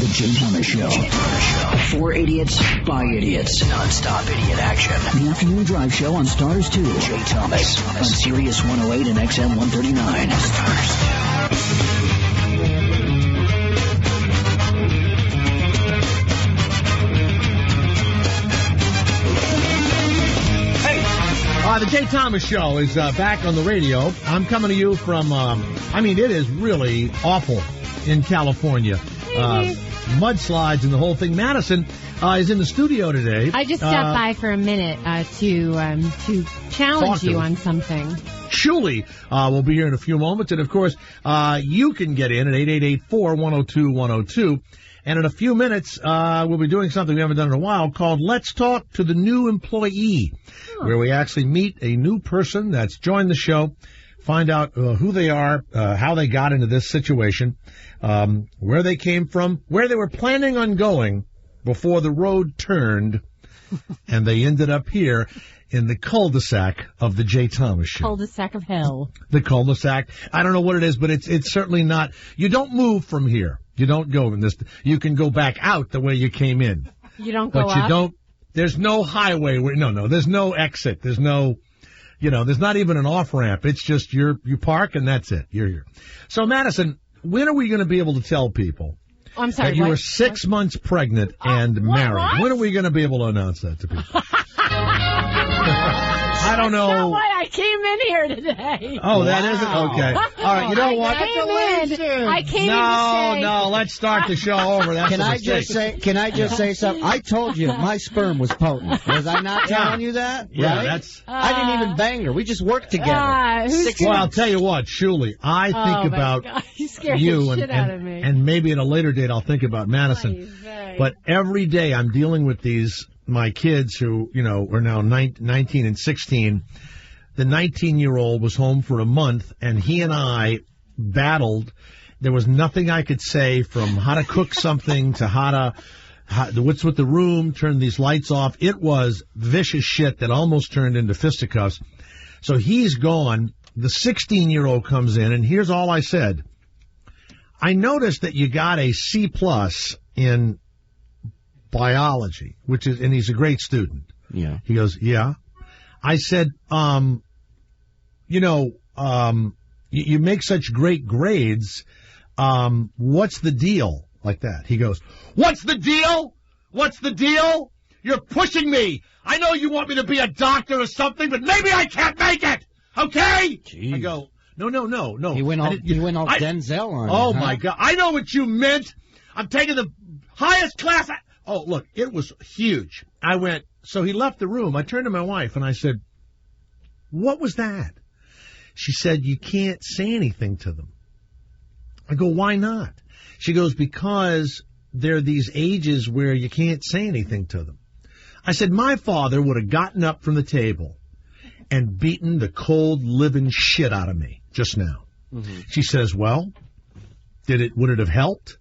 The Jay Thomas Show. For idiots, by idiots. Non-stop idiot action. The afternoon drive show on Stars 2. Jay Thomas on Sirius 108 and XM 139. Stars 2. The Jay Thomas Show is back on the radio. I'm coming to you from, it is really awful in California. Mudslides and the whole thing. Madison is in the studio today. I just stopped by for a minute to challenge you on something. Shuli will be here in a few moments. And, of course, you can get in at 888-410-212. And in a few minutes, we'll be doing something we haven't done in a while called Let's Talk to the New Employee, where we actually meet a new person that's joined the show, find out who they are, how they got into this situation, where they came from, where they were planning on going before the road turned, and they ended up here in the cul-de-sac of the Jay Thomas Show. Cul-de-sac of hell. The cul-de-sac. I don't know what it is, but it's certainly not. You don't move from here. You don't go in this. You can go back out the way you came in. You don't go but you up? Don't. There's no highway. No. There's no exit. There's no, there's not even an off-ramp. It's just you park and that's it. You're here. So, Madison, when are we going to be able to tell people that you were 6 months pregnant and married? What? When are we going to be able to announce that to people? I don't know. That's not why I came in here today. Oh, that isn't? Okay. All right, you know what? I came in to say... No, let's start the show over. That's Can I just say something? I told you my sperm was potent. Was I not telling you that? Yeah, right? I didn't even bang her. We just worked together. Well, I'll tell you what, Shuli, I think about you and maybe at a later date I'll think about Madison. But every day I'm dealing with my kids who, are now 19 and 16. The 19-year-old was home for a month, and he and I battled. There was nothing I could say, from how to cook something to what's with the room, turn these lights off. It was vicious shit that almost turned into fisticuffs. So he's gone. The 16-year-old comes in, and here's all I said. I noticed that you got a C+ in biology, and he's a great student. Yeah. He goes, yeah. I said, you make such great grades. What's the deal? Like that. He goes, what's the deal? What's the deal? You're pushing me. I know you want me to be a doctor or something, but maybe I can't make it. Okay? Jeez. I go, no. He went all Denzel on Oh, my God. I know what you meant. I'm taking the highest class. Oh, look, it was huge. So he left the room. I turned to my wife and I said, what was that? She said, you can't say anything to them. I go, why not? She goes, because there are these ages where you can't say anything to them. I said, my father would have gotten up from the table and beaten the cold living shit out of me just now. Mm-hmm. She says, well, would it have helped?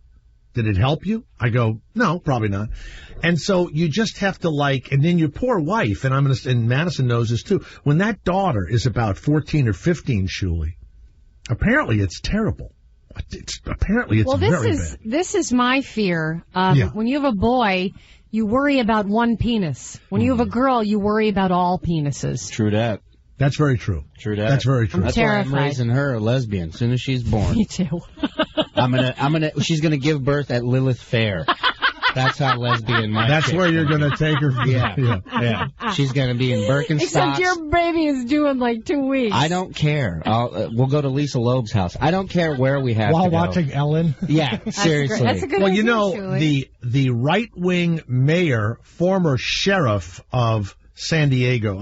Did it help you? I go, no, probably not. And so you just have to and then your poor wife, and Madison knows this too, when that daughter is about 14 or 15, Shuli, apparently it's terrible. It's very bad. This is my fear. When you have a boy, you worry about one penis. When you have a girl, you worry about all penises. True that. That's very true. True that. That's very true. That's why I'm raising her a lesbian as soon as she's born. Me too. She's gonna give birth at Lilith Fair. That's how lesbian my That's where you're going to take her. Yeah. She's going to be in Birkenstocks. Except your baby is due in 2 weeks. I don't care. We'll go to Lisa Loeb's house. I don't care where we have to go. While watching Ellen? Yeah, seriously. That's a good idea, the right-wing mayor, former sheriff of San Diego,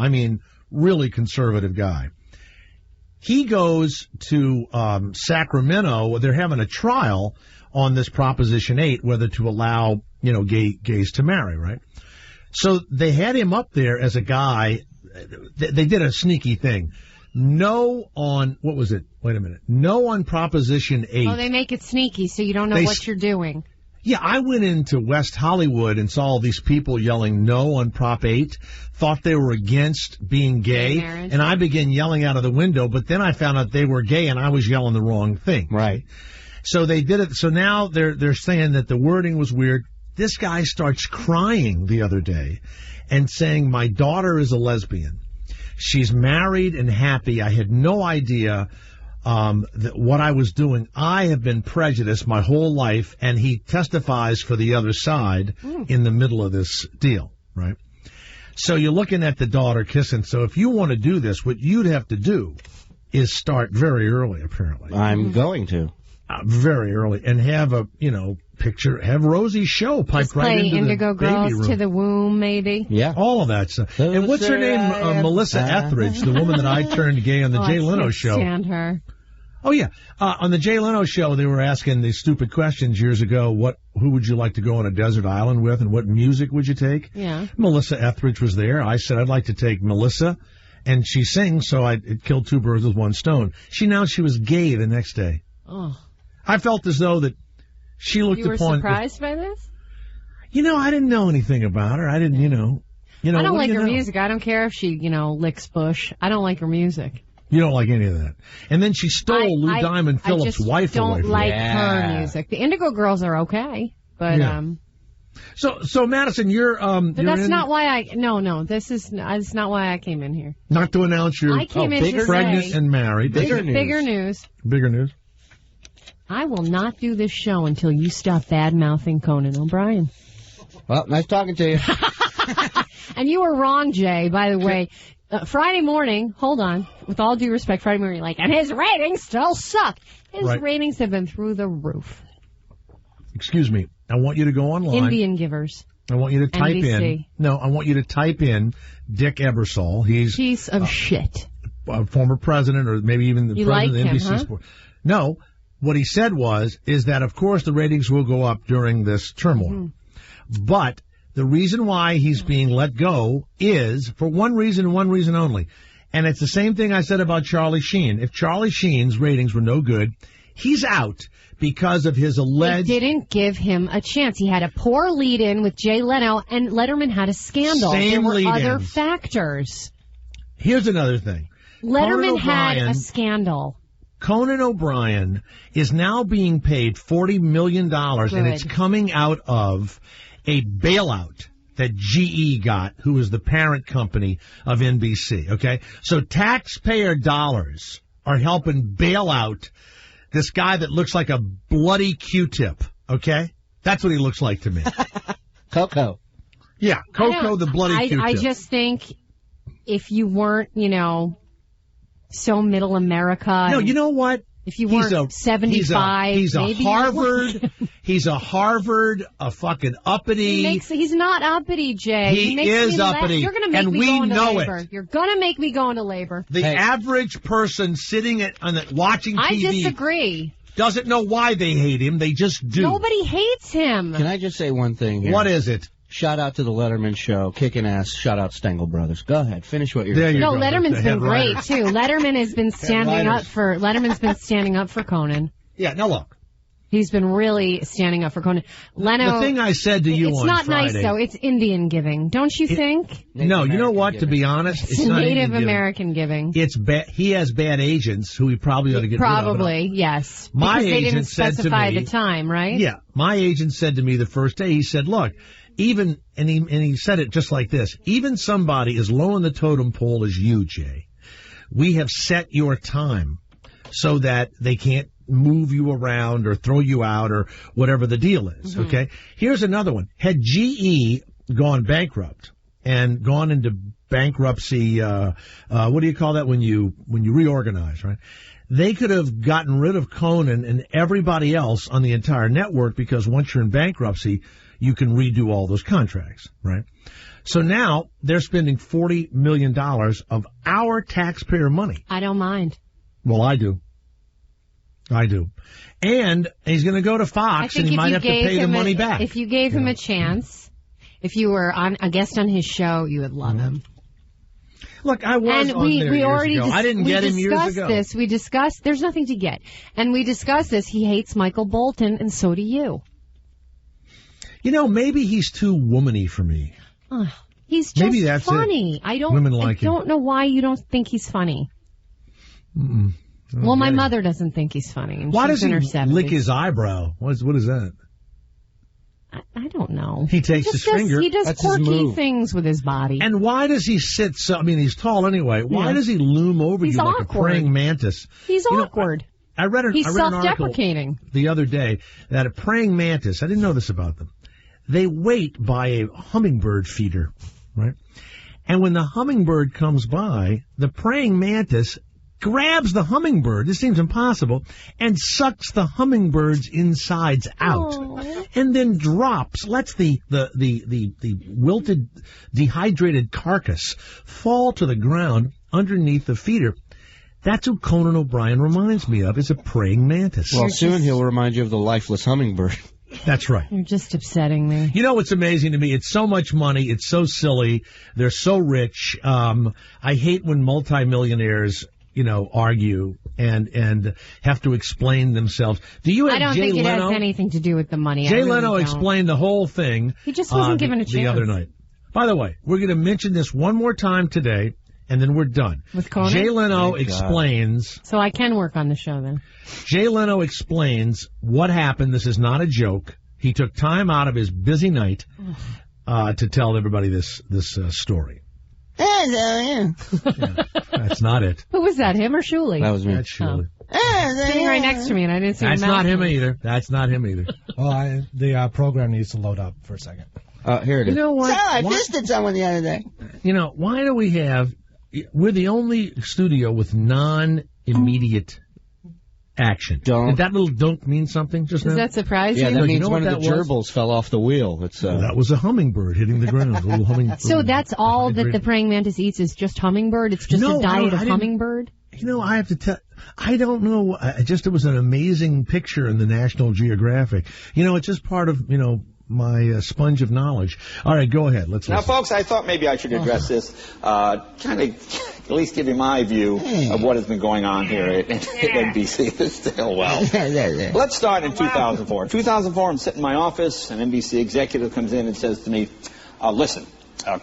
really conservative guy. He goes to Sacramento. They're having a trial on this Proposition 8, whether to allow, gays to marry, right? So they had him up there as a guy. They did a sneaky thing. No on, what was it? Wait a minute. No on Proposition 8. Oh, they make it sneaky so you don't know what you're doing. Yeah, I went into West Hollywood and saw all these people yelling no on Prop 8, thought they were against being gay, and I began yelling out of the window, but then I found out they were gay and I was yelling the wrong thing. Right. So they did it. So now they're saying that the wording was weird. This guy starts crying the other day and saying, my daughter is a lesbian. She's married and happy. I had no idea that what I was doing. I have been prejudiced my whole life, and he testifies for the other side in the middle of this deal, right? So you're looking at the daughter kissing. So if you want to do this, what you'd have to do is start very early, apparently. I'm going to. Very early, and have a, picture, have Rosie's show piped right into Indigo the baby Girls room. to the womb, maybe. Yeah. All of that stuff. And what's her name? Melissa Etheridge, the woman that I turned gay on the Jay Leno show. I can't stand her. Oh, yeah. On the Jay Leno show, they were asking these stupid questions years ago. Who would you like to go on a desert island with, and what music would you take? Yeah. Melissa Etheridge was there. I said, I'd like to take Melissa, and she sings, so it killed two birds with one stone. She announced she was gay the next day. Oh. I felt as though that she looked upon... You were surprised by this? I didn't know anything about her. I didn't, I don't like her music. I don't care if she, licks Bush. I don't like her music. You don't like any of that. And then she stole Lou Diamond Phillips' wife away from her. I don't like her music. The Indigo Girls are okay, but... Yeah. So Madison, you're... but that's not why I... No, that's not why I came in here. Not to announce you're pregnant and married. Bigger news. Bigger news. I will not do this show until you stop bad-mouthing Conan O'Brien. Well, nice talking to you. And you were wrong, Jay, by the way. Friday morning, hold on, with all due respect, Friday morning, and his ratings still suck. His ratings have been through the roof. Excuse me. I want you to go online. Indian Givers. I want you to type in. No, I want you to type in Dick Ebersol. He's piece of shit. A former president, or maybe even the president of NBC Sports. No. What he said is that, of course, the ratings will go up during this turmoil. Mm-hmm. But the reason why he's being let go is for one reason and one reason only. And it's the same thing I said about Charlie Sheen. If Charlie Sheen's ratings were no good, he's out because of his alleged... They didn't give him a chance. He had a poor lead-in with Jay Leno, and Letterman had a scandal. There were other factors. Here's another thing. Letterman had a scandal. Conan O'Brien is now being paid $40 million, and it's coming out of a bailout that GE got, who is the parent company of NBC, okay? So taxpayer dollars are helping bail out this guy that looks like a bloody Q-tip, okay? That's what he looks like to me. Coco. Yeah, Coco the bloody Q-tip. I just think if you weren't, so middle America. No, you know what? If you weren't 75, he's a Harvard. He's a Harvard, a fucking uppity. He's not uppity, Jay. He is uppity. You're going to make me go into labor. You're going to make me go into labor. The average person sitting watching TV. I disagree. Doesn't know why they hate him. They just do. Nobody hates him. Can I just say one thing here? What is it? Shout out to the Letterman show, kicking ass. Shout out Stengel Brothers. Go ahead, finish what you're saying. No, Letterman's been great too. Letterman has been Letterman's been standing up for Conan. Yeah, now look. He's been really standing up for Conan. Leno. The thing I said to you on Friday. It's not nice though. It's Indian giving, don't you think? No, you know what? To be honest, it's not Native American giving. It's he has bad agents who he probably ought to get rid of. Probably, yes. My agent they didn't specify the time, right? Yeah, my agent said to me the first day. He said, "Look." And he said it just like this. Even somebody as low on the totem pole as you, Jay, we have set your time so that they can't move you around or throw you out or whatever the deal is. Mm-hmm. Okay. Here's another one. Had GE gone bankrupt and gone into bankruptcy, what do you call that when you reorganize, right? They could have gotten rid of Conan and everybody else on the entire network because once you're in bankruptcy, you can redo all those contracts, right? So now they're spending $40 million of our taxpayer money. I don't mind. Well, I do. And he's going to go to Fox, and he might have to pay the money back. If you gave him a chance, if you were a guest on his show, you would love him. Look, I was on there years ago. I didn't get him years ago. We discussed, there's nothing to get. And we discussed this. He hates Michael Bolton, and so do you. Maybe he's too womany for me. He's just funny. Women like him. I don't know why you don't think he's funny. Mm-mm. Well, my mother doesn't think he's funny. And Why she's does in her he 70s. lick his eyebrow? What is that? I don't know. He takes his finger. He does That's his quirky move. things with his body. And why does he sit so... I mean, he's tall anyway. Why does he loom over He's you like awkward. a praying mantis? He's awkward. I read an article self-deprecating. the other day that a praying mantis, I didn't know this about them, they wait by a hummingbird feeder, right? And when the hummingbird comes by, the praying mantis grabs the hummingbird, this seems impossible, and sucks the hummingbird's insides out. Aww. And then lets the wilted, dehydrated carcass fall to the ground underneath the feeder. That's who Conan O'Brien reminds me of, is a praying mantis. Well, soon he'll remind you of the lifeless hummingbird. That's right. You're just upsetting me. You know what's amazing to me? It's so much money. It's so silly. They're so rich. I hate when multimillionaires, argue and have to explain themselves. Do you have I don't Jay think it Leno? has anything to do with the money. Jay I really Leno don't. explained the whole thing. He just wasn't given a the chance. other night. By the way, we're going to mention this one more time today, and then we're done. With Conan? Jay Leno explains. So I can work on the show then. Jay Leno explains what happened. This is not a joke. He took time out of his busy night to tell everybody this story. Yeah, that's not it. Who was that, him or Shuley? That was me. That's Shirley. Sitting right next to me, and I didn't see That's him not him mouthing. either. That's not him either. Well, the program needs to load up for a second. Here it is. You know what? I visited someone the other day. Why do we have... We're the only studio with non-immediate action. Dunk. Did that little dunk mean something just now? Does that surprise Yeah, you? that Look, you means know one what of the that was? gerbils fell off the wheel. It's That was a hummingbird hitting the ground. A little hummingbird. So that's all that the praying mantis eats is just hummingbird? It's just No, a diet I of didn't- hummingbird? I have to tell... I don't know. It was an amazing picture in the National Geographic. It's just part of, my sponge of knowledge. All right, go ahead. Let's Now, listen. folks, I thought maybe I should address this, kind of at least give you my view of what has been going on here at NBC. Still, well. Let's start in 2004. In 2004, I'm sitting in my office, an NBC executive comes in and says to me, listen,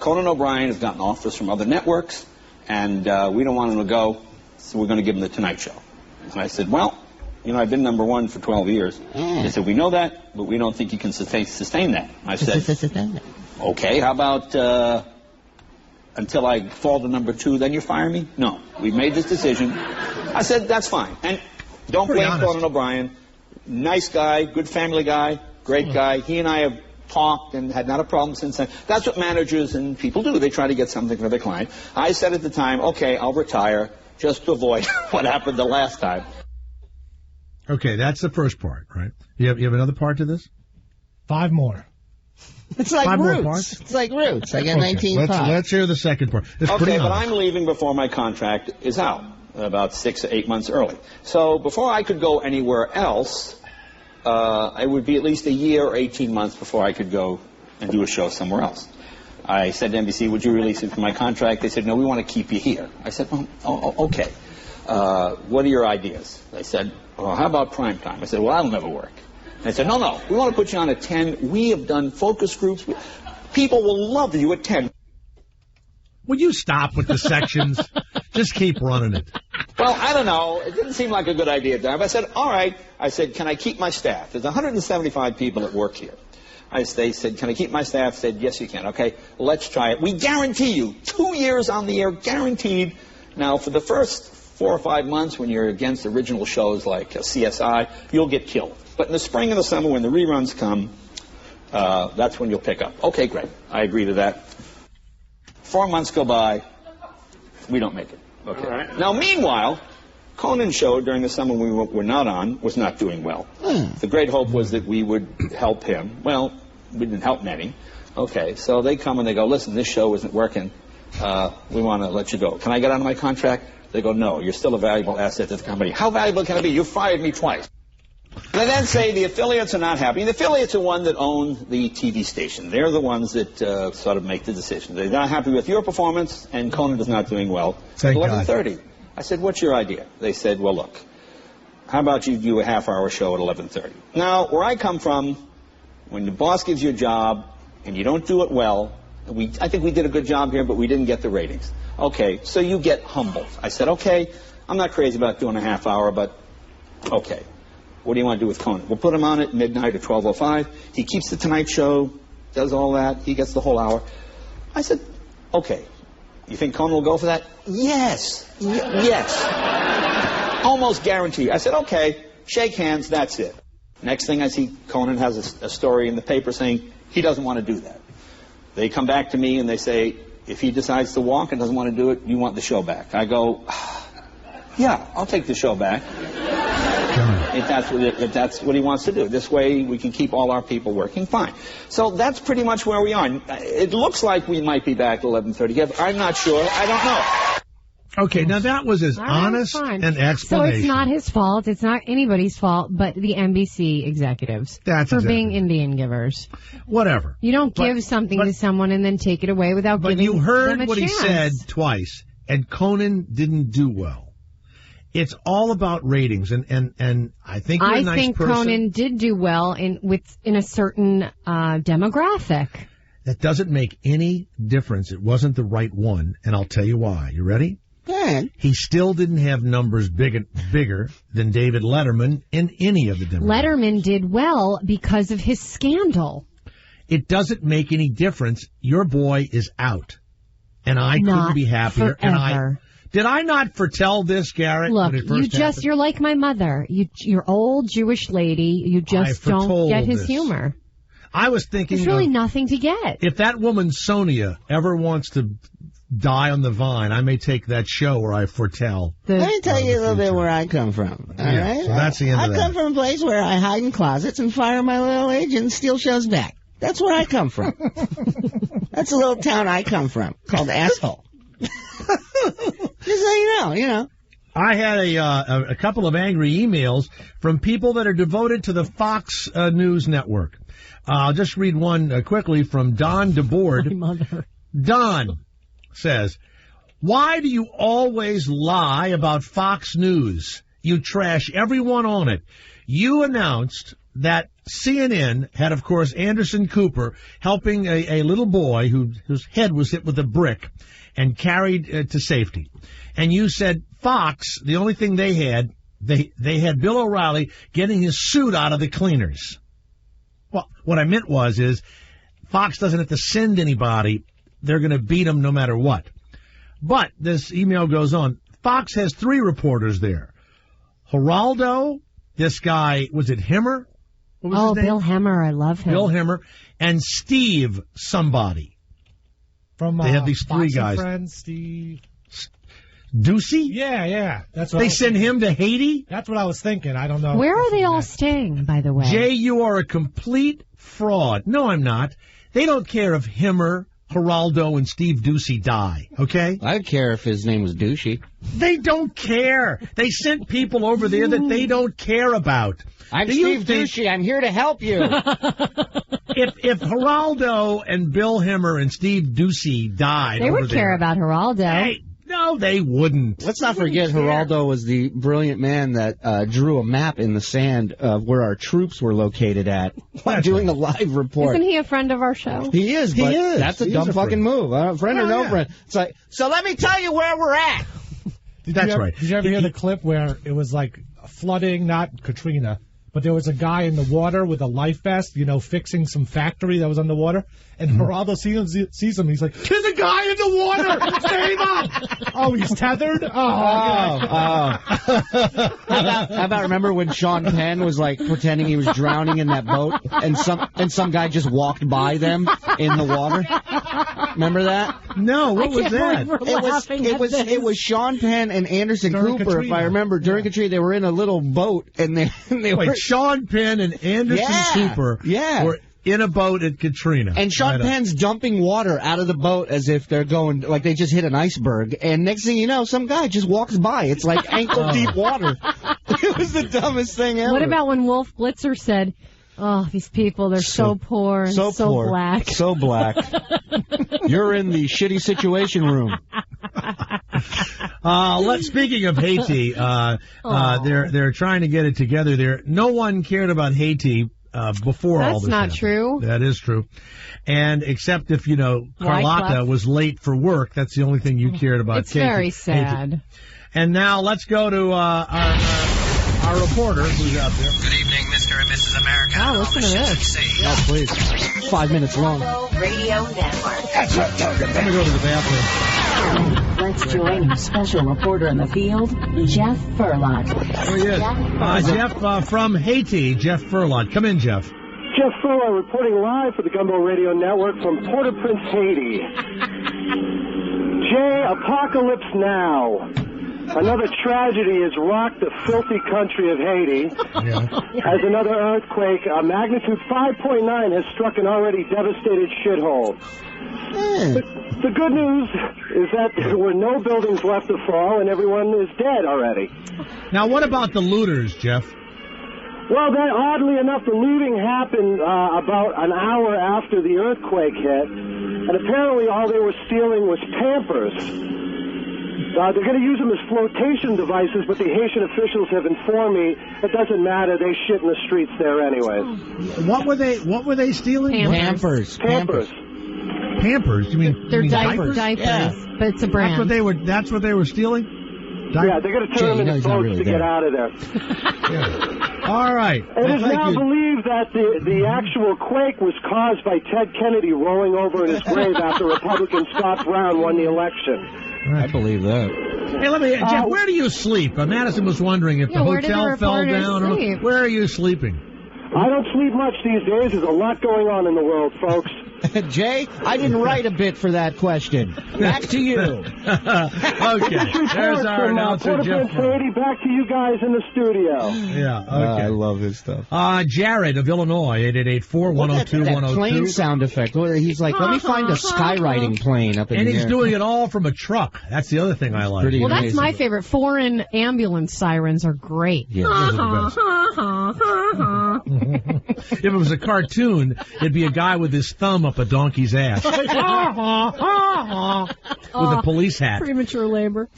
Conan O'Brien has gotten offers from other networks, and we don't want him to go, so we're going to give him the Tonight Show. And I said, well, I've been number one for 12 years. They said, we know that, but we don't think you can sustain that. I said, okay, how about until I fall to number 2, then you fire me? No, we've made this decision. I said, that's fine. And don't blame Conan O'Brien. Nice guy, good family guy, great guy. He and I have talked and had not a problem since then. That's what managers and people do. They try to get something for their client. I said at the time, okay, I'll retire just to avoid what happened the last time. Okay, that's the first part, right? You have another part to this? 5 more. It's like 5 more Roots. parts? It's like Roots. I got Okay, 19.5. let's hear the second part. It's Okay, pretty but honest. I'm leaving before my contract is out, about 6 or 8 months early. So before I could go anywhere else, it would be at least a year or 18 months before I could go and do a show somewhere else. I said to NBC, would you release it from my contract? They said, no, we want to keep you here. I said, okay. What are your ideas? They said, well, how about prime time? I said, well, that'll never work. They said, no, we want to put you on at 10. We have done focus groups. People will love you at 10. Would you stop with the sections? Just keep running it. Well, I don't know. It didn't seem like a good idea at the time. I said, all right. I said, can I keep my staff? There's 175 people that work here. They said, can I keep my staff? I said, yes, you can. Okay, let's try it. We guarantee you 2 years on the air, guaranteed. Now, for the first 4 or 5 months, when you're against original shows like CSI, you'll get killed. But in the spring and the summer, when the reruns come, that's when you'll pick up. Okay, great. I agree to that. 4 months go by. We don't make it. Okay. Right. Now, meanwhile, Conan's show during the summer we were not on was not doing well. The great hope was that we would help him. Well, we didn't help many. Okay, so they come and they go, listen, this show isn't working. We want to let you go. Can I get out of my contract? They go, no, you're still a valuable asset to the company. How valuable can I be? You fired me twice. They then say the affiliates are not happy. The affiliates are one that own the TV station. They're the ones that sort of make the decision. They're not happy with your performance, and Conan is not doing well. Thank God. 11:30. I said, what's your idea? They said, well, look, how about you do a half-hour show at 11:30? Now, where I come from, when the boss gives you a job and you don't do it well, I think we did a good job here, but we didn't get the ratings. Okay, so you get humbled. I said, okay, I'm not crazy about doing a half hour, but okay. What do you want to do with Conan? We'll put him on at midnight or 12:05. He keeps the Tonight Show, does all that. He gets the whole hour. I said, okay. You think Conan will go for that? Yes. Yes. Almost guaranteed. I said, okay, shake hands, that's it. Next thing I see, Conan has a story in the paper saying he doesn't want to do that. They come back to me and they say, if he decides to walk and doesn't want to do it, you want the show back. I go, yeah, I'll take the show back. If that's what he wants to do. This way we can keep all our people working. Fine. So that's pretty much where we are. It looks like we might be back at 11:30. I'm not sure. I don't know. Okay, now that was his honest an explanation. So it's not his fault. It's not anybody's fault, but the NBC executives for being Indian givers. Whatever. You don't give something to someone and then take it away without giving them a chance. But you heard what he said twice, and Conan didn't do well. It's all about ratings, and I think you're a nice person. I think Conan did do well in a certain demographic. That doesn't make any difference. It wasn't the right one, and I'll tell you why. You ready? Good. He still didn't have numbers bigger than David Letterman in any of the demographics. Letterman did well because of his scandal. It doesn't make any difference. Your boy is out, and I couldn't be happier. Forever. Did I not foretell this, Garrett? Look, when it first happened? you're like my mother. You're old Jewish lady. You just don't get his humor. I was thinking there's really nothing to get. If that woman, Sonia, ever wants to die on the vine, I may take that show where I foretell. Let me tell you a little bit where I come from. All right? So that's the end of that. I come from a place where I hide in closets and fire my little agent and steal shows back. That's where I come from. That's a little town I come from called Asshole. Just so you know. I had a couple of angry emails from people that are devoted to the Fox News Network. I'll just read one quickly from Don DeBoard. My mother. Don says, why do you always lie about Fox News? You trash everyone on it. You announced that CNN had, of course, Anderson Cooper helping a little boy whose head was hit with a brick and carried to safety. And you said Fox, the only thing they had had Bill O'Reilly getting his suit out of the cleaners. Well, what I meant is Fox doesn't have to send anybody. They're going to beat them no matter what. But this email goes on. Fox has 3 reporters there. Geraldo, this guy, was it Hemmer? What was his name? Bill Hemmer. I love him. Bill Hemmer. And Steve somebody. From they have these 3 guys. Friends, Steve. Ducey? Yeah. That's what they send him to Haiti? That's what I was thinking. I don't know. Where are they all staying, by the way? Jay, you are a complete fraud. No, I'm not. They don't care if Hemmer, Geraldo, and Steve Ducey die, okay? I'd care if his name was Douchey. They don't care. They sent people over there that they don't care about. I'm Steve Ducey. I'm here to help you. If Geraldo and Bill Hemmer and Steve Ducey died they would care about Geraldo. No, they wouldn't. Let's not forget Geraldo was the brilliant man that drew a map in the sand of where our troops were located at while doing a live report. Isn't he a friend of our show? He is, but that's a dumb fucking move. Friend or no friend. It's like, so let me tell you where we're at. That's right. Did you ever hear the clip where it was like flooding, not Katrina, but there was a guy in the water with a life vest, fixing some factory that was underwater, and Geraldo sees him, he's like, there's a guy in the water! Save him! Oh, he's tethered? How about remember when Sean Penn was like pretending he was drowning in that boat, and some guy just walked by them in the water? Remember that? No, what was that? It was Sean Penn and Anderson Cooper, Katrina. If I remember. During Katrina, they were in a little boat, and they were... Sean Penn and Anderson Cooper were in a boat at Katrina. And Sean Penn's dumping water out of the boat as if they're going, like they just hit an iceberg. And next thing you know, some guy just walks by. It's like ankle-deep water. It was the dumbest thing ever. What about when Wolf Blitzer said, oh, these people, they're so poor and so poor, black. So black. You're in the shitty situation room. Speaking of Haiti, they're trying to get it together there. No one cared about Haiti before all this. That's not happened. true. That is true. And except if, Carlotta was late for work, that's the only thing you cared about. It's very sad. And now let's go to our reporter who's out there. Good evening, Mr. and Mrs. America. Oh, listen to this. Oh, please. 5 minutes long. Radio Network. Let me go to the bathroom. Let's join our special reporter in the field, Jeff Furlot. There he is. Jeff from Haiti, Jeff Furlot. Come in, Jeff. Jeff Furlot reporting live for the Gumbo Radio Network from Port-au-Prince, Haiti. Jay, apocalypse now. Another tragedy has rocked the filthy country of Haiti. As another earthquake, a magnitude 5.9 has struck an already devastated shithole. The good news is that there were no buildings left to fall and everyone is dead already. Now, what about the looters, Jeff? Well, oddly enough, the looting happened about an hour after the earthquake hit, and apparently all they were stealing was Pampers. They're going to use them as flotation devices, but the Haitian officials have informed me it doesn't matter. They shit in the streets there anyways. What were they stealing? Pampers. Pampers? You mean They're diapers? But it's a brand. That's what they were stealing? Yeah, they're going to turn them into boats to get out of there. All right. It is now believed that the actual quake was caused by Ted Kennedy rolling over in his grave after Republican Scott Brown won the election. I believe that. Hey, Jeff, where do you sleep? Madison was wondering if the hotel fell down. Where are you sleeping? I don't sleep much these days. There's a lot going on in the world, folks. Jay, I didn't write a bit for that question. Back to you. Okay. There's our announcer, Jeff. Back to you guys in the studio. Yeah, okay. I love his stuff. Jared of Illinois, 888-410-210. That plane sound effect. He's like, let me find a skywriting plane up in And here. he's doing it all from a truck. That's the other thing I like. Well, that's my favorite. Foreign ambulance sirens are great. Yeah, those are the best. If it was a cartoon, it'd be a guy with his thumb up a donkey's ass. With a police hat. Premature labor.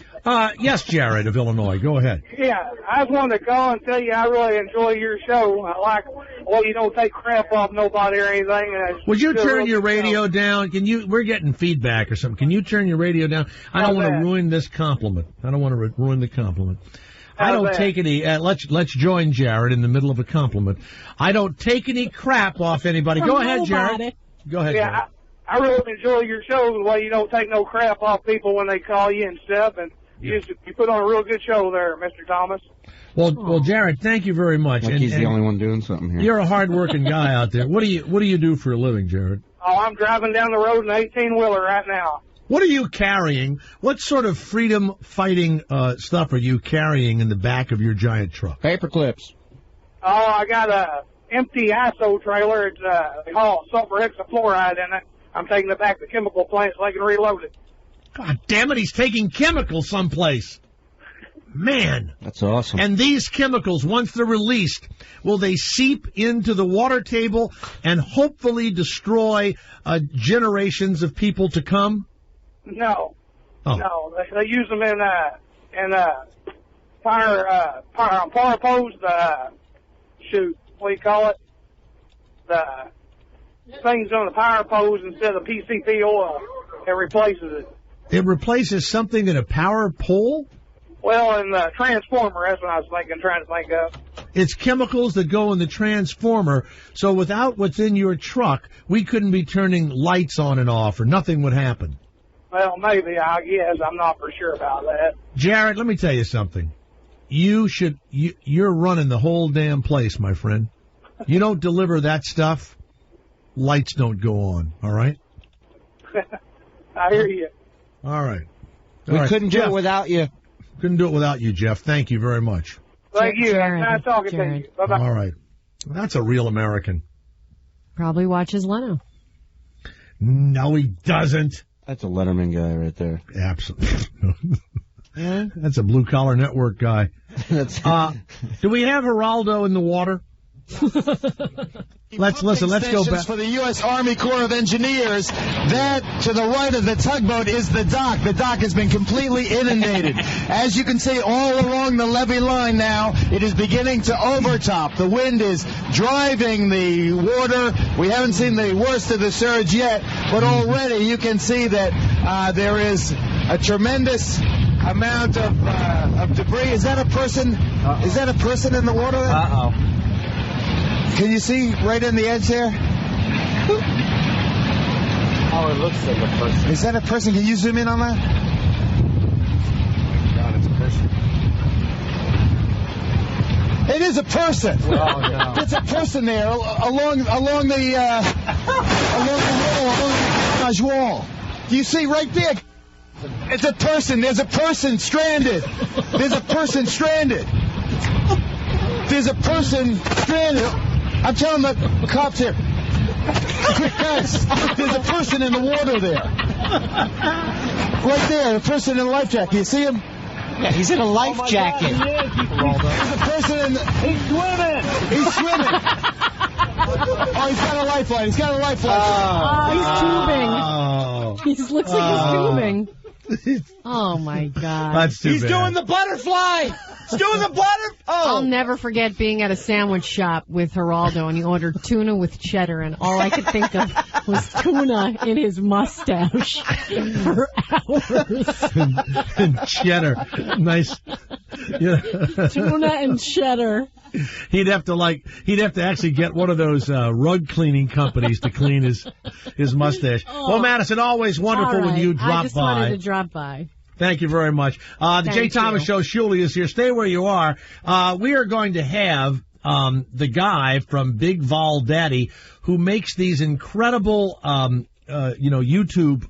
Yes, Jared of Illinois. Go ahead. Yeah, I just wanted to call and tell you I really enjoy your show. I like, you don't take crap off nobody or anything. Would you turn your radio down? We're getting feedback or something. Can you turn your radio down? I don't want to ruin this compliment. I don't want to ruin the compliment. I don't take any. Let's join Jared in the middle of a compliment. I don't take any crap off anybody. Go ahead, Jared. Go ahead. Yeah, Jared. I really enjoy your show. The way you don't take no crap off people when they call you and stuff, and you put on a real good show there, Mr. Thomas. Well, Jared, thank you very much. Like he's the only one doing something here. You're a hard-working guy out there. What do you do for a living, Jared? Oh, I'm driving down the road in an 18-wheeler right now. What are you carrying? What sort of freedom-fighting stuff are you carrying in the back of your giant truck? Paper clips. Oh, I got a empty ISO trailer. It's they call it sulfur hexafluoride in it. I'm taking it back to chemical plant so they can reload it. God damn it, he's taking chemicals someplace. Man. That's awesome. And these chemicals, once they're released, will they seep into the water table and hopefully destroy generations of people to come? No. Oh. No. They use them in fire pose, shoot, what do you call it? The things on the power pose instead of PCP oil. It replaces it. It replaces something in a power pole? Well, in the transformer, that's what I was trying to think of. It's chemicals that go in the transformer, so without what's in your truck, we couldn't be turning lights on and off, or nothing would happen. Well, maybe, I guess. I'm not for sure about that. Jared, let me tell you something. You're running the whole damn place, my friend. You don't deliver that stuff, lights don't go on, all right? I hear you. All right. We couldn't do it without you. Couldn't do it without you, Jeff. Thank you very much. Thank you. Jared, Nice talking to you. Bye-bye. All right. That's a real American. Probably watches Leno. No, he doesn't. That's a Letterman guy right there. Absolutely. That's a blue-collar network guy. Do we have Geraldo in the water? Let's listen. Let's go back. For the U.S. Army Corps of Engineers, that to the right of the tugboat is the dock. The dock has been completely inundated. As you can see all along the levee line now, it is beginning to overtop. The wind is driving the water. We haven't seen the worst of the surge yet, but already you can see that there is a tremendous amount of debris. Is that a person? Is that a person in the water? Uh-oh. Can you see right in the edge there? Oh, it looks like a person. Is that a person? Can you zoom in on that? God, it's a person. It is a person. Oh, no. It's a person there along the wall, along the garage wall. Do you see right there? It's a person. There's a person stranded. There's a person stranded. There's a person stranded. I'm telling the cops here. Quick, guys. There's a person in the water there. Right there, a person in a life jacket. You see him? Yeah, he's in a life jacket. There's a person in the... He's swimming. He's swimming. Oh, he's got a lifeline. He's got a lifeline. He's tubing. He looks like he's tubing. Oh, my God. That's too He's bad. doing the butterfly. He's doing the butter. I'll never forget being at a sandwich shop with Geraldo, and he ordered tuna with cheddar, and all I could think of was tuna in his mustache for hours. and cheddar. Nice. Yeah. Tuna and cheddar. He'd have to actually get one of those rug cleaning companies to clean his mustache. Oh. Well, Madison, always wonderful when you drop by. I just wanted to drop by. Thank you very much. The Jay Thank Thomas you. Show, Shuli is here. Stay where you are. We are going to have the guy from Big Vol Daddy who makes these incredible, YouTube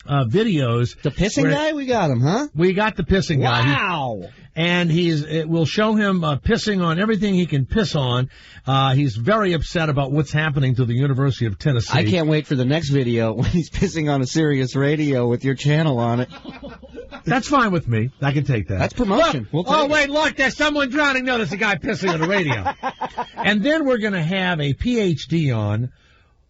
videos. The pissing guy? We got him, huh? We got the pissing guy. Wow. And we'll show him pissing on everything he can piss on. He's very upset about what's happening to the University of Tennessee. I can't wait for the next video when he's pissing on a Sirius radio with your channel on it. That's fine with me. I can take that. That's promotion. Look, look, there's someone drowning. No, there's a guy pissing on the radio. And then we're going to have a PhD on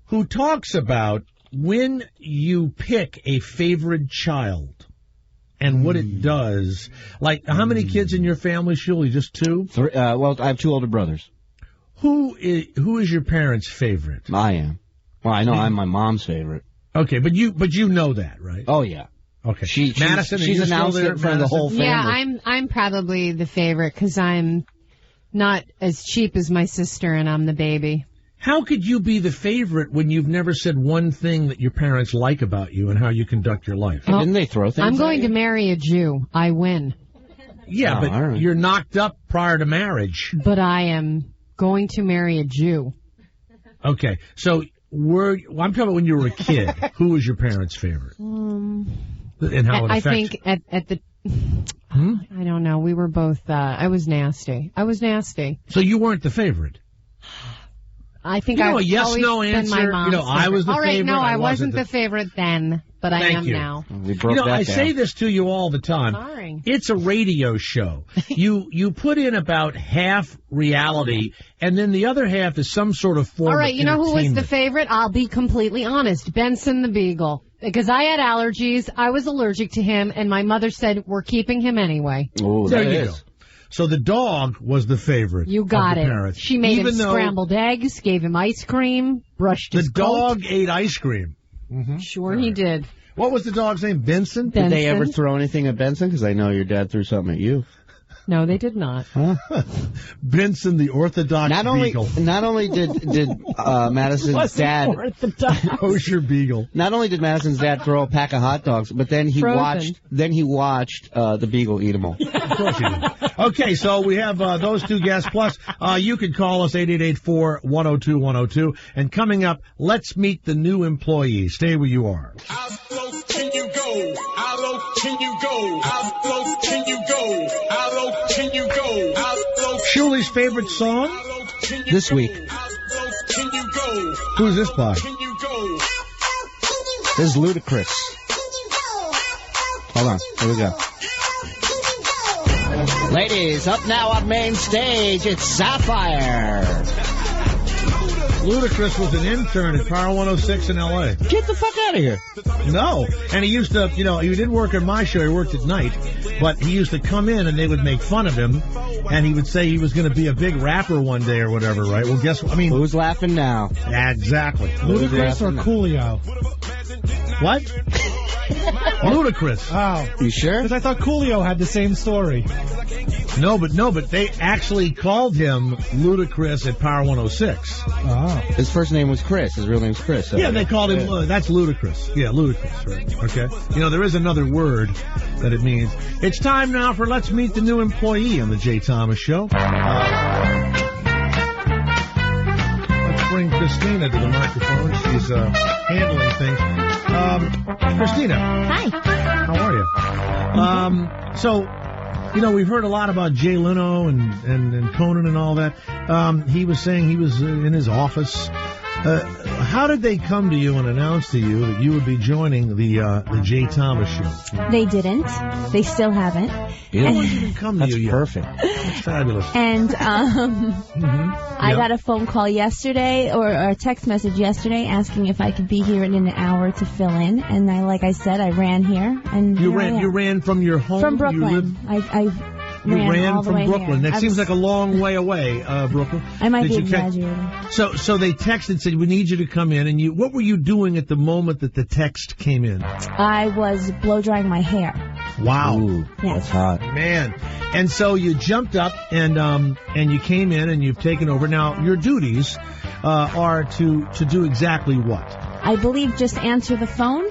who talks about when you pick a favorite child and what it does. Like, how many kids in your family, Shuli? Just two? Three, well, I have two older brothers. Who is your parents' favorite? I am. Well, I know I'm my mom's favorite. Okay, but you know that, right? Oh, yeah. Okay. Madison, she's announced it in front of the whole family. Yeah, I'm probably the favorite because I'm not as cheap as my sister and I'm the baby. How could you be the favorite when you've never said one thing that your parents like about you and how you conduct your life? Well, didn't they throw things? I'm going to marry a Jew. I win. Yeah, but right. You're knocked up prior to marriage. But I am going to marry a Jew. Okay, so I'm talking about when you were a kid. Who was your parents' favorite? And how it I affects think at the... I don't know. We were both... I was nasty. So you weren't the favorite? I think a I've yes, always no been answer. my mom's favorite. I was the all right, favorite. no, I wasn't the favorite then, but I am now. We broke that I down. say this to you all the time. Sorry. It's a radio show. You put in about half reality, and then the other half is some sort of form. All right, of you know who was the entertainment. favorite? I'll be completely honest. Benson the Beagle. Because I had allergies, I was allergic to him, and my mother said, we're keeping him anyway. Oh, there you go. So the dog was the favorite. You got of the it. parents. She made Even him though scrambled eggs, gave him ice cream, brushed his the coat. dog ate ice cream. Mm-hmm. Sure he did. What was the dog's name? Benson? Did they ever throw anything at Benson? Because I know your dad threw something at you. No, they did not. Benson, the Orthodox Beagle. Not only did Madison's dad kosher beagle. Not only did Madison's dad throw a pack of hot dogs, but then he watched the beagle eat them all. Of course he did. Okay, so we have those two guests. Plus, you can call us 888-4-102-102. And coming up, let's meet the new employees. Stay where you are. How low can you go? How low can you go? How low can you go? How low can you go? How low? Shuli's favorite song this week. Who's this by? This is Ludacris. Hold on, here we go. Ladies, up now on main stage, it's Sapphire. Ludacris was an intern at Power 106 in L.A. Get the fuck out of here. No. And he used to, he didn't work at my show. He worked at night. But he used to come in and they would make fun of him. And he would say he was going to be a big rapper one day or whatever, right? Well, guess what? I mean, who's laughing now? Yeah, exactly. Ludacris or Coolio? What? Ludacris. Oh. You sure? Because I thought Coolio had the same story. No, but they actually called him Ludacris at Power 106. Oh. His first name was Chris. His real name's Chris. So Yeah, they called him, that's Ludacris. Yeah, Ludacris, right. Okay. You know, there is another word that it means. It's time now for Let's Meet the New Employee on the Jay Thomas Show. Let's bring Christina to the microphone. She's handling things. Christina. Hi. How are you? So, you know, we've heard a lot about Jay Leno and Conan and all that. He was saying he was in his office. How did they come to you and announce to you that you would be joining the Jay Thomas Show? They didn't. They still haven't. No one's even come to you yet. Perfect. That's fabulous. And I got a phone call yesterday, or a text message yesterday, asking if I could be here in an hour to fill in. And like I said, I ran here. And You ran from your home? From Brooklyn. You ran all the from way Brooklyn. here. That seems like a long way away, Brooklyn. I might be exaggerating. So they texted, said, we need you to come in. And what were you doing at the moment that the text came in? I was blow drying my hair. Wow. Ooh, that's hot. Man. And so you jumped up and you came in and you've taken over. Now, your duties are to do exactly what? I believe just answer the phone,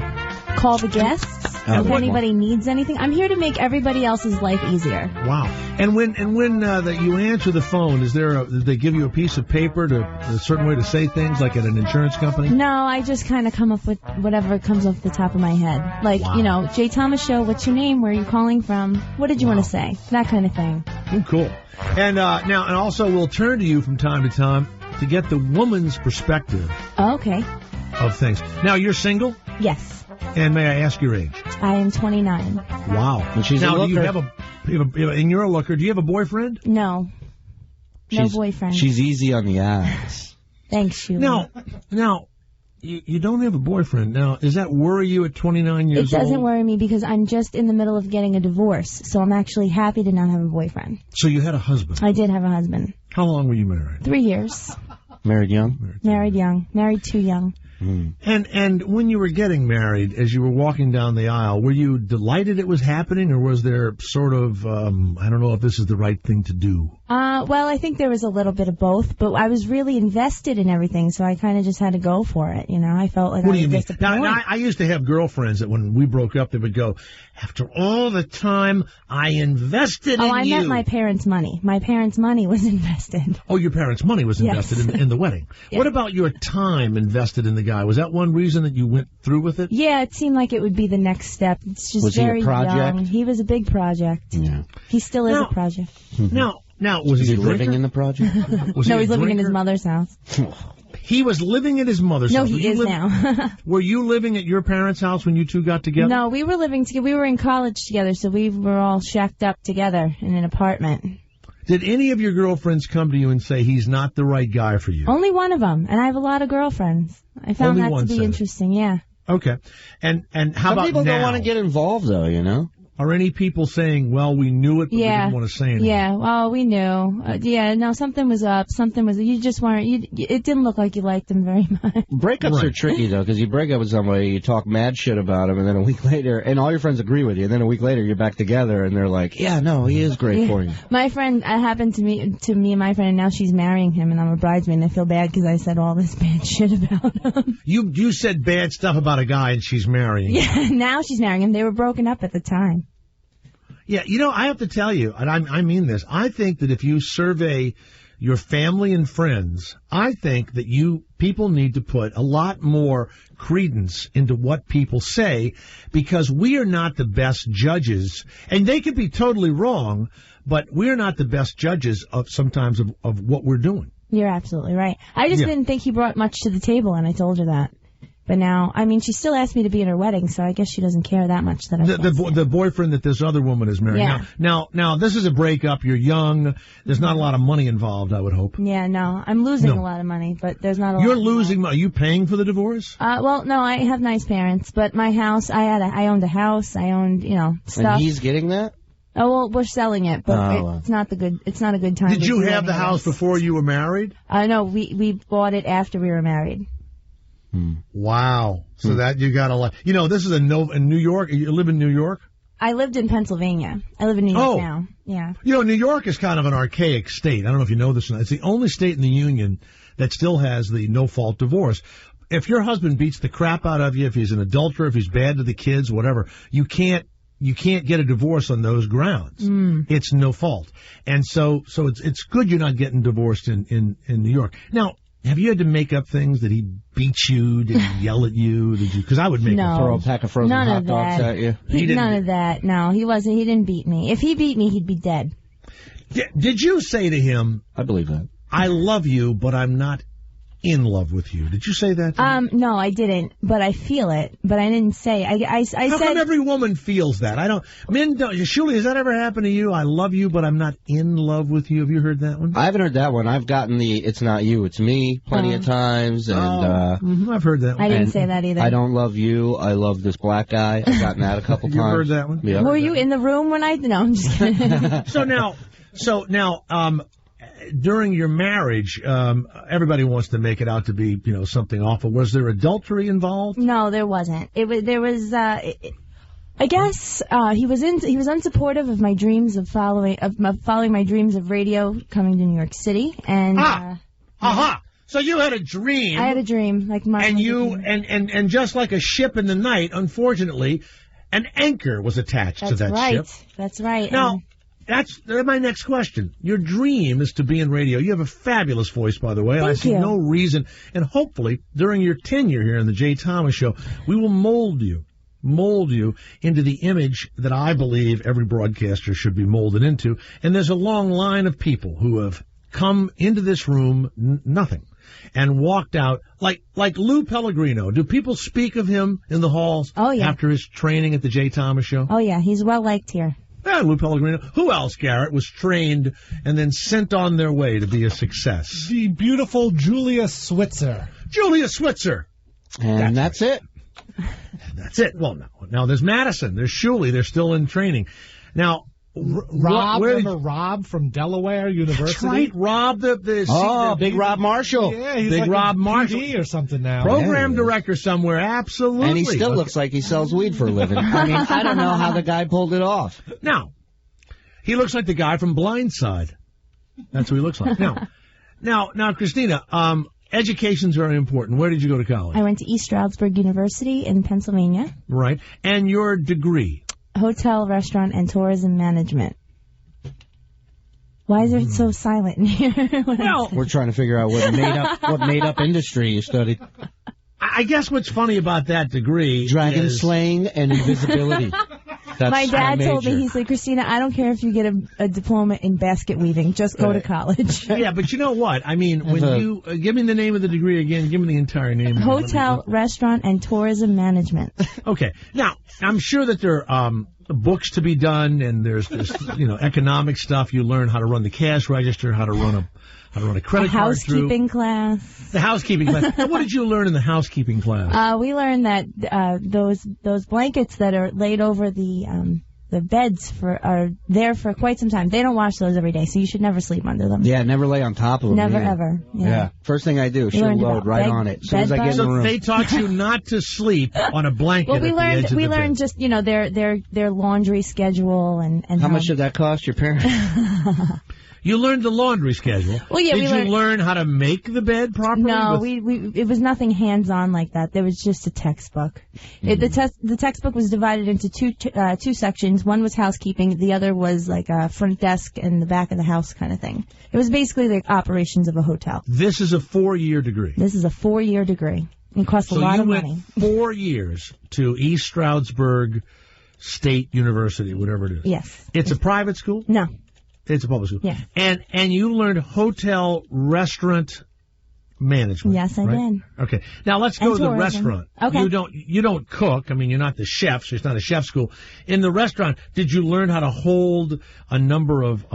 call the guests. If anybody needs anything, I'm here to make everybody else's life easier. Wow! And when that you answer the phone, did they give you a piece of paper a certain way to say things, like at an insurance company? No, I just kind of come up with whatever comes off the top of my head. Like, you know, Jay Thomas Show. What's your name? Where are you calling from? What did you want to say? That kind of thing. Oh, cool. And and also we'll turn to you from time to time to get the woman's perspective. Okay. Of things. Now, you're single? Yes. And may I ask your age? I am 29. Wow. And she's a looker. Do you have and you're a looker. Do you have a boyfriend? No. No boyfriend. She's easy on the eyes. Thanks, Sheila. Now, you don't have a boyfriend. Now, does that worry you at 29 years old? It doesn't worry me because I'm just in the middle of getting a divorce, so I'm actually happy to not have a boyfriend. So you had a husband? I did have a husband. How long were you married? 3 years. Married young? Married young. Married too young. And when you were getting married, as you were walking down the aisle, were you delighted it was happening, or was there sort of, I don't know if this is the right thing to do? Well, I think there was a little bit of both, but I was really invested in everything, so I kind of just had to go for it, you know? I felt like What I do you was mean? Now, I used to have girlfriends that when we broke up, they would go, after all the time I invested in you. Oh, I meant my parents' money. My parents' money was invested. Oh, your parents' money was invested in the wedding. Yeah. What about your time invested in the guy? Was that one reason that you went through with it? Yeah, it seemed like it would be the next step. It's just was very he a project? young. He was a big project. Yeah. He still is a project. Now, was he living in the project? No, he's living in his mother's house. He was living at his mother's house. No, he is now. Were you living at your parents' house when you two got together? No, we were living together. We were in college together, so we were all shacked up together in an apartment. Did any of your girlfriends come to you and say he's not the right guy for you? Only one of them, and I have a lot of girlfriends. I found that to be interesting, yeah. Okay. And how about now? Some people don't want to get involved, though, you know? Are any people saying, well, we knew it, but we didn't want to say anything? Yeah, well, we knew. No, something was up. You just weren't, it didn't look like you liked him very much. Breakups are tricky, though, because you break up with somebody, you talk mad shit about him, and then a week later, and all your friends agree with you, and then a week later you're back together, and they're like, yeah, no, he is great for you. My friend, happened to me and my friend, and now she's marrying him, and I'm a bridesmaid, and I feel bad because I said all this bad shit about him. You said bad stuff about a guy, and she's marrying him. Yeah, now she's marrying him. They were broken up at the time. Yeah, you know, I have to tell you, and I mean this, I think that if you survey your family and friends, I think that people need to put a lot more credence into what people say, because we are not the best judges, and they could be totally wrong, but we're not the best judges of sometimes of what we're doing. You're absolutely right. I just didn't think he brought much to the table, and I told her that. But now, I mean, she still asked me to be in her wedding, so I guess she doesn't care that much that the boyfriend that this other woman is marrying. Yeah. Now, this is a breakup. You're young. There's not a lot of money involved, I would hope. Yeah, no. I'm losing a lot of money, but there's not a lot. You're losing money. Are you paying for the divorce? Well, no, I have nice parents, but my house, I owned a house. I owned, stuff. And he's getting that? Oh, well, we're selling it, but it's not a good time. Did you have the house before you were married? No, we bought it after we were married. Wow. So that you got a lot. You know, this is in New York. You live in New York? I lived in Pennsylvania. I live in New York now. Yeah. You know, New York is kind of an archaic state. I don't know if you know this or not. It's the only state in the Union that still has the no-fault divorce. If your husband beats the crap out of you, if he's an adulterer, if he's bad to the kids, whatever, you can't get a divorce on those grounds. It's no fault. And so it's good you're not getting divorced in New York. Now, have you had to make up things? Did he beat you? Did he yell at you? Because I would make him throw a pack of frozen hot dogs at you. None of that. No, he wasn't. He didn't beat me. If he beat me, he'd be dead. Did you say to him, I believe that, I love you, but I'm not in love with you? Did you say that to him? No, I didn't, but I feel it. But I didn't say. I said. How come every woman feels that? Men don't. Shuli, has that ever happened to you? I love you, but I'm not in love with you. Have you heard that one? I haven't heard that one. I've gotten the "it's not you, it's me" plenty of times, and I've heard that one. I didn't say that either. I don't love you. I love this black guy. I've gotten that a couple times. You heard that one? Yeah. Were you in the room when I? No, I'm just kidding. So now, during your marriage, everybody wants to make it out to be, something awful. Was there adultery involved? No, there wasn't. There was. I guess he was unsupportive of my dreams of following my dreams of radio, coming to New York City, and. So you had a dream. I had a dream, like Martin. And just like a ship in the night, unfortunately, an anchor was attached to that ship. That's right. Now. That's my next question. Your dream is to be in radio. You have a fabulous voice, by the way. Thank I see you. no reason. And hopefully, during your tenure here on the Jay Thomas Show, we will mold you into the image that I believe every broadcaster should be molded into. And there's a long line of people who have come into this room, nothing, and walked out like Lou Pellegrino. Do people speak of him in the halls after his training at the Jay Thomas Show? Oh, yeah. He's well liked here. Yeah, Lou Pellegrino. Who else, Garrett, was trained and then sent on their way to be a success? The beautiful Julia Switzer. Julia Switzer. And that's it. That's it. Well, now there's Madison. There's Shuli. They're still in training. Now, Rob from Delaware University. That's right, Rob. Big Rob Marshall. Yeah, he's Big like Rob a Marshall PD or something now. Program director somewhere, absolutely. And he still looks like he sells weed for a living. I mean, I don't know how the guy pulled it off. Now, he looks like the guy from Blindside. That's who he looks like. Now, Christina, education's very important. Where did you go to college? I went to East Stroudsburg University in Pennsylvania. Right. And your degree? Hotel, restaurant, and tourism management. Why is it so silent in here? We're trying to figure out what made up industry you studied. I guess what's funny about that degree Dragon is slaying and invisibility. That's my dad told me, major. he said, Christina, I don't care if you get a diploma in basket weaving. Just go to college. Yeah, but you know what? I mean, when you... give me the name of the degree again. Give me the entire name. Hotel, restaurant, and tourism management. Okay. Now, I'm sure that there are books to be done, and there's economic stuff. You learn how to run the cash register, how to run a credit card housekeeping class. The housekeeping class. Now, what did you learn in the housekeeping class? We learned that those blankets that are laid over the beds are there for quite some time. They don't wash those every day, so you should never sleep under them. Yeah, never lay on top of them. Never, either. ever. Yeah. First thing I do, she'll load right on it. As soon as I get in the room. So they taught you not to sleep on a blanket. Well, we bed. learned just their laundry schedule and how much did that cost your parents? You learned the laundry schedule. Well, yeah, Did you learn how to make the bed properly? No, it was nothing hands-on like that. There was just a textbook. The textbook was divided into two sections. One was housekeeping. The other was like a front desk and the back of the house kind of thing. It was basically the operations of a hotel. This is a 4-year degree. This is a 4-year degree. It costs a lot of money. So you went 4 years to East Stroudsburg State University, whatever it is. Yes. It's a private school? No. It's a public school. Yeah. And you learned hotel restaurant management. Yes, I right? did. Okay. Now let's go to the restaurant. Okay. You don't cook. I mean, you're not the chef, so it's not a chef school. In the restaurant, did you learn how to hold a number of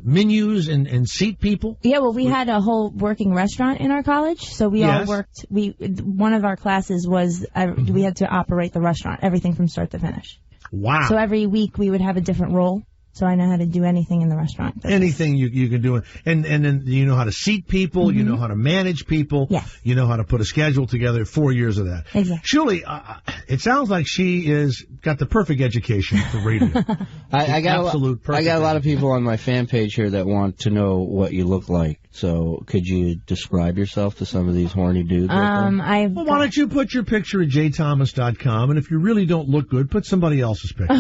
menus and seat people? Yeah, well, we had a whole working restaurant in our college, so we all worked. One of our classes was we had to operate the restaurant, everything from start to finish. Wow. So every week we would have a different role. so I know how to do anything in the restaurant business. Anything you can do. And then you know how to seat people, you know how to manage people, you know how to put a schedule together. 4 years of that. Exactly. Shuli, it sounds like she is got the perfect education for radio. I got a lot of education. people on my fan page here that want to know what you look like. So could you describe yourself to some of these horny dudes? Well, why don't you put your picture at jthomas.com, and if you really don't look good, put somebody else's picture.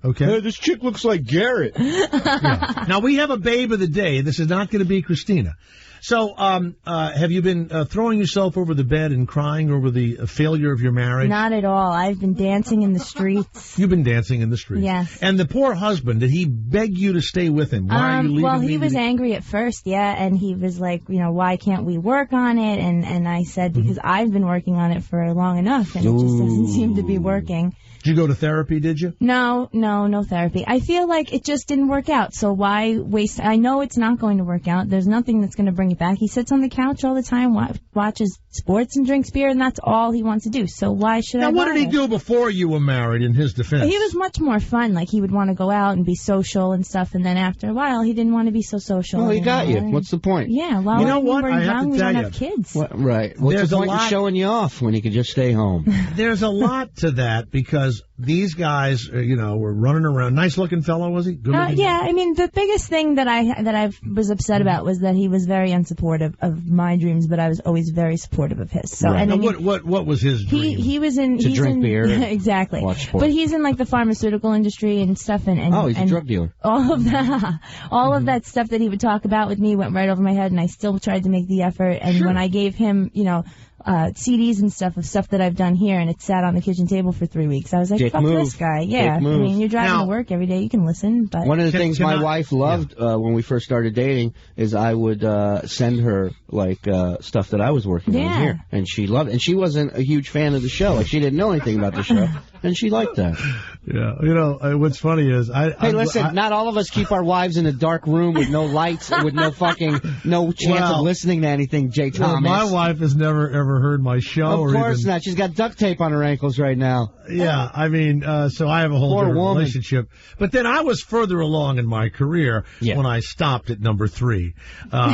Okay. Hey, this chick looks like Garrett. Yeah. Now, we have a babe of the day. This is not going to be Christina. So, have you been throwing yourself over the bed and crying over the failure of your marriage? Not at all. I've been dancing in the streets. You've been dancing in the streets. Yes. And the poor husband, did he beg you to stay with him? Why are you leaving well, me? he was angry at first, and he was like, why can't we work on it? And I said, because I've been working on it for long enough, and it just doesn't seem to be working. Did you go to therapy, did you? No therapy. I feel like it just didn't work out, so why waste? I know it's not going to work out. There's nothing that's going to bring it back. He sits on the couch all the time, watches sports and drinks beer, and that's all he wants to do. So why should I? Now, what did he do before you were married, in his defense? He was much more fun. Like, he would want to go out and be social and stuff, and then after a while, he didn't want to be so social. Well, he got you. What's the point? Yeah, well, you know what? We're young, we don't have kids. Right. What's the point in showing you off when you could just stay home? There's a lot to that, because these guys, were running around. Nice-looking fellow, was he? Good-looking? Yeah, I mean, the biggest thing that I was upset about was that he was very unsupportive of my dreams, but I was always very supportive of his. So, right. and now, I mean, what was his dream? He was in to drink beer, exactly. Watch sports. But he's in like the pharmaceutical industry and stuff, and he's a drug dealer. All of that stuff that he would talk about with me went right over my head, and I still tried to make the effort. And when I gave him, CDs and stuff of stuff that I've done here, and it sat on the kitchen table for 3 weeks. I was like, fuck this guy. Yeah, I mean, you're driving to work every day, you can listen. But one of the things my wife loved when we first started dating is I would send her stuff that I was working on here, and she loved it. And she wasn't a huge fan of the show. Like, she didn't know anything about the show, and she liked that. Yeah, what's funny is listen, not all of us keep our wives in a dark room with no lights, with no chance of listening to anything. Jay Thomas. My wife has never ever heard my show. Of course not. She's got duct tape on her ankles right now. Yeah, I mean, so I have a whole different relationship. But then I was further along in my career when I stopped at number 3,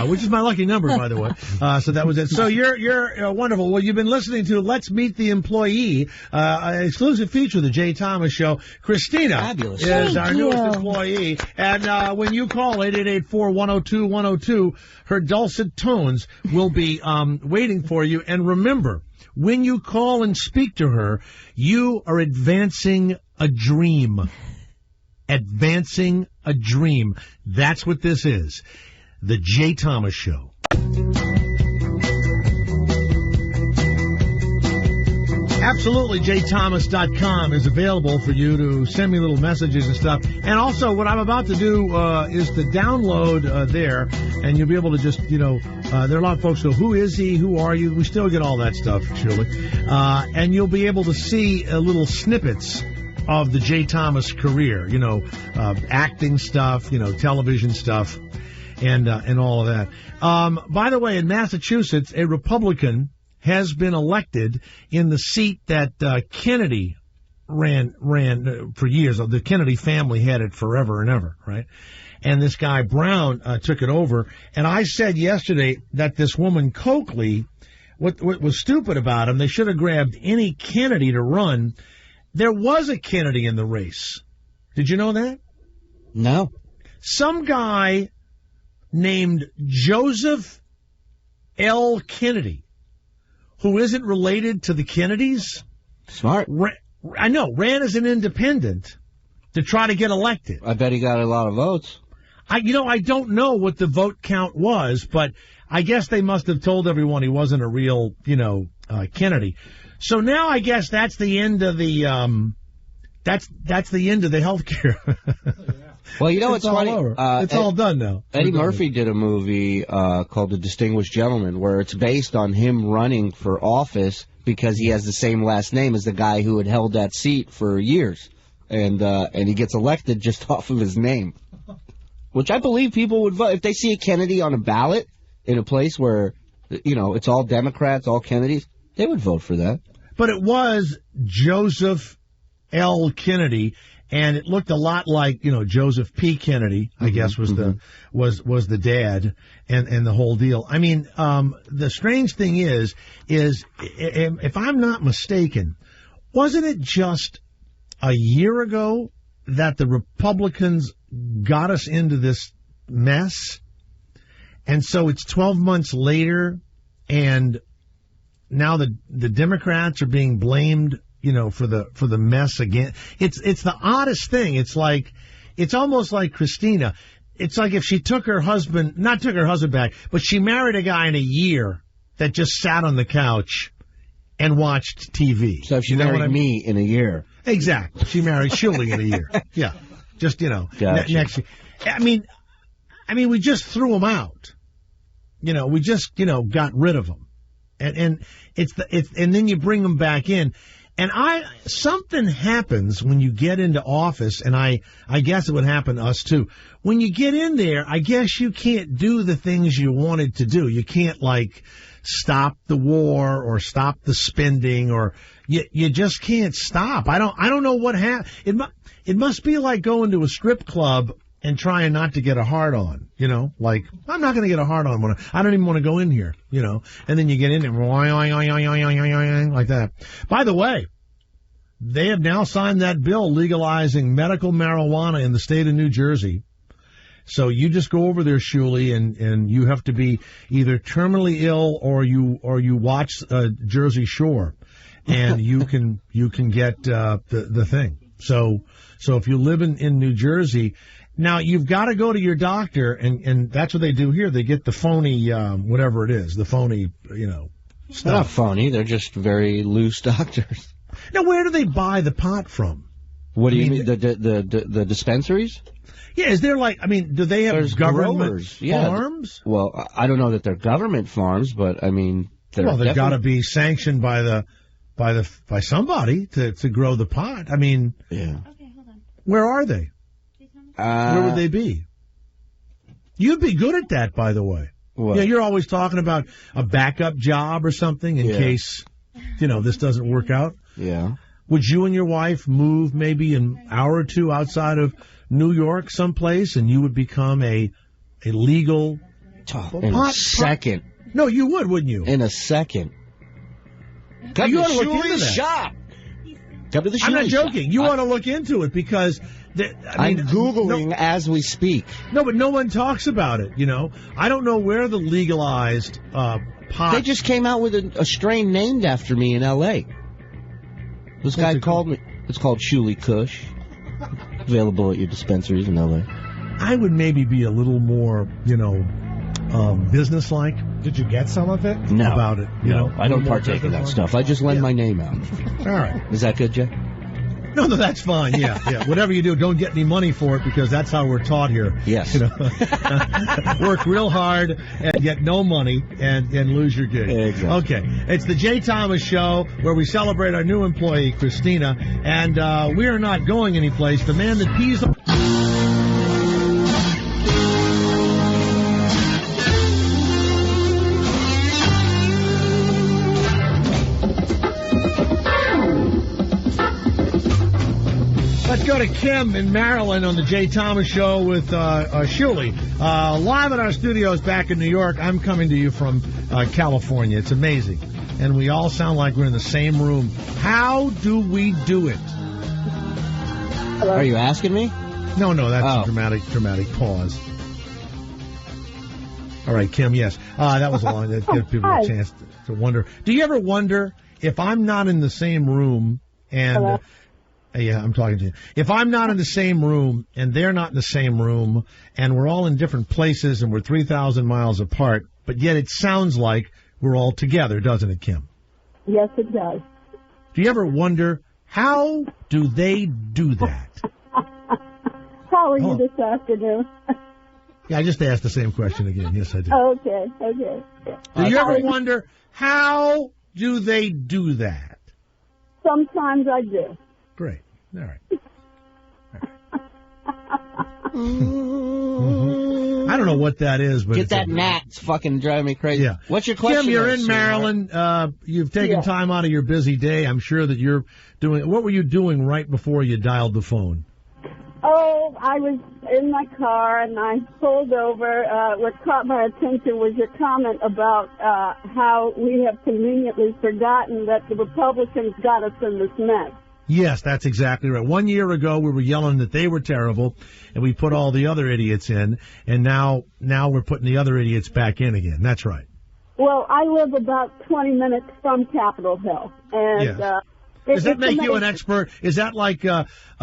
which is my lucky number, by the way. So that was it. So you're wonderful. Well, you've been listening to Let's Meet the Employee, exclusive feature of the Jay Thomas Show. Christina is our newest employee. And when you call 888-4-102-102, her dulcet tones will be waiting for you. And remember, when you call and speak to her, you are advancing a dream. Advancing a dream. That's what this is. The Jay Thomas Show. Absolutely, jthomas.com is available for you to send me little messages and stuff. And also, what I'm about to do is to download there, and you'll be able to just, there are a lot of folks who go, who is he, who are you? We still get all that stuff, surely. And you'll be able to see little snippets of the Jay Thomas career, acting stuff, television stuff, and all of that. By the way, in Massachusetts, a Republican has been elected in the seat that Kennedy ran for years. The Kennedy family had it forever and ever, right? And this guy Brown took it over. And I said yesterday that this woman Coakley, what was stupid about him, they should have grabbed any Kennedy to run. There was a Kennedy in the race. Did you know that? No. Some guy named Joseph L. Kennedy, who isn't related to the Kennedys. Smart. I know, ran as an independent to try to get elected. I bet he got a lot of votes. I don't know what the vote count was, but I guess they must have told everyone he wasn't a real, Kennedy. So now I guess that's the end of the, that's the end of the health care. Well, it's all funny. Over. It's all done now. Eddie Murphy did a movie called The Distinguished Gentleman, where it's based on him running for office because he has the same last name as the guy who had held that seat for years, and he gets elected just off of his name, which I believe people would vote if they see a Kennedy on a ballot in a place where it's all Democrats, all Kennedys. They would vote for that. But it was Joseph L. Kennedy, and it looked a lot like, Joseph P. Kennedy, I guess was the dad and the whole deal. I mean, the strange thing is if I'm not mistaken, wasn't it just a year ago that the Republicans got us into this mess? And so it's 12 months later, and now the Democrats are being blamed, for the mess again. It's the oddest thing. It's almost like Christina. It's like if she not took her husband back, but she married a guy in a year that just sat on the couch and watched TV. So if she married me in a year. Exactly. She married Shirley in a year. Yeah. Just, Gotcha. Next year. I mean, we just threw him out. We just, got rid of him. And and then you bring them back in. And something happens when you get into office, and I guess it would happen to us too. When you get in there, I guess you can't do the things you wanted to do. You can't stop the war or stop the spending, or you just can't stop. I don't know what happened. It must be like going to a strip club and trying not to get a hard on, I'm not going to get a hard on I don't even want to go in here, and then you get in there, like that. By the way, they have now signed that bill legalizing medical marijuana in the state of New Jersey. So you just go over there, Shuley, and you have to be either terminally ill or you watch Jersey Shore, and you can get the thing. So if you live in New Jersey. Now, you've got to go to your doctor, and that's what they do here. They get the phony, whatever it is, the phony, stuff. They're not phony. They're just very loose doctors. Now, where do they buy the pot from? What do you mean? The dispensaries? Yeah, is there do they have government farms? Yeah. Well, I don't know that they're government farms, but they've got to be sanctioned by somebody to grow the pot. Yeah. Okay, hold on. Where are they? Where would they be? You'd be good at that, by the way. What? Yeah, you're always talking about a backup job or something in case, this doesn't work out. Yeah. Would you and your wife move maybe an hour or two outside of New York someplace, and you would become a legal in a second? No, you would, wouldn't you? In a second. Come to Shuley's shop. Come to the Shuley's I'm not joking. Shop. You want to look into it because... I'm Googling as we speak. No, but no one talks about it, I don't know where the legalized pot... They just came out with a strain named after me in L.A. This guy called me. It's called Shuley Kush. Available at your dispensaries in L.A. I would maybe be a little more, business-like. Did you get some of it? No. About it, I don't partake in that stuff. I just lend my name out. All right. Is that good, Jay? No, that's fine. Yeah. Whatever you do, don't get any money for it because that's how we're taught here. Yes. Work real hard and get no money and lose your gig. Exactly. Okay. It's the Jay Thomas Show where we celebrate our new employee, Christina, and we are not going anyplace. The man that pees on... Let's go to Kim in Maryland on the Jay Thomas Show with Shuley. Live in our studios back in New York. I'm coming to you from California. It's amazing. And we all sound like we're in the same room. How do we do it? Hello? Are you asking me? No, that's a dramatic pause. All right, Kim, yes. That was a long... That gives people a chance to wonder. Do you ever wonder if I'm not in the same room and... Yeah, I'm talking to you. If I'm not in the same room and they're not in the same room and we're all in different places and we're 3,000 miles apart, but yet it sounds like we're all together, doesn't it, Kim? Yes, it does. Do you ever wonder, how do they do that? How are you this afternoon? Yeah, I just asked the same question again. Yes, I did. Okay. Do you ever wonder, how do they do that? Sometimes I do. Great. All right. I don't know what that is, but get that gnat. It's fucking driving me crazy. Yeah. What's your question? Kim, you're in Maryland. You've taken time out of your busy day. I'm sure that you're doing. What were you doing right before you dialed the phone? Oh, I was in my car and I pulled over. What caught my attention was your comment about how we have conveniently forgotten that the Republicans got us in this mess. Yes, that's exactly right. 1 year ago, we were yelling that they were terrible, and we put all the other idiots in, and now we're putting the other idiots back in again. That's right. Well, I live about 20 minutes from Capitol Hill, and Yes. Does that make you an expert? Is that like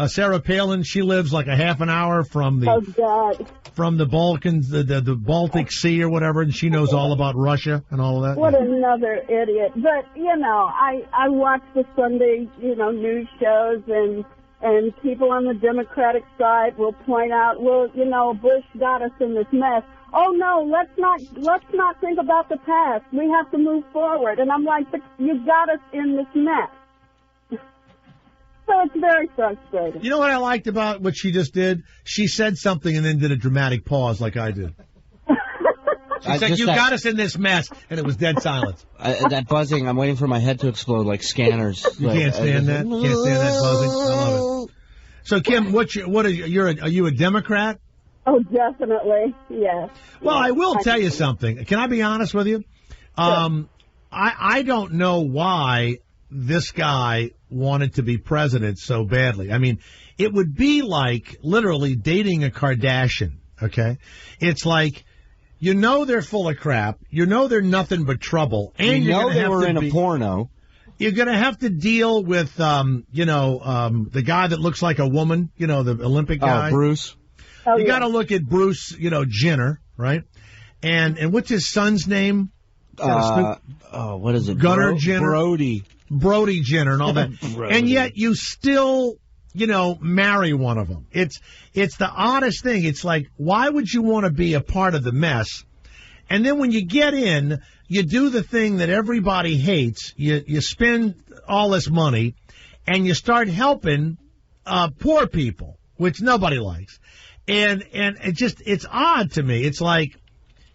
Sarah Palin? She lives like a half an hour from the Balkans, the Baltic Sea or whatever, and she knows all about Russia and all of that. What another idiot! But I watch the Sunday news shows, and people on the Democratic side will point out, well, Bush got us in this mess. Oh no, let's not think about the past. We have to move forward. And I'm like, but you got us in this mess. So it's very frustrating. You know what I liked about what she just did? She said something and then did a dramatic pause like I did. She said, you got us in this mess, and it was dead silence. That buzzing, I'm waiting for my head to explode like scanners. You can't stand that? Can't stand that buzzing? I love it. So, Kim, are you a Democrat? Oh, definitely, yes. Well, I will tell you something. Can I be honest with you? I don't know why this guy wanted to be president so badly. I mean, it would be like literally dating a Kardashian, okay? It's like, they're full of crap. They're nothing but trouble. And they were in a porno. You're going to have to deal with, the guy that looks like a woman, the Olympic guy. Oh, Bruce. You got to look at Bruce, Jenner, right? And what's his son's name? What is it? Gunnar Jenner? Brody Jenner and all that. And yet you still, marry one of them. It's the oddest thing. It's like, why would you want to be a part of the mess? And then when you get in, you do the thing that everybody hates. You spend all this money and you start helping poor people, which nobody likes. And it's odd to me. It's like,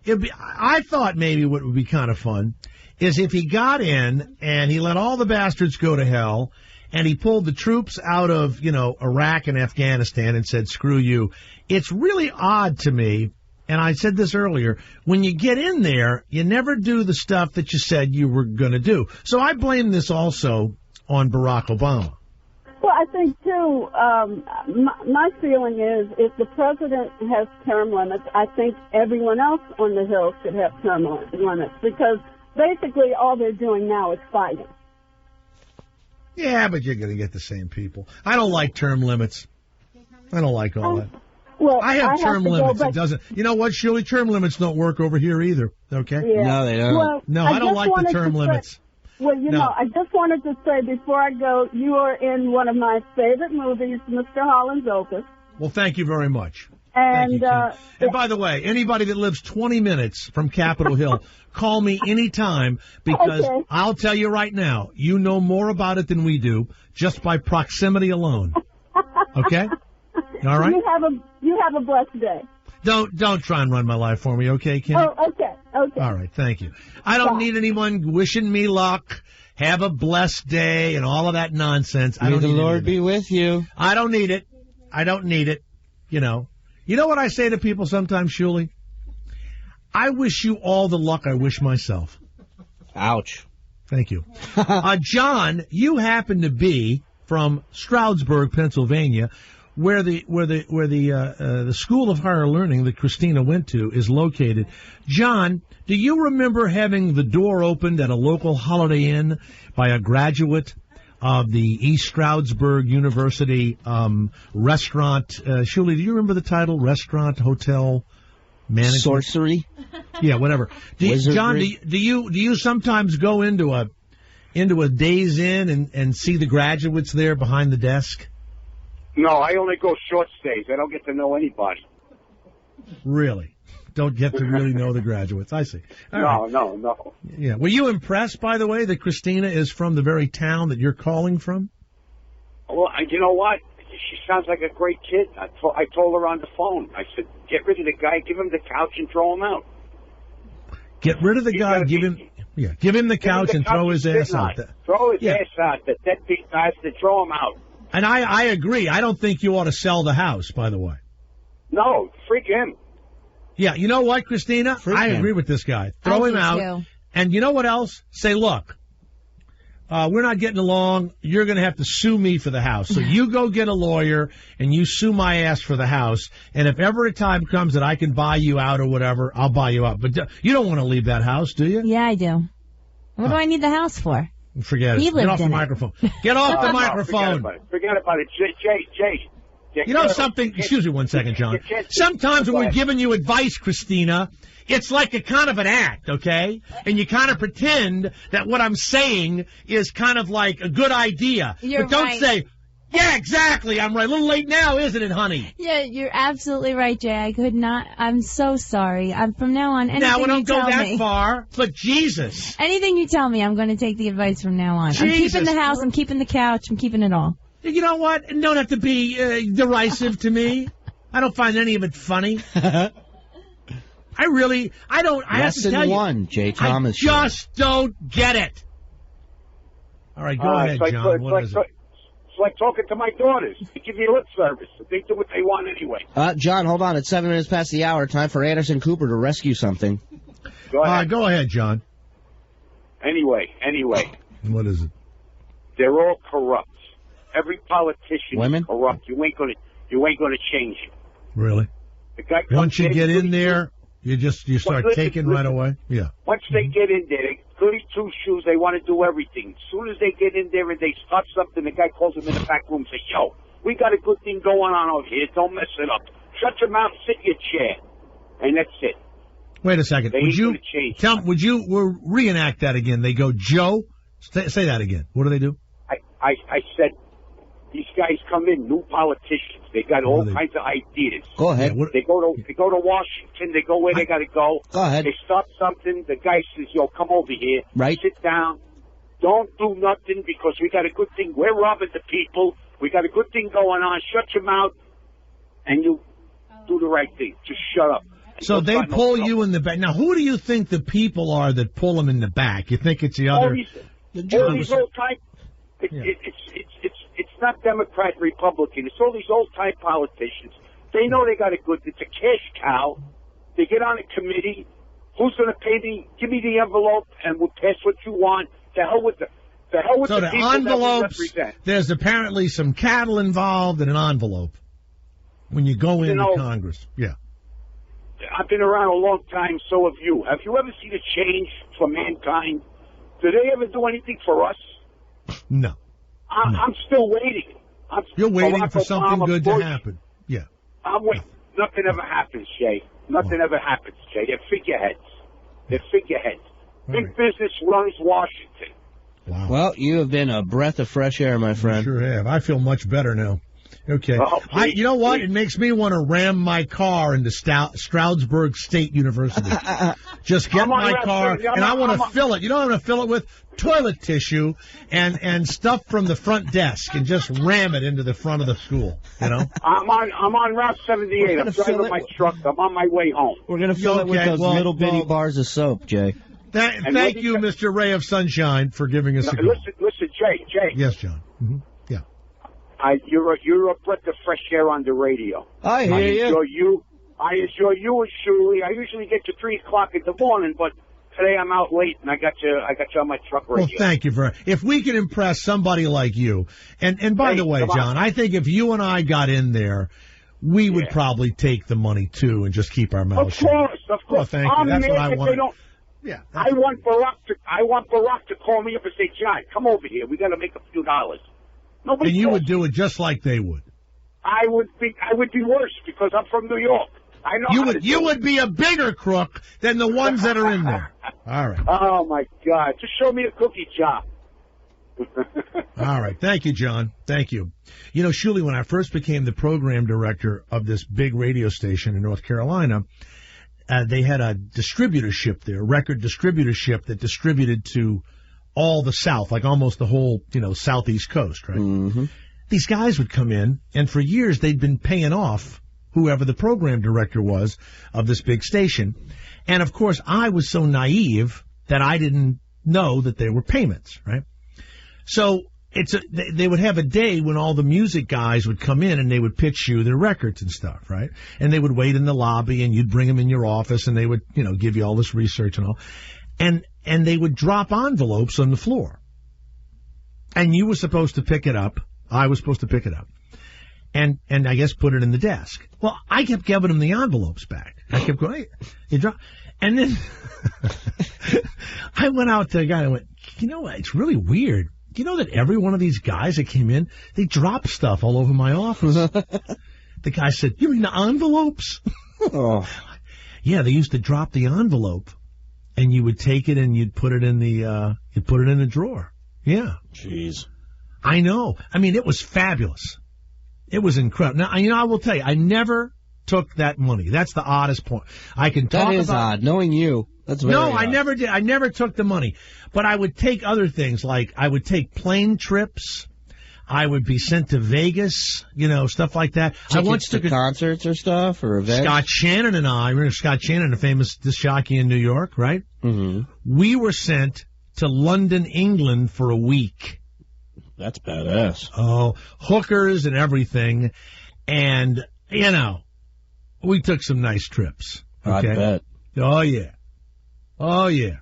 I thought maybe what would be kind of fun is if he got in and he let all the bastards go to hell and he pulled the troops out of, Iraq and Afghanistan and said, screw you. It's really odd to me, and I said this earlier, when you get in there, you never do the stuff that you said you were going to do. So I blame this also on Barack Obama. Well, I think, too, my feeling is if the president has term limits, I think everyone else on the Hill should have term limits because basically all they're doing now is fighting. Yeah, but you're going to get the same people. I don't like term limits. I don't like all that. Well, I have term limits. It doesn't. You know what, Shirley? Term limits don't work over here either, okay? Yeah. No, they don't. Well, no, I don't like the term limits. Well, I just wanted to say before I go, you are in one of my favorite movies, Mr. Holland's Opus. Well, thank you very much. And, thank you, and by the way, anybody that lives 20 minutes from Capitol Hill, call me anytime because I'll tell you right now, you know more about it than we do just by proximity alone. Okay? All right? You have a blessed day. Don't try and run my life for me, okay, Kim? Oh, okay. All right, thank you. I don't need anyone wishing me luck, have a blessed day, and all of that nonsense. May the Lord be with you. I don't need it. I don't need it. You know what I say to people sometimes, Shuli? I wish you all the luck I wish myself. Ouch. Thank you. John, you happen to be from Stroudsburg, Pennsylvania, where the School of Higher Learning that Christina went to is located. John, do you remember having the door opened at a local Holiday Inn by a graduate of the East Stroudsburg University restaurant? Shuli, do you remember the title? Restaurant, hotel, management? Sorcery? Yeah, whatever. John, do you sometimes go into a Days Inn and see the graduates there behind the desk? No, I only go short stays. I don't get to know anybody. Really? Don't get to really know the graduates. I see. No. Yeah. Were you impressed, by the way, that Christina is from the very town that you're calling from? Well, you know what? She sounds like a great kid. I told her on the phone. I said, get rid of the guy, give him the couch, and throw him out. Get rid of the guy, give him the couch and throw his ass out. Throw his ass out. The deadbeat bastard, throw him out. And I agree. I don't think you ought to sell the house, by the way. No, freak him. Yeah, you know what, Christina? I agree with this guy. Throw him out. Too. And you know what else? Say, look, we're not getting along. You're going to have to sue me for the house. So you go get a lawyer and you sue my ass for the house. And if ever a time comes that I can buy you out or whatever, I'll buy you out. But you don't want to leave that house, do you? Yeah, I do. What do I need the house for? Forget it. Get off the microphone. Get off the microphone. Forget about it. Jay. You know something? Excuse me one second, John. Sometimes when we're giving you advice, Christina, it's like a kind of an act, okay? And you kind of pretend that what I'm saying is kind of like a good idea. But don't say, yeah, exactly, I'm right. A little late now, isn't it, honey? Yeah, you're absolutely right, Jay. I could not. I'm so sorry. From now on, anything now, we don't you go tell that me, far, but Jesus. Anything you tell me, I'm going to take the advice from now on. Jesus. I'm keeping the house, I'm keeping the couch, I'm keeping it all. You know what? You don't have to be derisive to me. I don't find any of it funny. I don't. I have to tell you. Lesson 1, Jay Thomas. I just don't get it. All right, go ahead, John. What is it? It's like talking to my daughters. They give you lip service. They do what they want anyway. John, hold on. It's 7 minutes past the hour. Time for Anderson Cooper to rescue something. Go ahead. Go ahead, John. Anyway. What is it? They're all corrupt. Every politician Women? is corrupt. You ain't gonna change it. Really? The guy Once you get in there, you start taking right away. Yeah. Once they get in there, they goody two shoes. They want to do everything. As soon as they get in there and they start something, the guy calls them in the back room and says, "Yo, we got a good thing going on over here. Don't mess it up. Shut your mouth. Sit in your chair." And that's it. Wait a second. Would you reenact that again? They go, Joe. Say that again. What do they do? I said. These guys come in, new politicians. They got all kinds of ideas. Go ahead. They go to Washington. They go where they got to go. Go ahead. They start something. The guy says, "Yo, come over here. Right. Sit down. Don't do nothing because we got a good thing. We're robbing the people. We got a good thing going on. Shut your mouth, and you do the right thing. Just shut up." So they pull you in the back. Now, who do you think the people are that pull them in the back? You think it's the other? All these old type. It's not Democrat, Republican. It's all these old-time politicians. They know they got a good. It's a cash cow. They get on a committee. Who's going to pay me? Give me the envelope, and we'll pass what you want. The hell with the people envelopes. That we represent. There's apparently some cattle involved in an envelope when you go into Congress. Yeah. I've been around a long time. So have you. Have you ever seen a change for mankind? Do they ever do anything for us? No. I'm still waiting. You're waiting for something good to happen. Yeah. I'm waiting. Nothing ever happens, Jay. Nothing ever happens, Jay. They're figureheads. Big business runs Washington. Wow. Well, you have been a breath of fresh air, my friend. You sure have. I feel much better now. Okay. You know what? It makes me want to ram my car into Stroudsburg State University. Just get my car, and I want to fill it. You know what I'm going to fill it with? Toilet tissue and stuff from the front desk, and just ram it into the front of the school. You know? I'm on Route 78. I'm driving my truck. I'm on my way home. We're going to fill it with those little bitty bars of soap, Jay. Thank you, Mr. Ray of Sunshine, for giving us a call. Listen, Jay. Yes, John. Mm-hmm. Yeah. You're a breath of fresh air on the radio. I hear you. I enjoy you and Shuli. I usually get to 3 o'clock in the morning, but today I'm out late and I got you on my truck radio. Well, thank you if we can impress somebody like you. And by the way, John, I think if you and I got in there, we would probably take the money too and just keep our mouths shut. Of course. Well, thank you. That's what I want. Yeah. I want Barack to call me up and say, "John, come over here. We got to make a few dollars." Nobody. And you would do it just like they would. I would be worse because I'm from New York. I know. You would be a bigger crook than the ones that are in there. All right. Oh my God! Just show me a cookie jar. All right. Thank you, John. Thank you. You know, Shuli, when I first became the program director of this big radio station in North Carolina, they had a distributorship there, record distributorship that distributed to all the South, like almost the whole, Southeast coast, right? Mm-hmm. These guys would come in, and for years they'd been paying off whoever the program director was of this big station. And, of course, I was so naive that I didn't know that they were payments, right? So they would have a day when all the music guys would come in and they would pitch you their records and stuff, right? And they would wait in the lobby and you'd bring them in your office and they would, give you all this research and all. And they would drop envelopes on the floor. And you were supposed to pick it up. I was supposed to pick it up. And I guess put it in the desk. Well, I kept giving them the envelopes back. I kept going, hey, you drop. And then I went out to the guy and I went, it's really weird. You know that every one of these guys that came in, they dropped stuff all over my office. The guy said, you mean the envelopes? Oh. Yeah, they used to drop the envelope, and you would take it and you'd put it in the drawer. Yeah. Jeez. I know. I mean, it was fabulous. It was incredible. Now, I will tell you, I never took that money. That's the oddest point. I can talk about... That is odd, knowing you. That's very odd. I never did. I never took the money. But I would take other things, like I would take plane trips. I would be sent to Vegas, stuff like that. I once took concerts or stuff, or events? Scott Shannon and I, remember Scott Shannon, a famous disc jockey in New York, right? Mm-hmm. We were sent to London, England for a week. That's badass. Oh, hookers and everything. And, we took some nice trips. Okay? I bet. Oh, yeah. Oh, yeah.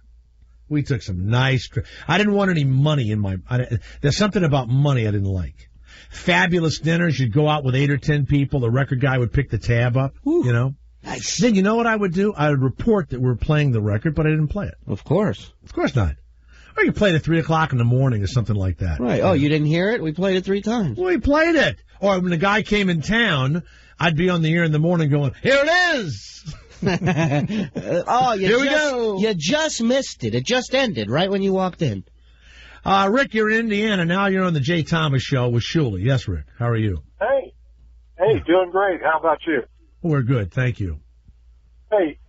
We took some nice trips. I didn't want any money in my... there's something about money I didn't like. Fabulous dinners. You'd go out with 8 or 10 people. The record guy would pick the tab up, Nice. Then you know what I would do? I would report that we were playing the record, but I didn't play it. Of course. Of course not. Or you played at 3 o'clock in the morning or something like that. Right. Oh, you didn't hear it? We played it 3 times. We played it. Or when the guy came in town, I'd be on the air in the morning going, here it is! Here we go. You just missed it. It just ended right when you walked in. Rick, you're in Indiana. Now you're on the Jay Thomas Show with Shuley. Yes, Rick. How are you? Hey, doing great. How about you? We're good. Thank you. Hey,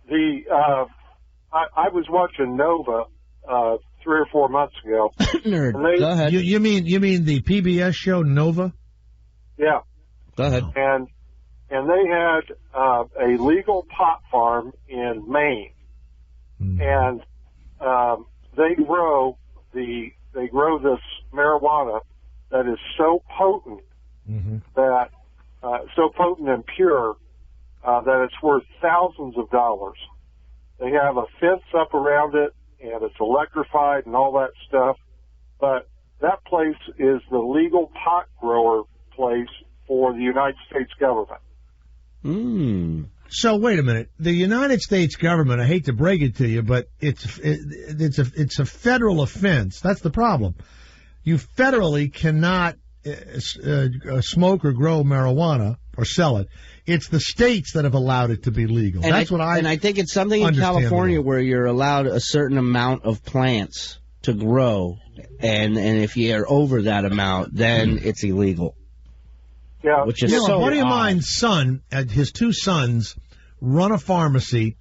I was watching Nova 3 or 4 months ago. Nerd. Go ahead. You mean the PBS show Nova? Yeah. Go ahead. And they had a legal pot farm in Maine, and they grow this marijuana that is so potent that so potent and pure that it's worth thousands of dollars. They have a fence up around it, and it's electrified and all that stuff. But that place is the legal pot grower place for the United States government. So wait a minute. The United States government, I hate to break it to you, but it's a federal offense. That's the problem. You federally cannot smoke or grow marijuana or sell it. It's the states that have allowed it to be legal. And I think it's something in California where you're allowed a certain amount of plants to grow, and if you're over that amount, then it's illegal. Yeah, which is so a buddy of odd. mine's son, his 2 sons, run a pharmacy,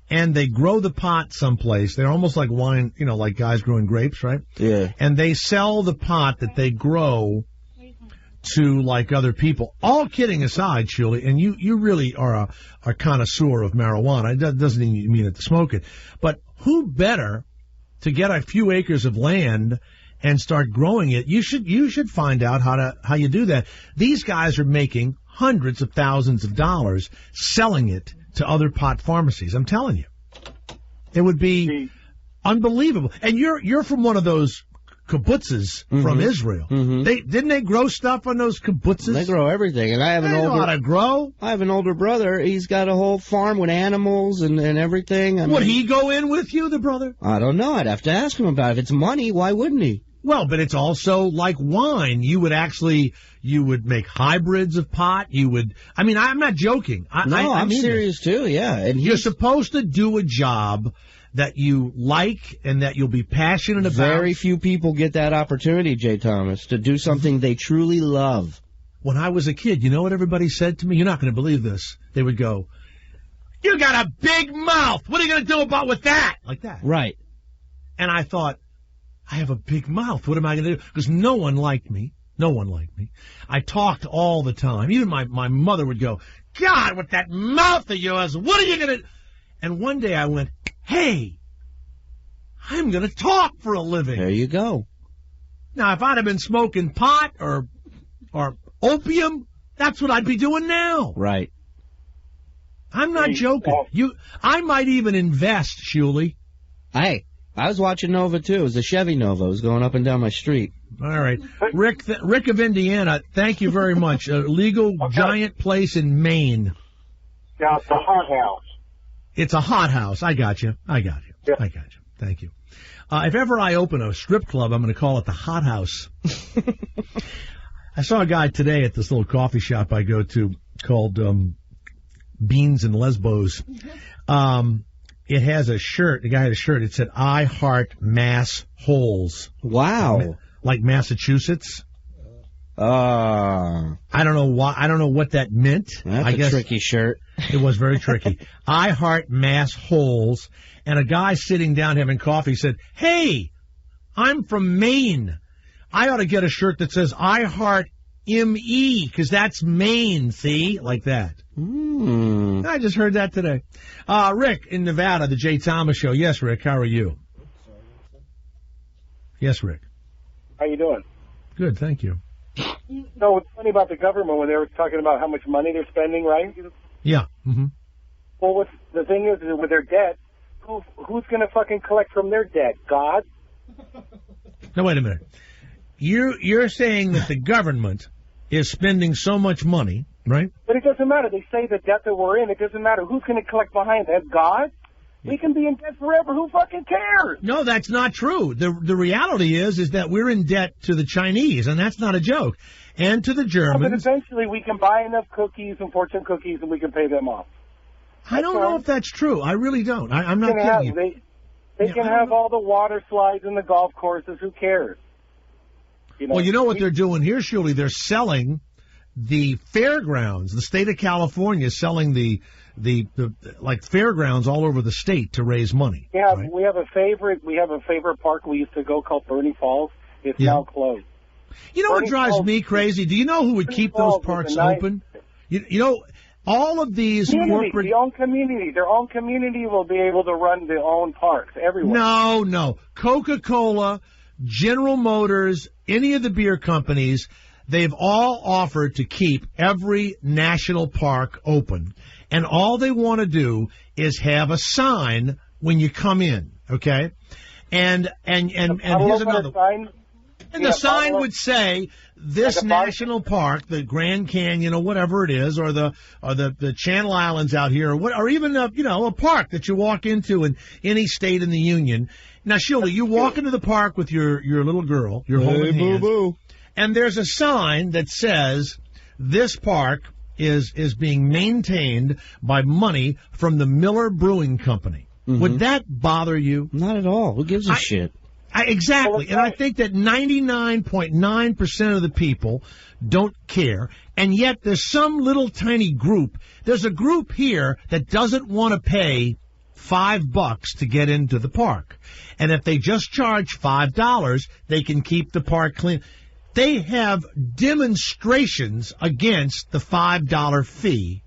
and they grow the pot someplace. They're almost like wine, like guys growing grapes, right? Yeah. And they sell the pot that they grow to, like, other people. All kidding aside, Shirley, and you really are a connoisseur of marijuana. It doesn't even mean to smoke it. But who better to get a few acres of land and start growing it? You should find out how you do that. These guys are making hundreds of thousands of dollars selling it to other pot pharmacies. I'm telling you, it would be unbelievable. And you're from one of those kibbutzes from Israel. Didn't they grow stuff on those kibbutzes? They grow everything. And I have know how to grow. I have an older brother. He's got a whole farm with animals and everything. Would he go in with you, the brother? I don't know. I'd have to ask him about it. If it's money, why wouldn't he? Well, but it's also like wine. You would make hybrids of pot. I'm not joking. I'm serious too, yeah. And you're supposed to do a job that you like and that you'll be passionate about. Very few people get that opportunity, Jay Thomas, to do something they truly love. When I was a kid, you know what everybody said to me? You're not going to believe this. They would go, "You got a big mouth. What are you going to do with that?" Like that. Right. And I thought, I have a big mouth. What am I going to do? Because no one liked me. No one liked me. I talked all the time. Even my mother would go, "God, with that mouth of yours, what are you going to..." And one day I went, hey, I'm going to talk for a living. There you go. Now, if I'd have been smoking pot or opium, that's what I'd be doing now. Right. I'm not joking. I might even invest, Shuley. Hey, I was watching Nova, too. It was a Chevy Nova. It was going up and down my street. All right. Rick of Indiana, thank you very much. A legal giant place in Maine. Yeah, it's a hot house. It's a hot house. I got you. Yeah. I got you. Thank you. If ever I open a strip club, I'm going to call it the Hot House. I saw a guy today at this little coffee shop I go to called Beans and Lesbos. It has a shirt. The guy had a shirt. It said, I heart mass holes. Wow. Like Massachusetts. I don't know why. I don't know what that meant. That's I guess a tricky shirt. It was very tricky. I heart mass holes. And a guy sitting down having coffee said, hey, I'm from Maine. I ought to get a shirt that says I heart M-E, because that's Maine, see? Like that. I just heard that today. Rick in Nevada, the Jay Thomas Show. Yes, Rick, how are you? Yes, Rick. How you doing? Good, thank you. No, what's funny about the government when they were talking about how much money they're spending, right? Yeah. Mm-hmm. Well, the thing is with their debt, who's going to fucking collect from their debt? God? No, wait a minute. You're saying that the government is spending so much money, right? But it doesn't matter. They say the debt that we're in, it doesn't matter. Who's going to collect behind that? God? We can be in debt forever. Who fucking cares? No, that's not true. The reality is that we're in debt to the Chinese, and that's not a joke, and to the Germans. But eventually we can buy enough cookies and fortune cookies and we can pay them off. I don't know if that's true. I really don't. I'm not kidding you. They can have all the water slides and the golf courses. Who cares? Well, you know what they're doing here, Shuley? They're selling the fairgrounds. The state of California is selling the like fairgrounds all over the state to raise money. Yeah, right? we have a favorite park we used to go called Bernie Falls. It's now closed. You know what drives me crazy? Do you know who would keep those parks open? You know, all of these corporate... Their own community will be able to run their own parks everywhere. No. Coca-Cola, General Motors, any of the beer companies, they've all offered to keep every national park open. And all they want to do is have a sign when you come in, okay? And here's another sign. And the sign would say, this national park, the Grand Canyon or whatever it is, or the Channel Islands out here, or even a park that you walk into in any state in the union. Now, Shirley, you walk into the park with your little girl, you're holding hands, and there's a sign that says, this park is being maintained by money from the Miller Brewing Company. Mm-hmm. Would that bother you? Not at all. Who gives a shit? Exactly, and I think that 99.9% of the people don't care, and yet there's some little tiny group. There's a group here that doesn't want to pay $5 to get into the park, and if they just charge $5, they can keep the park clean. They have demonstrations against the $5 fee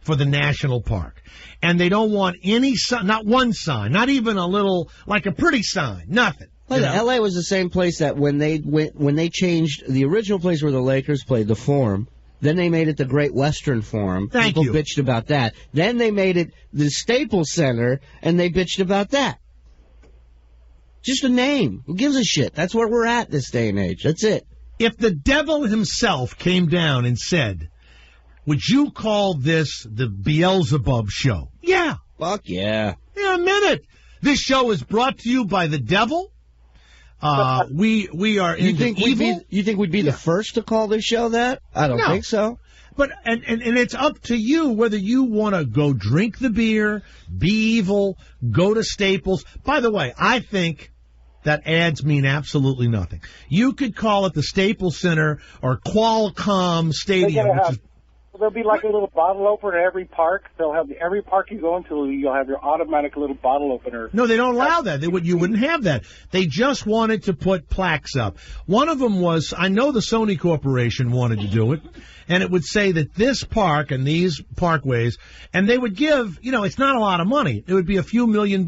for the national park. And they don't want any sign, not one sign, not even a little, like a pretty sign, nothing. Well, L.A. was the same place that when they changed the original place where the Lakers played, the Forum, then they made it the Great Western Forum. People bitched about that. Then they made it the Staples Center, and they bitched about that. Just a name. Who gives a shit? That's where we're at this day and age. That's it. If the devil himself came down and said, would you call this the Beelzebub show? Yeah. Fuck yeah. In a minute. This show is brought to you by the devil. We are into evil. You think we'd be the first to call this show that? I don't think so. But and it's up to you whether you want to go drink the beer, be evil, go to Staples. By the way, I think that ads mean absolutely nothing. You could call it the Staples Center or Qualcomm Stadium, which is... There'll be like a little bottle opener at every park. They'll have every park you go into, you'll have your automatic little bottle opener. No, they don't allow that. You wouldn't have that. They just wanted to put plaques up. One of them was, I know the Sony Corporation wanted to do it, and it would say that this park and these parkways, and they would give, it's not a lot of money. It would be a few $1 million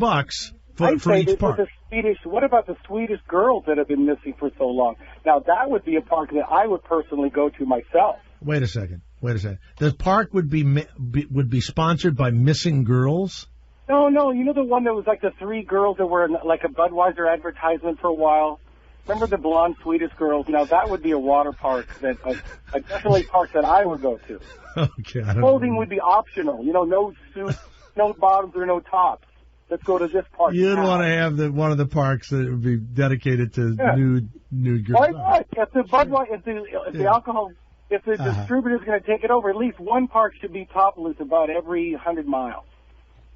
for each park. the Swedish girls that have been missing for so long? Now, that would be a park that I would personally go to myself. Wait a second. The park would be sponsored by missing girls? No, you know the one that was like the 3 girls that were in like a Budweiser advertisement for a while? Remember the blonde Swedish girls? Now, that would be a water park, a definitely park that I would go to. Okay, I don't Clothing know. would be optional. You know, no suits, no bottoms, or no tops. Let's go to this park. You'd now. want to have one of the parks that would be dedicated to nude girls. Why not? If the Budweiser, the alcohol, if the distributor's going to take it over, at least one park should be topless about every 100 miles.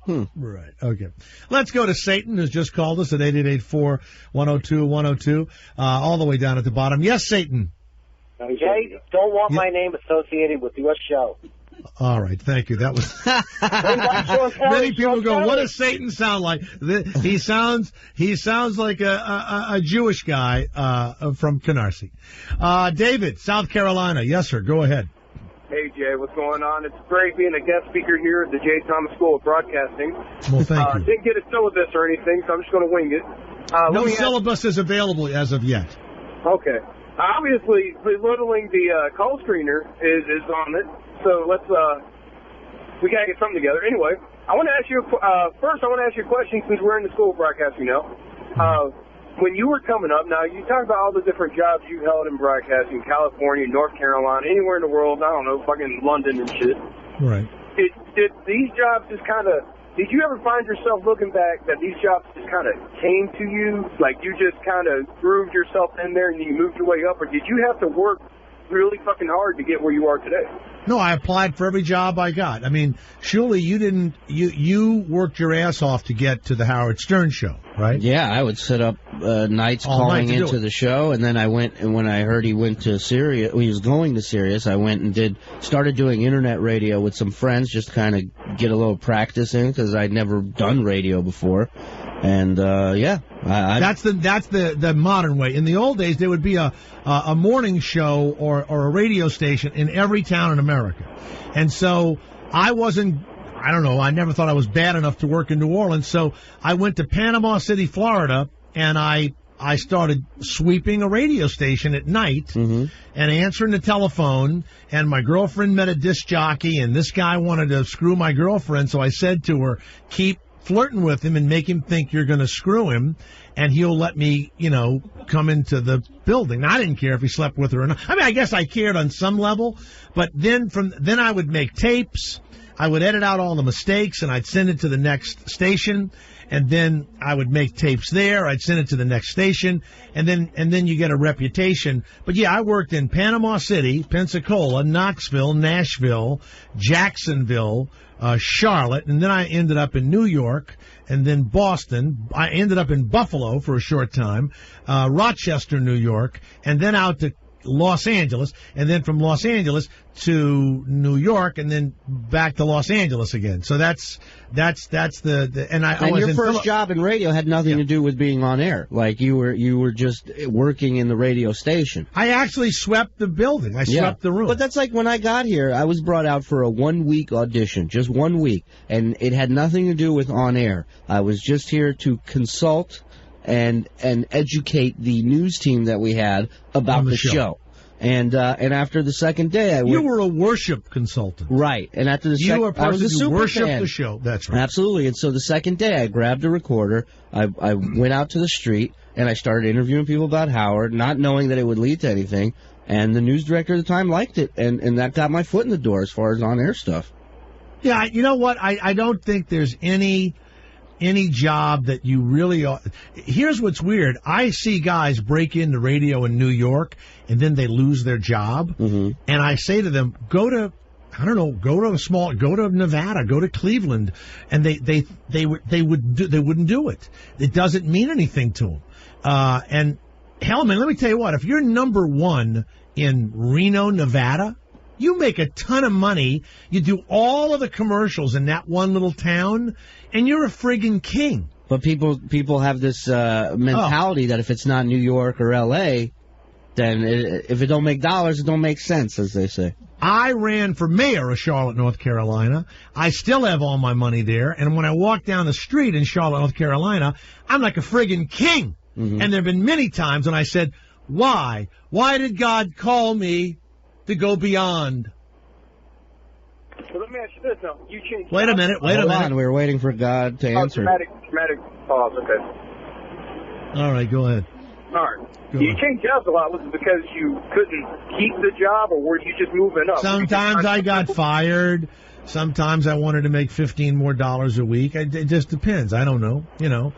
Right. Okay. Let's go to Satan, who's just called us at 888-4-102-102, all the way down at the bottom. Yes, Satan. Jay, don't want my name associated with your show. All right. Thank you. That was many people go, what does Satan sound like? He sounds like a Jewish guy from Canarsie. David, South Carolina. Yes, sir. Go ahead. Hey, Jay, what's going on? It's great being a guest speaker here at the J. Thomas School of Broadcasting. Well, thank you. Didn't get a syllabus or anything, so I'm just going to wing it. No syllabus is available as of yet. Okay. Obviously, belittling the call screener is on it, so we got to get something together. Anyway, I want to ask you, first I want to ask you a question since we're in the School of Broadcasting now. When you were coming up, now you talk about all the different jobs you held in broadcasting, California, North Carolina, anywhere in the world, I don't know, fucking London and shit. Right. Did these jobs just kind of, did you ever find yourself looking back that these jobs just kind of came to you, like you just kind of grooved yourself in there and you moved your way up, or did you have to work really fucking hard to get where you are today? No, I applied for every job I got. I mean, surely you didn't. You worked your ass off to get to the Howard Stern show, right? Yeah, I would sit up nights All calling night to into the show, and then I went, and when I heard he went to Sirius, he was going to Sirius, I went and started doing internet radio with some friends, just to kind of get a little practice in, because I'd never done radio before. And that's the modern way. In the old days, there would be a morning show or a radio station in every town in America, and so I never thought I was bad enough to work in New Orleans. So I went to Panama City, Florida, and I started sweeping a radio station at night and answering the telephone. And my girlfriend met a disc jockey, and this guy wanted to screw my girlfriend, so I said to her, keep flirting with him and make him think you're going to screw him, and he'll let me, come into the building. Now, I didn't care if he slept with her or not. I mean, I guess I cared on some level, but then I would make tapes. I would edit out all the mistakes, and I'd send it to the next station, and then I would make tapes there. I'd send it to the next station, and then you get a reputation. But yeah, I worked in Panama City, Pensacola, Knoxville, Nashville, Jacksonville, Charlotte, and then I ended up in New York, and then Boston. I ended up in Buffalo for a short time, Rochester, New York, and then out to Los Angeles, and then from Los Angeles to New York, and then back to Los Angeles again. So that's the and I was your in first job in radio had nothing to do with being on air. Like you were just working in the radio station. I actually swept the building. I swept the room. But that's like when I got here, I was brought out for a 1-week audition, just 1 week, and it had nothing to do with on air. I was just here to consult and educate the news team that we had about the show. And after the second day, you were a worship consultant, right? And after the second, I was a super worship fan. The show. That's right, absolutely. And so the second day, I grabbed a recorder. I went out to the street and I started interviewing people about Howard, not knowing that it would lead to anything. And the news director at the time liked it, and that got my foot in the door as far as on air stuff. Yeah, you know what? I don't think there's any job that you really are. Here's what's weird. I see guys break into radio in New York and then they lose their job. And I say to them, go to Nevada, go to Cleveland. And they wouldn't do it. It doesn't mean anything to them. And hell, man, let me tell you what, if you're number one in Reno, Nevada, you make a ton of money. You do all of the commercials in that one little town, and you're a friggin' king. But people have this mentality that if it's not New York or L.A., then if it don't make dollars, it don't make sense, as they say. I ran for mayor of Charlotte, North Carolina. I still have all my money there. And when I walk down the street in Charlotte, North Carolina, I'm like a friggin' king. And there have been many times when I said, why? Why did God call me to go beyond? So let me ask you this now. You changed. Wait a minute. Hold on, we were waiting for God to answer. Dramatic pause. Okay. All right, go ahead. All right. You changed jobs a lot. Was it because you couldn't keep the job, or were you just moving up? Sometimes I got fired. Sometimes I wanted to make $15 more a week. It just depends. I don't know. You know,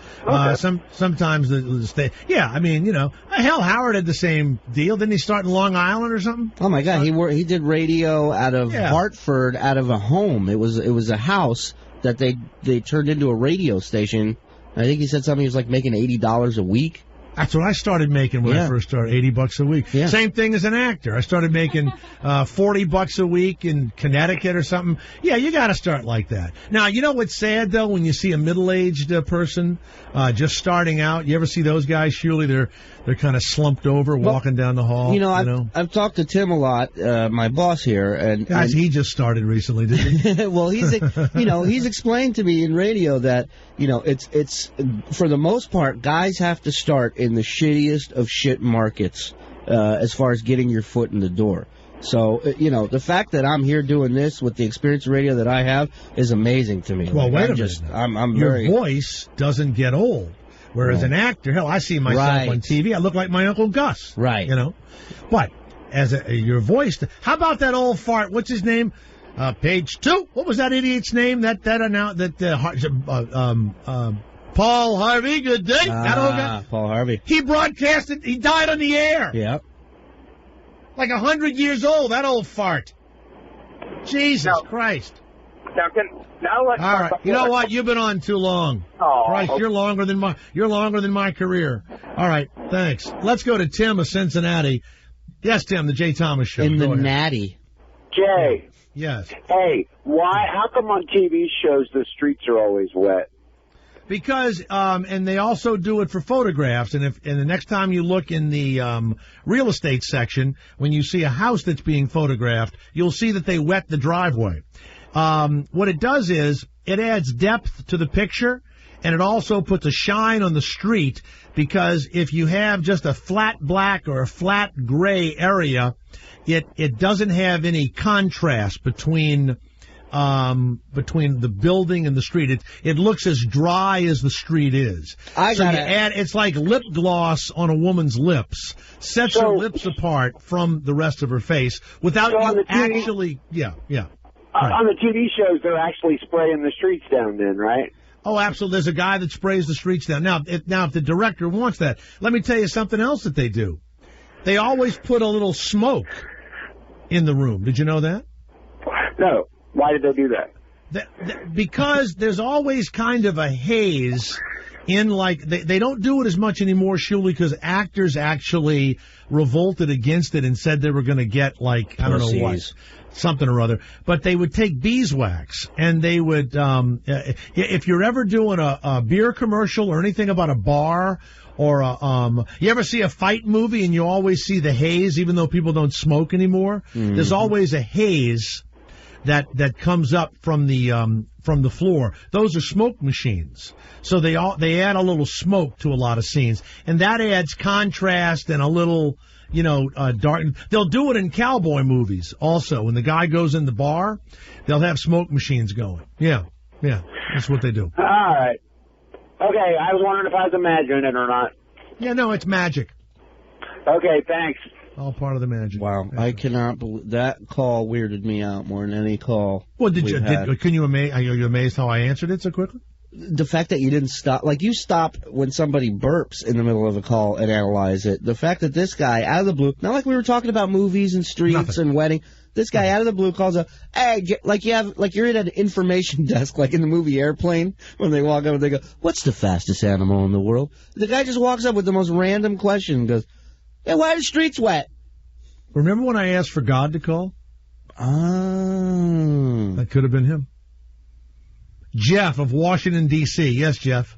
sometimes hell, Howard had the same deal. Didn't he start in Long Island or something? Oh my God, he did radio out of Hartford, out of a home. It was a house that they turned into a radio station. I think he said something. He was like making $80 a week. That's what I started making when I first started, $80 a week. Yeah. Same thing as an actor. I started making $40 a week in Connecticut or something. Yeah, you got to start like that. Now, you know what's sad, though, when you see a middle-aged person just starting out? You ever see those guys? Surely they're kind of slumped over walking down the hall. I've talked to Tim a lot, my boss here. And he just started recently, didn't he? Well, he's explained to me in radio that, it's for the most part, guys have to start in the shittiest of shit markets as far as getting your foot in the door. So, the fact that I'm here doing this with the experience of radio that I have is amazing to me. Well, wait a minute. Your voice doesn't get old. Whereas an actor, hell, I see myself on TV. I look like my Uncle Gus. Right. But as your voice, how about that old fart? What's his name? Page 2. What was that idiot's name? Paul Harvey, good day. That old guy. Paul Harvey. He broadcasted, he died on the air. Yeah. Like 100 years old, that old fart. Jesus Christ. Now let's all right. You know what? You've been on too long. Oh, Christ, okay. you're longer than my career. All right, thanks. Let's go to Tim of Cincinnati. Yes, Tim, the Jay Thomas Show. In the Natty. Jay. Yes. Hey, how come on TV shows the streets are always wet? Because, and they also do it for photographs. And the next time you look in the real estate section, when you see a house that's being photographed, you'll see that they wet the driveway. What it does is it adds depth to the picture, and it also puts a shine on the street, because if you have just a flat black or a flat gray area, it doesn't have any contrast between the building and the street. It looks as dry as the street is. It's like lip gloss on a woman's lips. Sets her lips apart from the rest of her face without you actually. Yeah. Right. On the TV shows, they're actually spraying the streets down then, right? Oh, absolutely. There's a guy that sprays the streets down. Now, if the director wants that, let me tell you something else that they do. They always put a little smoke in the room. Did you know that? No. Why did they do that? Because there's always kind of a haze in, like, they don't do it as much anymore, surely, because actors actually revolted against it and said they were going to get, like, I don't know what, something or other. But they would take beeswax, and they would, if you're ever doing a beer commercial or anything about a bar, or you ever see a fight movie and you always see the haze, even though people don't smoke anymore? Mm-hmm. There's always a haze that comes up from the floor. Those are smoke machines. So they add a little smoke to a lot of scenes, and that adds contrast and a little, dark. They'll do it in cowboy movies also. When the guy goes in the bar, they'll have smoke machines going. Yeah, that's what they do. All right. Okay, I was wondering if I was imagining it or not. Yeah, no, it's magic. Okay, thanks. All part of the magic. Wow, I cannot believe that call weirded me out more than any call. Well, are you amazed how I answered it so quickly? The fact that you didn't stop, like you stop when somebody burps in the middle of a call and analyze it. The fact that this guy out of the blue, not like we were talking about movies and streets and wedding. This guy out of the blue calls up, hey, you're at an information desk, like in the movie Airplane, when they walk up and they go, what's the fastest animal in the world? The guy just walks up with the most random question and goes, hey, why are the streets wet? Remember when I asked for God to call? Oh. That could have been him. Jeff of Washington, D.C. Yes, Jeff.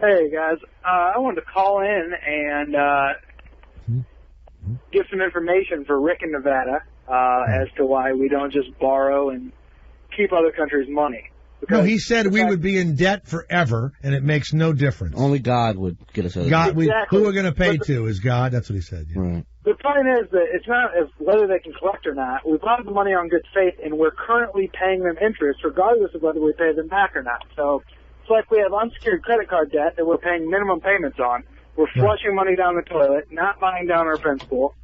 Hey, guys. I wanted to call in and give some information for Rick in Nevada. as to why we don't just borrow and keep other countries' money. No, he said we would be in debt forever, and it makes no difference. Only God would get us out of God, debt. who we're going to pay to is God. That's what he said. Yeah. Right. The point is that it's not if whether they can collect or not. We borrowed the money on good faith, and we're currently paying them interest, regardless of whether we pay them back or not. So it's like we have unsecured credit card debt that we're paying minimum payments on. We're flushing money down the toilet, not buying down our principal.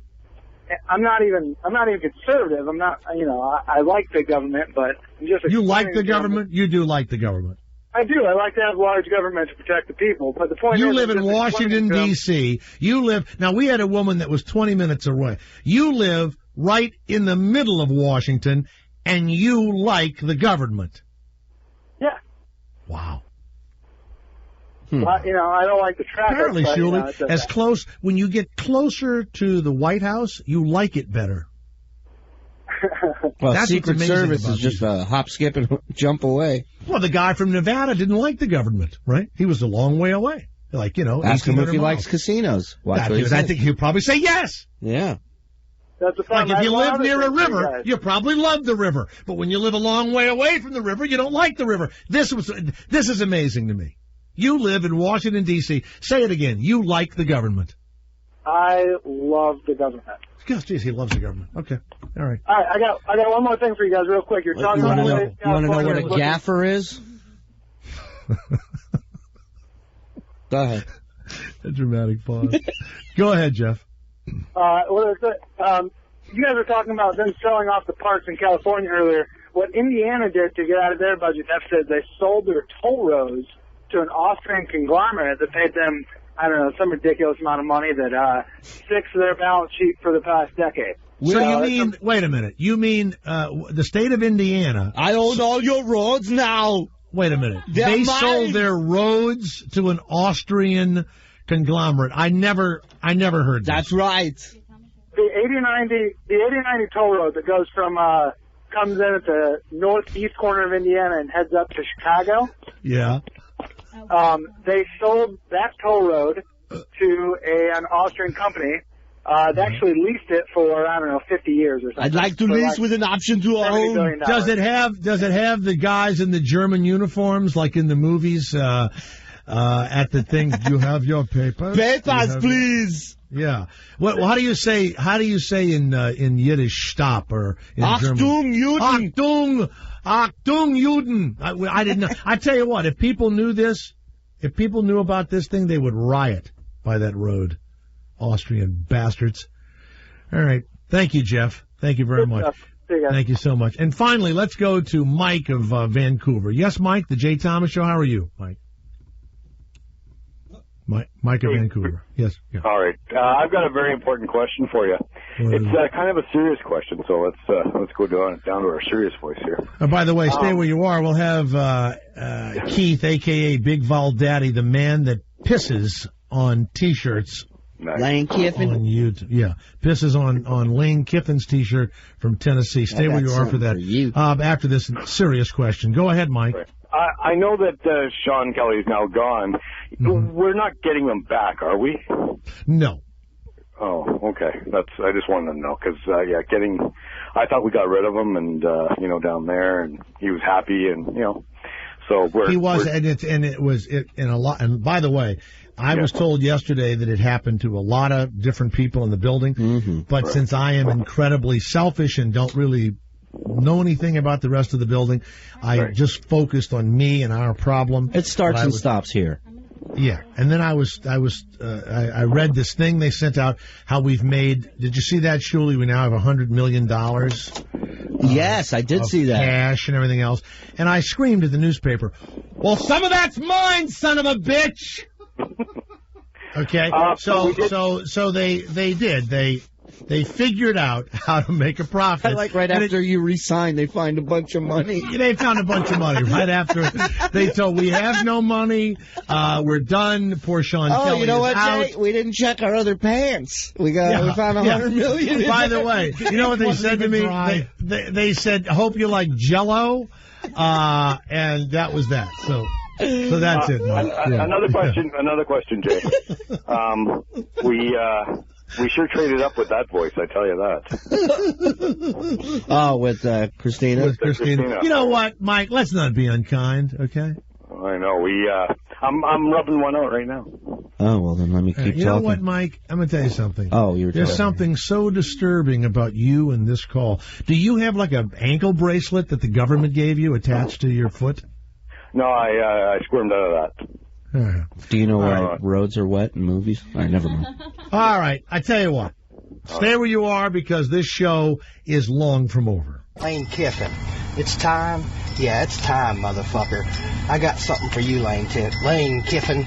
I'm not even conservative. I'm not, I like the government, but I'm just. You like the government? You do like the government. I do. I like to have large government to protect the people. But the point is, you live in Washington, D.C. You live. Now, we had a woman that was 20 minutes away. You live right in the middle of Washington, and you like the government. Yeah. Wow. I don't like the traffic. Apparently, but, Shuli, when you get closer to the White House, you like it better. Well, That's Secret what's amazing Service about is just a hop, skip, and jump away. Well, the guy from Nevada didn't like the government, right? He was a long way away. Like, Ask him if he 1,800 likes casinos. Watch what he I says. think he'll probably say yes. Yeah. That's the problem. Like if you live near a river, guys. you probably love the river. But when you live a long way away from the river, you don't like the river. This is amazing to me. You live in Washington, D.C. Say it again. You like the government. I love the government. Gosh, geez, he loves the government. Okay. All right. All right, I got one more thing for you guys real quick. You're talking about... You want to know what a gaffer is? Go ahead. A dramatic pause. Go ahead, Jeff. You guys were talking about them selling off the parks in California earlier. What Indiana did to get out of their budget deficit, they sold their toll roads to an Austrian conglomerate that paid them, I don't know, some ridiculous amount of money that fixed their balance sheet for the past decade. So you mean, wait a minute, you mean the state of Indiana... I own all your roads now. Wait a minute. They're they mine. sold their roads to an Austrian conglomerate. I never heard that. That's right. The 8090 toll road that goes from comes in at the northeast corner of Indiana and heads up to Chicago. Yeah. They sold that toll road to an Austrian company. They actually leased it for, I don't know, 50 years or something. I'd like to lease with an option to own. Does it have the guys in the German uniforms like in the movies at the thing? You have your papers? Papers, please. Yeah. How do you say in Yiddish stop or in Achtung, German? Juden. Achtung, Juden. I didn't know. I tell you what, if people knew about this thing, they would riot by that road. Austrian bastards. All right. Thank you, Jeff. Thank you very much. Thank you so much. And finally, let's go to Mike of Vancouver. Yes, Mike, the Jay Thomas Show. How are you, Mike? Mike of Vancouver. Yes. Yeah. All right. I've got a very important question for you. It's kind of a serious question, so let's go down to our serious voice here. By the way, stay where you are. We'll have Keith, a.k.a. Big Vol Daddy, the man that pisses on T-shirts. Nice. Lane Kiffin? On YouTube. Yeah. Pisses on Lane Kiffin's T-shirt from Tennessee. Stay where you are for that. After this serious question. Go ahead, Mike. Right. I know that Sean Kelly is now gone. Mm-hmm. We're not getting them back, are we? No. Oh, okay. I just wanted to know because I thought we got rid of him and down there, and he was happy, and so he was, and a lot. And by the way, I was told yesterday that it happened to a lot of different people in the building, but since I am incredibly selfish and don't really know anything about the rest of the building, I just focused on me and our problem. It starts and stops here. Yeah, and then I read this thing they sent out, how we've made, did you see that, Shuli? We now have $100 million. Yes, I did see that. Cash and everything else. And I screamed at the newspaper, well, some of that's mine, son of a bitch! Okay, so they did. They figured out how to make a profit. I like after you resign, they find a bunch of money. They found a bunch of money right after they told we have no money. We're done. Poor Sean Kelly you know what, out. Jay? We didn't check our other pants. We found $100 million. By the way, you know what they said to me? They said, "Hope you like Jell-O," and that was that. So that's it. Mike. Another question, Jay. We sure traded up with that voice, I tell you that. Oh, with Christina? With Christina. You know what, Mike? Let's not be unkind, okay? I know. I'm rubbing one out right now. Oh, well, then let me keep talking. You know what, Mike? I'm going to tell you something. Oh, you were There's something so disturbing about you and this call. Do you have like an ankle bracelet that the government gave you attached to your foot? No, I squirmed out of that. Do you know why roads are wet in movies? All right, never mind. All right, I tell you what. Stay where you are because this show is long from over. Lane Kiffin. It's time? Yeah, it's time, motherfucker. I got something for you, Lane Kiffin.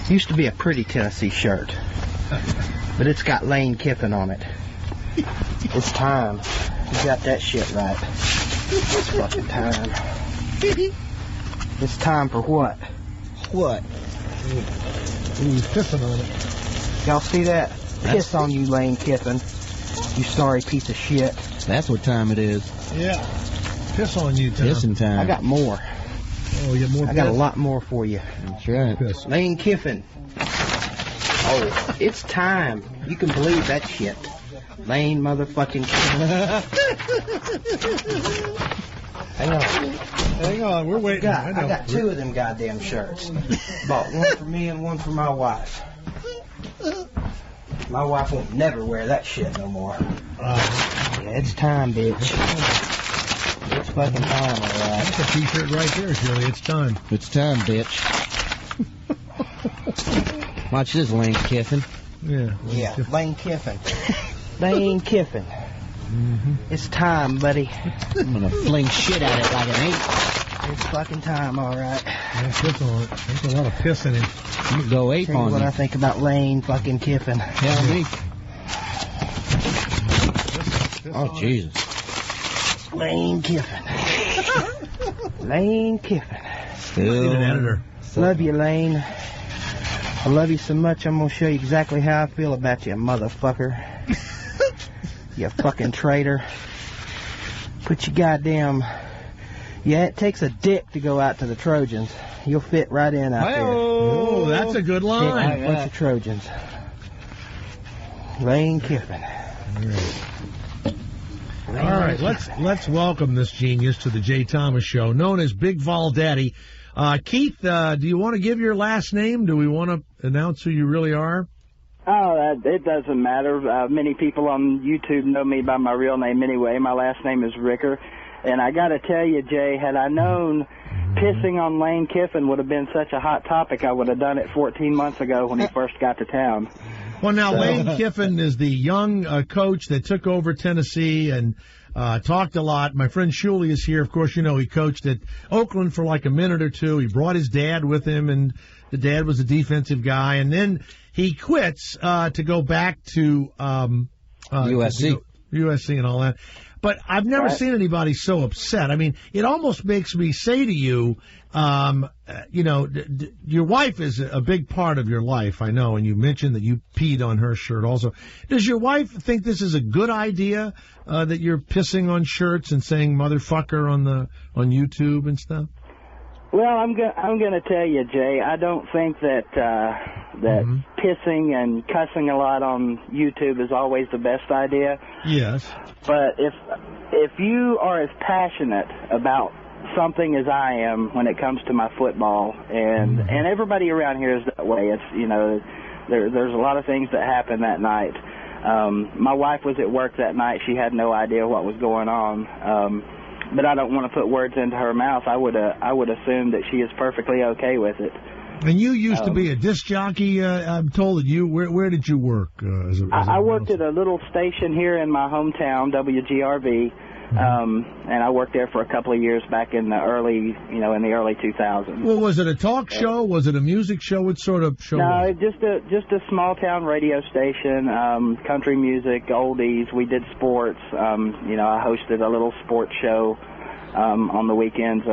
Used to be a pretty Tennessee shirt, but it's got Lane Kiffin on it. It's time. You got that shit right. It's fucking time. It's time for what? What? He's pissing on it. Y'all see that? Piss on you, Lane Kiffin. You sorry piece of shit. That's what time it is. Yeah. Piss on you, Tom. Pissing time. I got more. Oh, you got more? I got a lot more for you. That's right. Piss. Lane Kiffin. Oh, it's time. You can believe that shit. Lane motherfucking Kiffin. Hang on, we're waiting. I got two of them goddamn shirts. Bought one for me and one for my wife. My wife won't never wear that shit no more. Yeah, it's time, bitch. It's fucking time, alright. That's a t-shirt right there, Shirley. It's time. It's time, bitch. Watch this, Lane Kiffin. Yeah. Lane Kiffin. Lane Kiffin. Mm-hmm. It's time, buddy. I'm gonna fling shit at it like it ain't. It's fucking time, alright. Yeah, piss on it. There's a lot of piss in it. I'm gonna go ape Tell you on what you. I think about Lane fucking Kiffin. Tell me. Oh, Jesus. Lane Kiffin. Lane Kiffin. Need an editor. Love you, Lane. I love you so much, I'm gonna show you exactly how I feel about you, motherfucker. You fucking traitor. Put your goddamn... Yeah, it takes a dick to go out to the Trojans. You'll fit right in out there. Oh, that's a good line. A bunch of Trojans. Lane Kiffin. All right, let's welcome this genius to the Jay Thomas Show, known as Big Vol Daddy. Keith, do you want to give your last name? Do we want to announce who you really are? Oh, it doesn't matter. Many people on YouTube know me by my real name anyway. My last name is Ricker. And I got to tell you, Jay, had I known pissing on Lane Kiffin would have been such a hot topic, I would have done it 14 months ago when he first got to town. Well, now, Lane Kiffin is the young coach that took over Tennessee and talked a lot. My friend Shuley is here. Of course, you know, he coached at Oakland for like a minute or two. He brought his dad with him, and the dad was a defensive guy. And then he quits to go back to USC. USC and all that. But I've never seen anybody so upset. I mean, it almost makes me say to you, you know, your wife is a big part of your life, I know, and you mentioned that you peed on her shirt also. Does your wife think this is a good idea, that you're pissing on shirts and saying motherfucker on YouTube and stuff? Well, I'm gonna tell you, Jay. I don't think that pissing and cussing a lot on YouTube is always the best idea. Yes. But if you are as passionate about something as I am when it comes to my football, and everybody around here is that way. It's, you know, there's a lot of things that happened that night. My wife was at work that night. She had no idea what was going on. But I don't want to put words into her mouth. I would assume that she is perfectly okay with it. And you used to be a disc jockey. I'm told that you. Where did you work? I worked at a little station here in my hometown, WGRV, and I worked there for a couple of years back in the early 2000s. Well, was it a talk show? Was it a music show? What sort of show? No, just a small town radio station, country music, oldies. We did sports. I hosted a little sports show on the weekends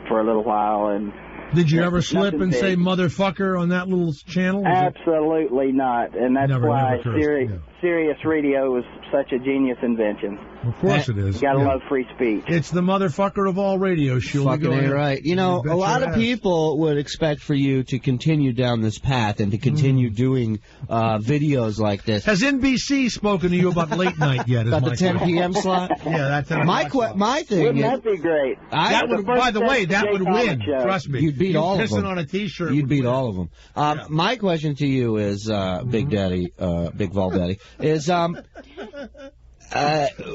for a little while. And did you ever slip and say motherfucker on that little channel? Absolutely not, and that's why Sirius Radio was such a genius invention. Of course it is. You gotta Yeah. love free speech. It's the motherfucker of all radio, Shuli. Fucking Go ain't ahead. right. You know, a lot of people would expect for you to continue down this path and to continue doing videos like this. Has NBC spoken to you about late night yet? About the 10 p.m. slot? Yeah, that's my thing Wouldn't is, that be great? That would, by the way, that would win. Trust me. You'd beat all of them. Pissing on a T-shirt. You'd beat all of them. My question to you is, Big Daddy, Big Vol Daddy, is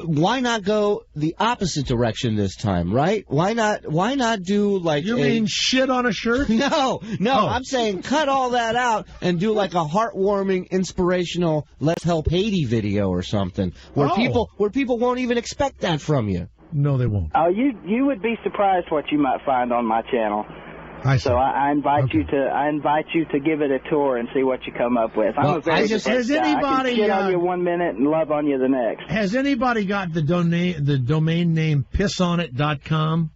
why not go the opposite direction this time, right? Why not do like You mean shit on a shirt? No, I'm saying cut all that out and do like a heartwarming, inspirational Let's Help Haiti video or something where people won't even expect that from you. No, they won't. Oh, you would be surprised what you might find on my channel. So I invite you to give it a tour and see what you come up with. I'm a very has diverse guy. anybody I can shit on you 1 minute and love on you the next. Has anybody got the domain name pissonet.com?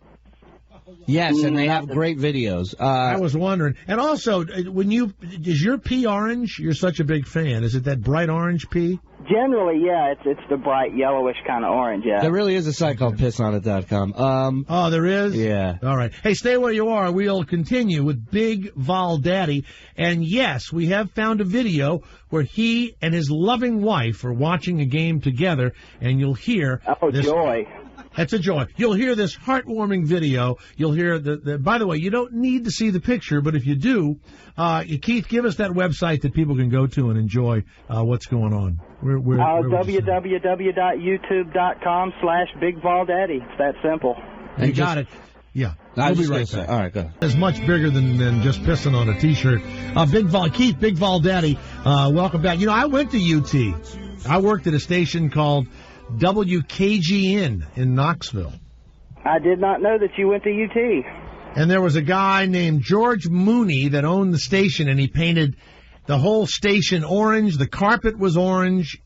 Yes, and they have great videos. I was wondering. And also, is your pea orange? You're such a big fan. Is it that bright orange pea? Generally, yeah, it's the bright yellowish kind of orange, yeah. There really is a site called pissonet.com. Oh, there is? Yeah. All right. Hey, stay where you are. We'll continue with Big Vol Daddy. And yes, we have found a video where he and his loving wife are watching a game together, and you'll hear this. Joy. That's a joy. You'll hear this heartwarming video. You'll hear by the way, you don't need to see the picture, but if you do, Keith, give us that website that people can go to and enjoy what's going on. www.youtube.com/BigValdaddy. It's that simple. You got it. Yeah. We'll be right back. All right, go. It's much bigger than just pissing on a T-shirt. Keith, Big Vol Daddy, welcome back. You know, I went to UT. I worked at a station called WKGN in Knoxville. I did not know that you went to UT. And there was a guy named George Mooney that owned the station, and he painted the whole station orange. The carpet was orange.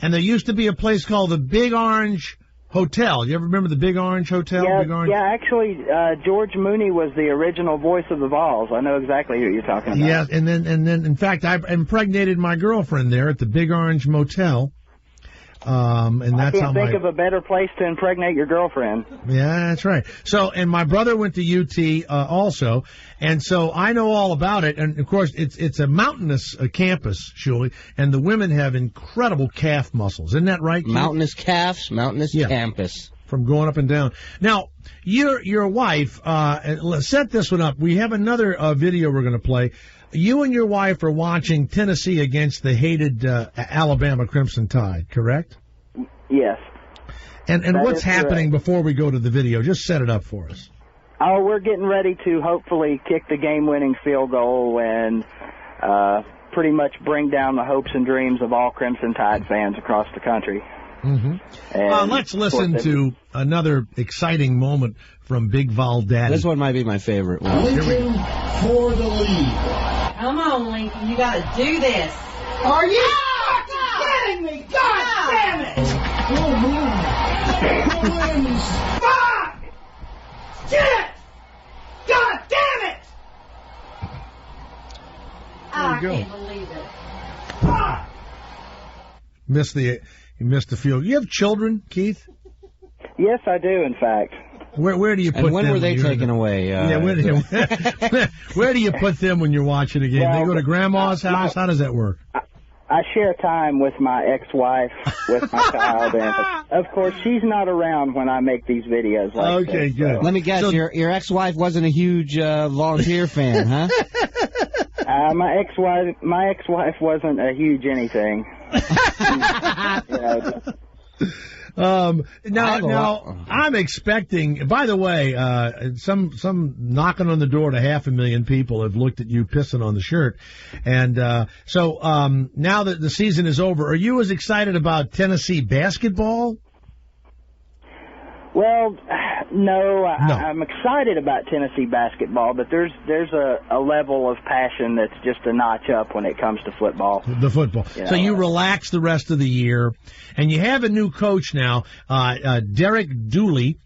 And there used to be a place called the Big Orange Hotel. You ever remember the Big Orange Hotel? Yeah, Big Orange? yeah. Actually, George Mooney was the original voice of the Vols. I know exactly who you're talking about. Yeah, and then, in fact, I impregnated my girlfriend there at the Big Orange Motel. And that's I can't think of a better place to impregnate your girlfriend. Yeah, that's right. So, and my brother went to UT also, and so I know all about it. And of course, it's a mountainous campus, Shuli, and the women have incredible calf muscles. Isn't that right, Keith? Mountainous calves, mountainous campus. From going up and down. Now, your wife, set this one up. We have another video we're going to play. You and your wife are watching Tennessee against the hated Alabama Crimson Tide, correct? Yes. And That what's is happening correct. before we go to the video? Just set it up for us. Oh, we're getting ready to hopefully kick the game-winning field goal and pretty much bring down the hopes and dreams of all Crimson Tide fans across the country. Mm-hmm. Let's listen to another exciting moment from Big Vol Daddy. This one might be my favorite one. Lincoln for the lead. Come on, Lincoln. You got to do this. Are you kidding me? God damn it! Oh, man. Wins. Fuck! Shit! God damn it! I There you can't go. believe it. Fuck! You missed the field. You have children, Keith? Yes, I do, in fact. Where do you put them? And when were they you're taken away? Where do you put them when you're watching a game? Well, They go to grandma's house? How does that work? I share time with my ex-wife, with my child, and of course she's not around when I make these videos like this. Good. Let me guess, So- your ex-wife wasn't a huge volunteer fan, huh? My ex-wife wasn't a huge anything. Now I'm expecting. By the way, some knocking on the door to 500,000 people have looked at you pissing on the shirt, and so now that the season is over, are you as excited about Tennessee basketball? Well, no, I'm excited about Tennessee basketball, but there's a level of passion that's just a notch up when it comes to football. The football. You So know, you relax the rest of the year, and you have a new coach now, Derek Dooley,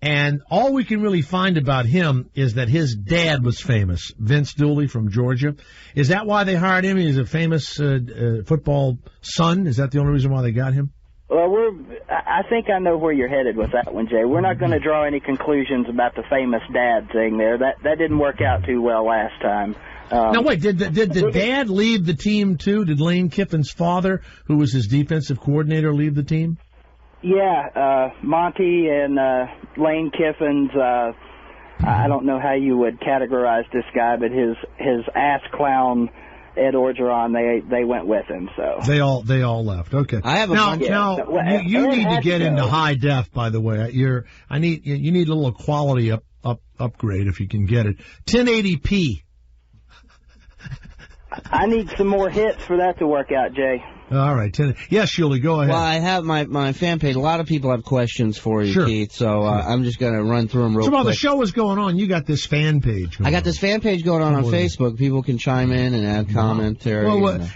And all we can really find about him is that his dad was famous, Vince Dooley from Georgia. Is that why they hired him? He's a famous football son? Is that the only reason why they got him? Well, I think I know where you're headed with that one, Jay. We're not going to draw any conclusions about the famous dad thing there. That didn't work out too well last time. Now, wait, did the dad leave the team, too? Did Lane Kiffin's father, who was his defensive coordinator, leave the team? Yeah, Monty and Lane Kiffin's, I don't know how you would categorize this guy, but his ass clown, Ed Orgeron, they went with him. So They all left. Okay. I have a now, bunch. Now, you need to get into high def, by the way. You need a little quality upgrade if you can get it. 1080p. I need some more hits for that to work out, Jay. All right. Yes, Shuli, go ahead. Well, I have my fan page. A lot of people have questions for you, Sure. Keith, so I'm just going to run through them real So quick. while the show is going on, you got this fan page going I got this fan page going on What is Facebook. People can chime in and add commentary.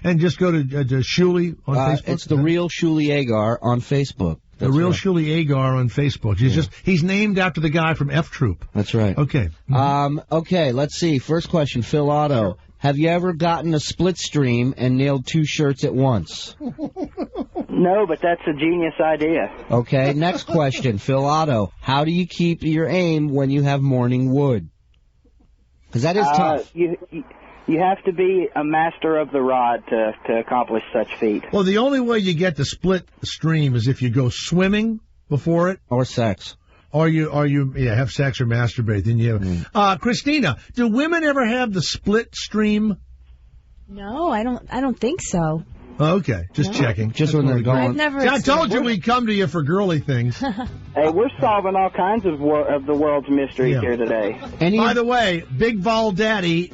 and just go to Shuli on Facebook? It's The Real Shuli Agar on Facebook. The Real Shuli Agar on Facebook. He's named after the guy from F Troop. That's right. Okay. Okay, let's see. First question, Phil Otto. Sure. Have you ever gotten a split stream and nailed 2 shirts at once? No, but that's a genius idea. Okay, next question, Phil Otto. How do you keep your aim when you have morning wood? Because that is tough. You have to be a master of the rod to accomplish such feat. Well, the only way you get the split stream is if you go swimming before it. Or sex. Or you have sex or masturbate. Then you have. Christina, do women ever have the split stream? No, I don't think so. Okay, just checking. Just when they're going. I've never. I told you we'd come to you for girly things. Hey, we're solving all kinds of the world's mysteries here today. By the way, Big Vol Daddy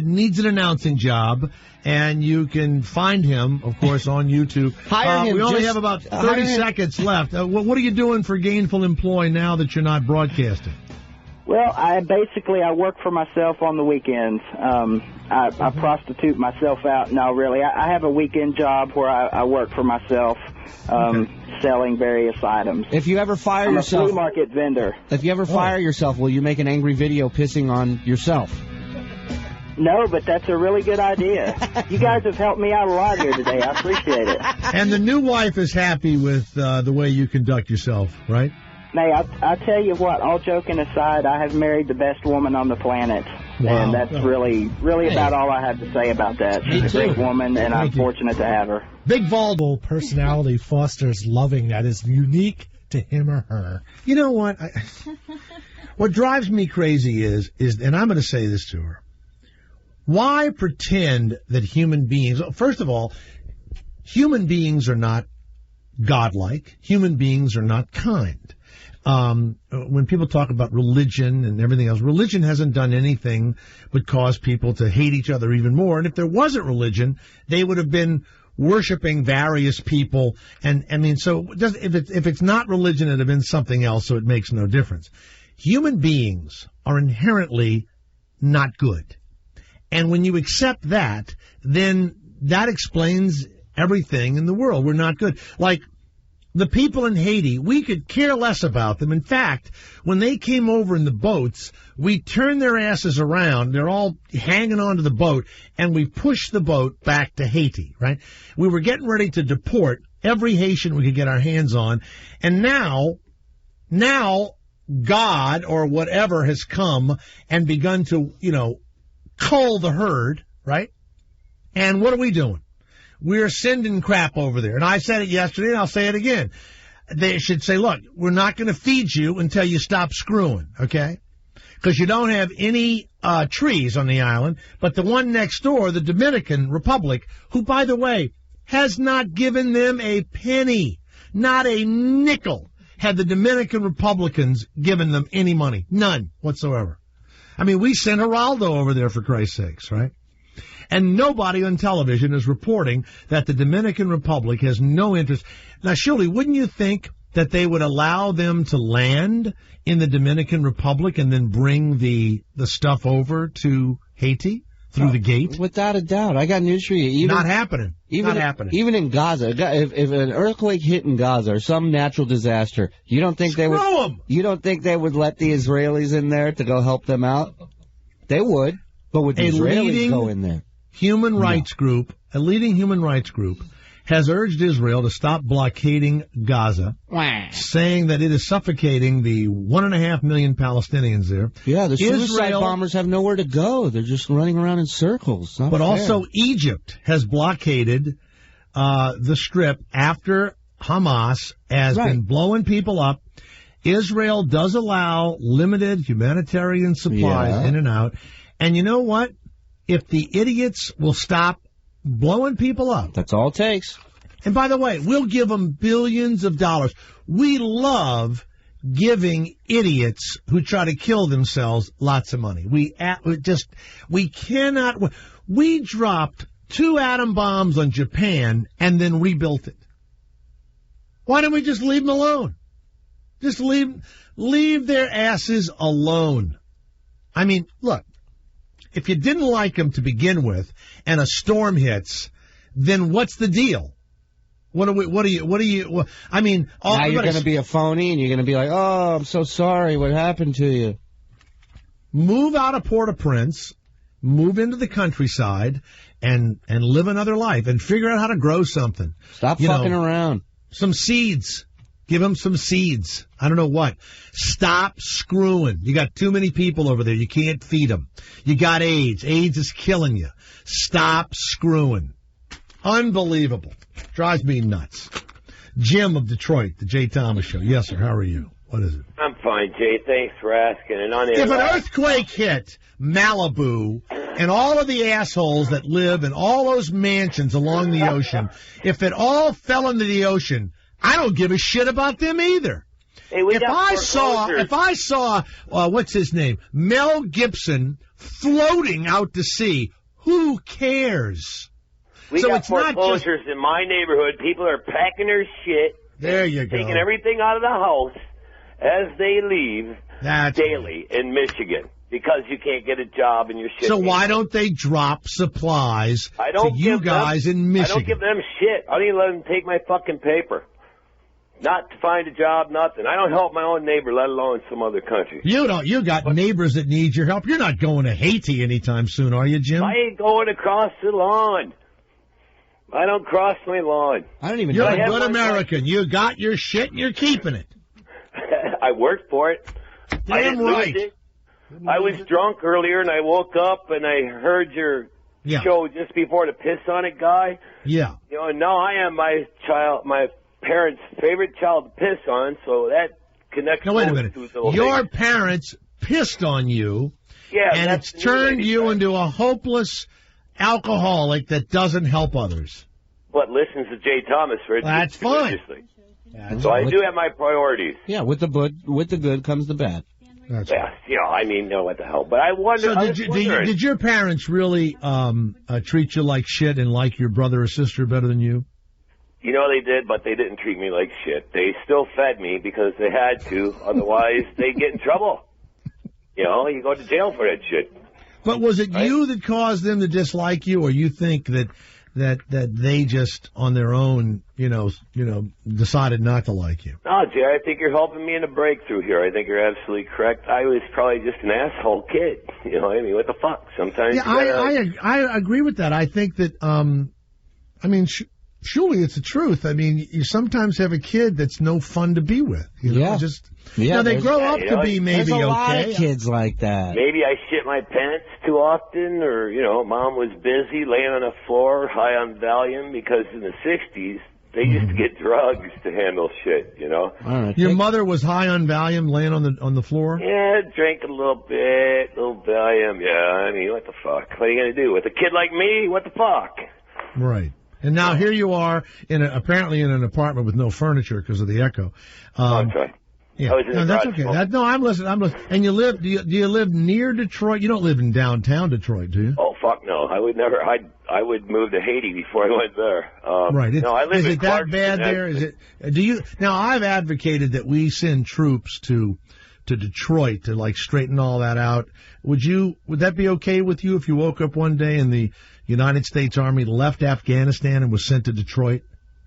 needs an announcing job, and you can find him, of course, on YouTube. Hire him. We only have about 30 seconds left. What are you doing for gainful employ now that you're not broadcasting? Well, I work for myself on the weekends. I prostitute myself out. No, really, I have a weekend job where I work for myself, selling various items. If you ever fire I'm yourself, a flea market vendor. If you ever fire yourself, will you make an angry video pissing on yourself? No, but that's a really good idea. You guys have helped me out a lot here today. I appreciate it. And the new wife is happy with the way you conduct yourself, right? Nay, I'll tell you what, all joking aside, I have married the best woman on the planet. Wow. And that's really about all I have to say about that. She's a great woman, and I'm fortunate to have her. Big Vol personality fosters loving that is unique to him or her. You know what? What drives me crazy is, and I'm going to say this to her, why pretend that human beings, first of all, human beings are not godlike. Human beings are not kind. When people talk about religion and everything else, religion hasn't done anything but cause people to hate each other even more. And if there wasn't religion, they would have been worshiping various people. And I mean, so if it's not religion, it'd have been something else, so it makes no difference. Human beings are inherently not good. And when you accept that, then that explains everything in the world. We're not good. Like, the people in Haiti, we could care less about them. In fact, when they came over in the boats, we turned their asses around. They're all hanging onto the boat, and we pushed the boat back to Haiti, right? We were getting ready to deport every Haitian we could get our hands on. And now God or whatever has come and begun to, cull the herd, right? And what are we doing? We're sending crap over there. And I said it yesterday, and I'll say it again. They should say, look, we're not going to feed you until you stop screwing, okay? Because you don't have any trees on the island. But the one next door, the Dominican Republic, who, by the way, has not given them a penny, not a nickel, had the Dominican Republicans given them any money. None whatsoever. I mean, we sent Geraldo over there, for Christ's sakes, right? And nobody on television is reporting that the Dominican Republic has no interest. Now, surely, wouldn't you think that they would allow them to land in the Dominican Republic and then bring the stuff over to Haiti? through the gate. Without a doubt. I got news for you. Not happening. Not happening. Even in Gaza, if an earthquake hit in Gaza or some natural disaster, you don't think they would? You don't think they would let the Israelis in there to go help them out? They would, but would the Israelis go in there? A leading human rights group, has urged Israel to stop blockading Gaza, saying that it is suffocating the 1.5 million Palestinians there. Yeah, the suicide bombers have nowhere to go. They're just running around in circles. But fair. Also, Egypt has blockaded the Strip after Hamas has been blowing people up. Israel does allow limited humanitarian supplies in and out. And you know what? If the idiots will stop blowing people up. That's all it takes. And by the way, we'll give them billions of dollars. We love giving idiots who try to kill themselves lots of money. We cannot. We dropped 2 atom bombs on Japan and then rebuilt it. Why don't we just leave them alone? Just leave their asses alone. I mean, look. If you didn't like them to begin with, and a storm hits, then what's the deal? I mean, now you're going to be a phony, and you're going to be like, oh, I'm so sorry, what happened to you? Move out of Port-au-Prince, move into the countryside, and live another life, and figure out how to grow something. Stop fucking around. Some seeds. Give them some seeds. I don't know what. Stop screwing. You got too many people over there. You can't feed them. You got AIDS. AIDS is killing you. Stop screwing. Unbelievable. Drives me nuts. Jim of Detroit, the Jay Thomas Show. Yes, sir. How are you? What is it? I'm fine, Jay. Thanks for asking. And if an earthquake hit Malibu and all of the assholes that live in all those mansions along the ocean, if it all fell into the ocean, I don't give a shit about them either. Hey, if I saw, what's his name, Mel Gibson floating out to sea, who cares? We got foreclosures in my neighborhood. People are packing their shit. There you go. Taking everything out of the house as they leave daily in Michigan because you can't get a job and your shit. So why don't they drop supplies to you guys in Michigan? I don't give them shit. I don't even let them take my fucking paper. Not to find a job, nothing. I don't help my own neighbor, let alone some other country. You don't. You got neighbors that need your help. You're not going to Haiti anytime soon, are you, Jim? I ain't going across the lawn. I don't cross my lawn. I don't even. You're a good American. You got your shit and you're keeping it. I worked for it. Damn right. I was drunk earlier and I woke up and I heard your show just before the piss on it guy. Yeah. You know, and now I am my parents' favorite child to piss on, so that connects. Now, wait a minute. Your parents pissed on you, and it's turned you into a hopeless alcoholic that doesn't help others. But listens to Jay Thomas, right? That's fine. So I do have my priorities. Yeah, with the good comes the bad. That's right. You know, I mean, what the hell? But I wonder. So did your parents really treat you like shit and like your brother or sister better than you? You know they did, but they didn't treat me like shit. They still fed me because they had to. Otherwise, they'd get in trouble. You know, you go to jail for that shit. But was it you that caused them to dislike you, or you think that they just on their own, decided not to like you? No, Jay, I think you're helping me in a breakthrough here. I think you're absolutely correct. I was probably just an asshole kid. You know, I mean, what the fuck? Sometimes. Yeah, I agree with that. I think that, surely it's the truth. I mean, you sometimes have a kid that's no fun to be with. Now they grow up to be maybe there's a lot okay. of kids like that. Maybe I shit my pants too often, or mom was busy laying on the floor, high on Valium, because in the '60s they used to get drugs to handle shit. All right, your mother was high on Valium, laying on the floor. Yeah, drank a little Valium. Yeah, I mean, what the fuck? What are you gonna do with a kid like me? What the fuck? Right. And now here you are apparently in an apartment with no furniture because of the echo. That's right. Yeah. That's okay. I'm listening. And you live? Do you live near Detroit? You don't live in downtown Detroit, do you? Oh fuck no! I would never. I would move to Haiti before I went there. Right. No, I live is in it that Clarkston, bad there? Is it? Do you? Now I've advocated that we send troops to to Detroit to like straighten all that out. Would that be okay with you if you woke up one day and the United States Army left Afghanistan and was sent to Detroit?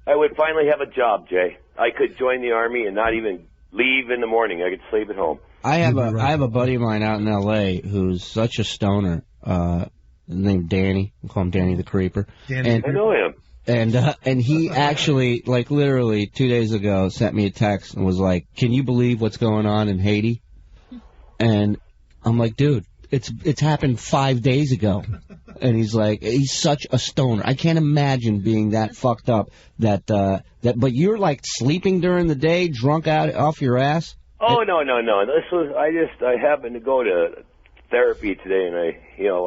I would finally have a job, Jay. I could join the Army and not even leave in the morning. I could sleep at home. I have a buddy of mine out in L.A. who's such a stoner, named Danny. We'll call him Danny the Creeper. I know him. And he actually, like literally 2 days ago, sent me a text and was like, "Can you believe what's going on in Haiti?" And I'm like, "Dude, it's happened 5 days ago." And he's like, he's such a stoner. I can't imagine being that fucked up that but you're like sleeping during the day, drunk out off your ass? Oh, no. This was, I happened to go to therapy today and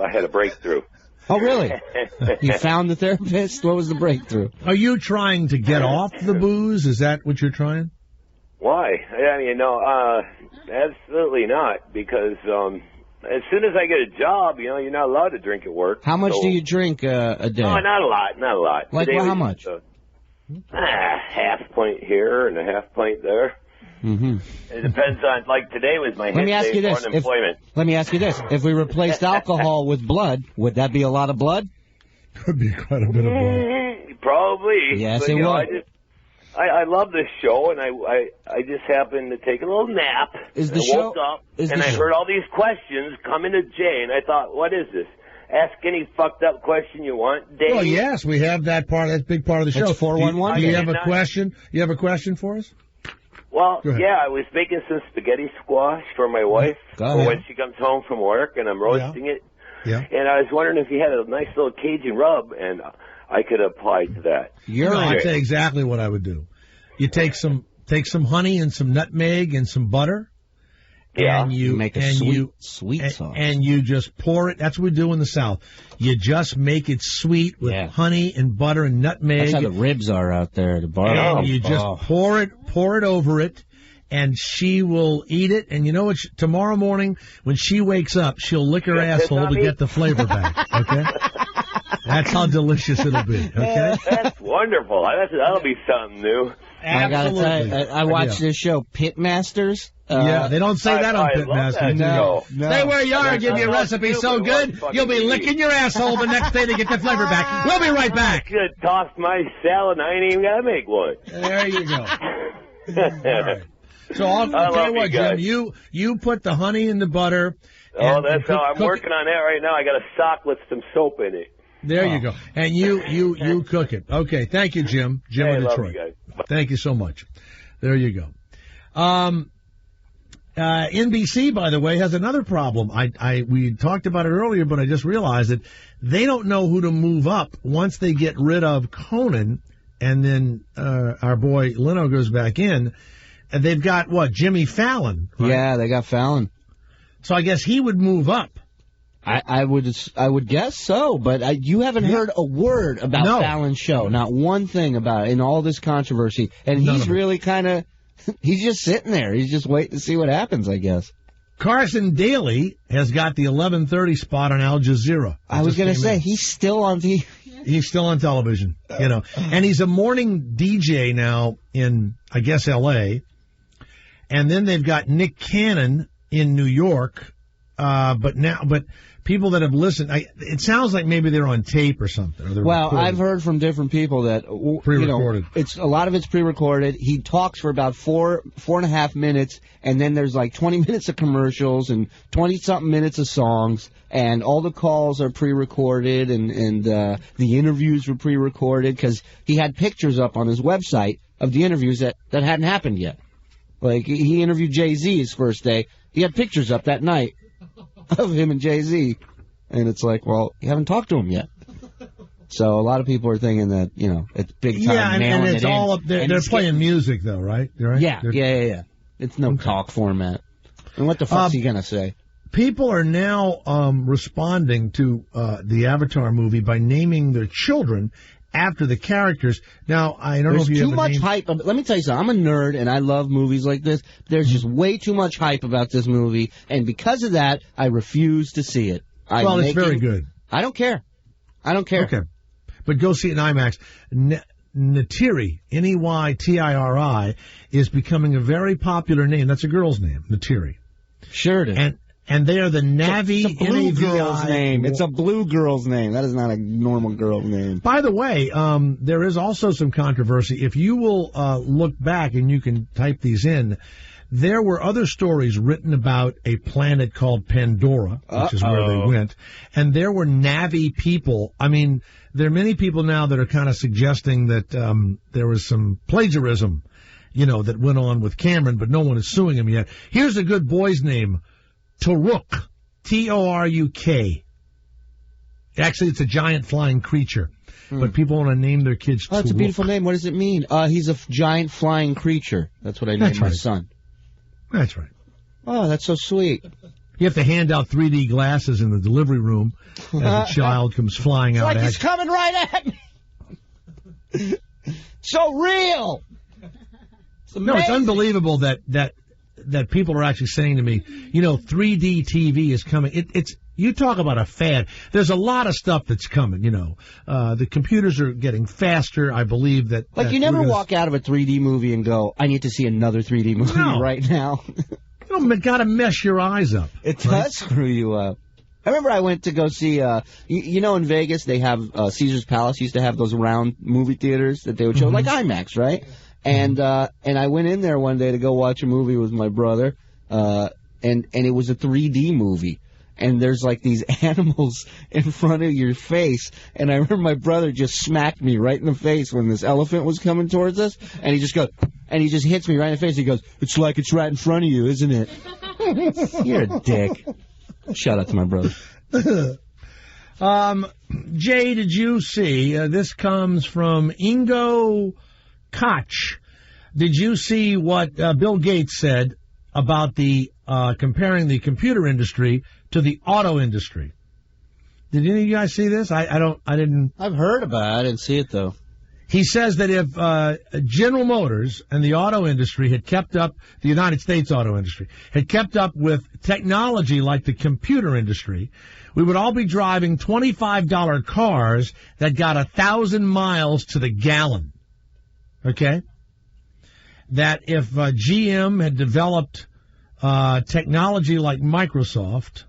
I had a breakthrough. Oh, really? You found the therapist? What was the breakthrough? Are you trying to get off the booze? Is that what you're trying? Why? I mean, no, absolutely not, because as soon as I get a job, you're not allowed to drink at work. How much do you drink a day? Oh, not a lot. Like, Today how was much? just, half pint here and a half pint there. Mm-hmm. It depends on, like today was my Let me ask you this. unemployment. Let me ask you this. If we replaced alcohol with blood, would that be a lot of blood? Could be quite a bit of blood. Probably. Yes, but, it would. I love this show, and I just happened to take a little nap. I woke up, and I heard all these questions coming to Jay, and I thought, what is this? Ask any fucked up question you want, Dave. Well, yes, we have that part. That's a big part of the show. That's 411. Do you have a question? You have a question for us? Well, yeah, I was making some spaghetti squash for my wife for when she comes home from work, and I'm roasting it. Yeah. And I was wondering if you had a nice little Cajun rub, and I could apply to that. I'd say exactly what I would do. You take some honey and some nutmeg and some butter. Yeah. And you make a sweet sauce. And you just pour it. That's what we do in the South. You just make it sweet with honey and butter and nutmeg. That's how the ribs are out there. The bar. And you just pour it over it, and she will eat it. And you know what? Tomorrow morning when she wakes up, she'll lick her asshole to get the flavor back. Okay. That's how delicious it'll be. Okay. That's wonderful. That'll be something new. Absolutely. I gotta tell you, I watched this show, Pitmasters. Yeah, they don't say that on Pitmasters. No. Stay where you are. Give you a recipe so good, you'll be licking your asshole the next day to get the flavor back. We'll be right back. I should toss my salad, and I ain't even got to make one. There you go. All right. So I'll tell you what, Jim, you put the honey in the butter. Oh, that's how I'm working on that right now. I got a sock with some soap in it. There you go. And you cook it. Okay, thank you, Jim. Jim in Detroit. Love you guys. Thank you so much. There you go. NBC, by the way, has another problem. We talked about it earlier, but I just realized that they don't know who to move up once they get rid of Conan, and then our boy Leno goes back in. And they've got Jimmy Fallon. Right? Yeah, they got Fallon. So I guess he would move up. I would guess so, but you haven't heard a word about Fallon's show, not one thing about it in all this controversy, and he's really kind of. He's just sitting there. He's just waiting to see what happens, I guess. Carson Daly has got the 11:30 spot on Al Jazeera. I was going to say, he's still on TV. He's still on television, And he's a morning DJ now in, I guess, L.A. And then they've got Nick Cannon in New York. But people that have listened, it sounds like maybe they're on tape or something. Or well, recorded. I've heard from different people that pre-recorded. It's a lot of it's pre-recorded. He talks for about 4.5 minutes, and then there's like 20 minutes of commercials and 20-something minutes of songs, and all the calls are pre-recorded, and the interviews were pre-recorded because he had pictures up on his website of the interviews that hadn't happened yet. Like he interviewed Jay-Z his first day. He had pictures up that night of him and Jay-Z, and it's like, well, you haven't talked to him yet. So a lot of people are thinking that, it's big time. Yeah, and it's all up there. They're playing music, though, right? Right? Yeah. It's no talk format. And what the fuck's he going to say? People are now responding to the Avatar movie by naming their children after the characters. Now, I don't know if you have too much hype. Let me tell you something. I'm a nerd, and I love movies like this. There's just way too much hype about this movie, and because of that, I refuse to see it. It's very good. I don't care. Okay. But go see it in IMAX. Neytiri, Neytiri, is becoming a very popular name. That's a girl's name, Neytiri. Sure it is. And they are the Navi It's a blue girl's name. It's a blue girl's name. It's a blue girl's name. That is not a normal girl's name. By the way, there is also some controversy. If you will look back, and you can type these in, there were other stories written about a planet called Pandora, which is where they went, and there were Navi people. I mean, there are many people now that are kind of suggesting that there was some plagiarism, that went on with Cameron, but no one is suing him yet. Here's a good boy's name, Toruk, T-O-R-U-K. Actually, it's a giant flying creature, but people want to name their kids Toruk. Oh, it's a beautiful name. What does it mean? He's a giant flying creature. That's what I named my son. That's right. Oh, that's so sweet. You have to hand out 3D glasses in the delivery room as a child comes flying out. It's like he's coming right at me. So real. It's unbelievable that people are actually saying to me, 3D TV is coming. You talk about a fad. There's a lot of stuff that's coming, The computers are getting faster. I believe that... you never walk out of a 3D movie and go, I need to see another 3D movie right now. Got to mess your eyes up. It does screw you up. I remember I went to go see, in Vegas, they have, Caesar's Palace used to have those round movie theaters that they would show, like IMAX, right? And I went in there one day to go watch a movie with my brother, and it was a 3D movie. And there's like these animals in front of your face. And I remember my brother just smacked me right in the face when this elephant was coming towards us. And he just hits me right in the face. He goes, it's like it's right in front of you, isn't it? You're a dick. Shout out to my brother. Jay, did you see, this comes from Ingo Koch. Did you see what Bill Gates said about the comparing the computer industry to the auto industry? Did any of you guys see this? I didn't. I've heard about it. I didn't see it, though. He says that if General Motors and the auto industry had kept up, the United States auto industry, had kept up with technology like the computer industry, we would all be driving $25 cars that got 1,000 miles to the gallon. Okay? That if GM had developed technology like Microsoft,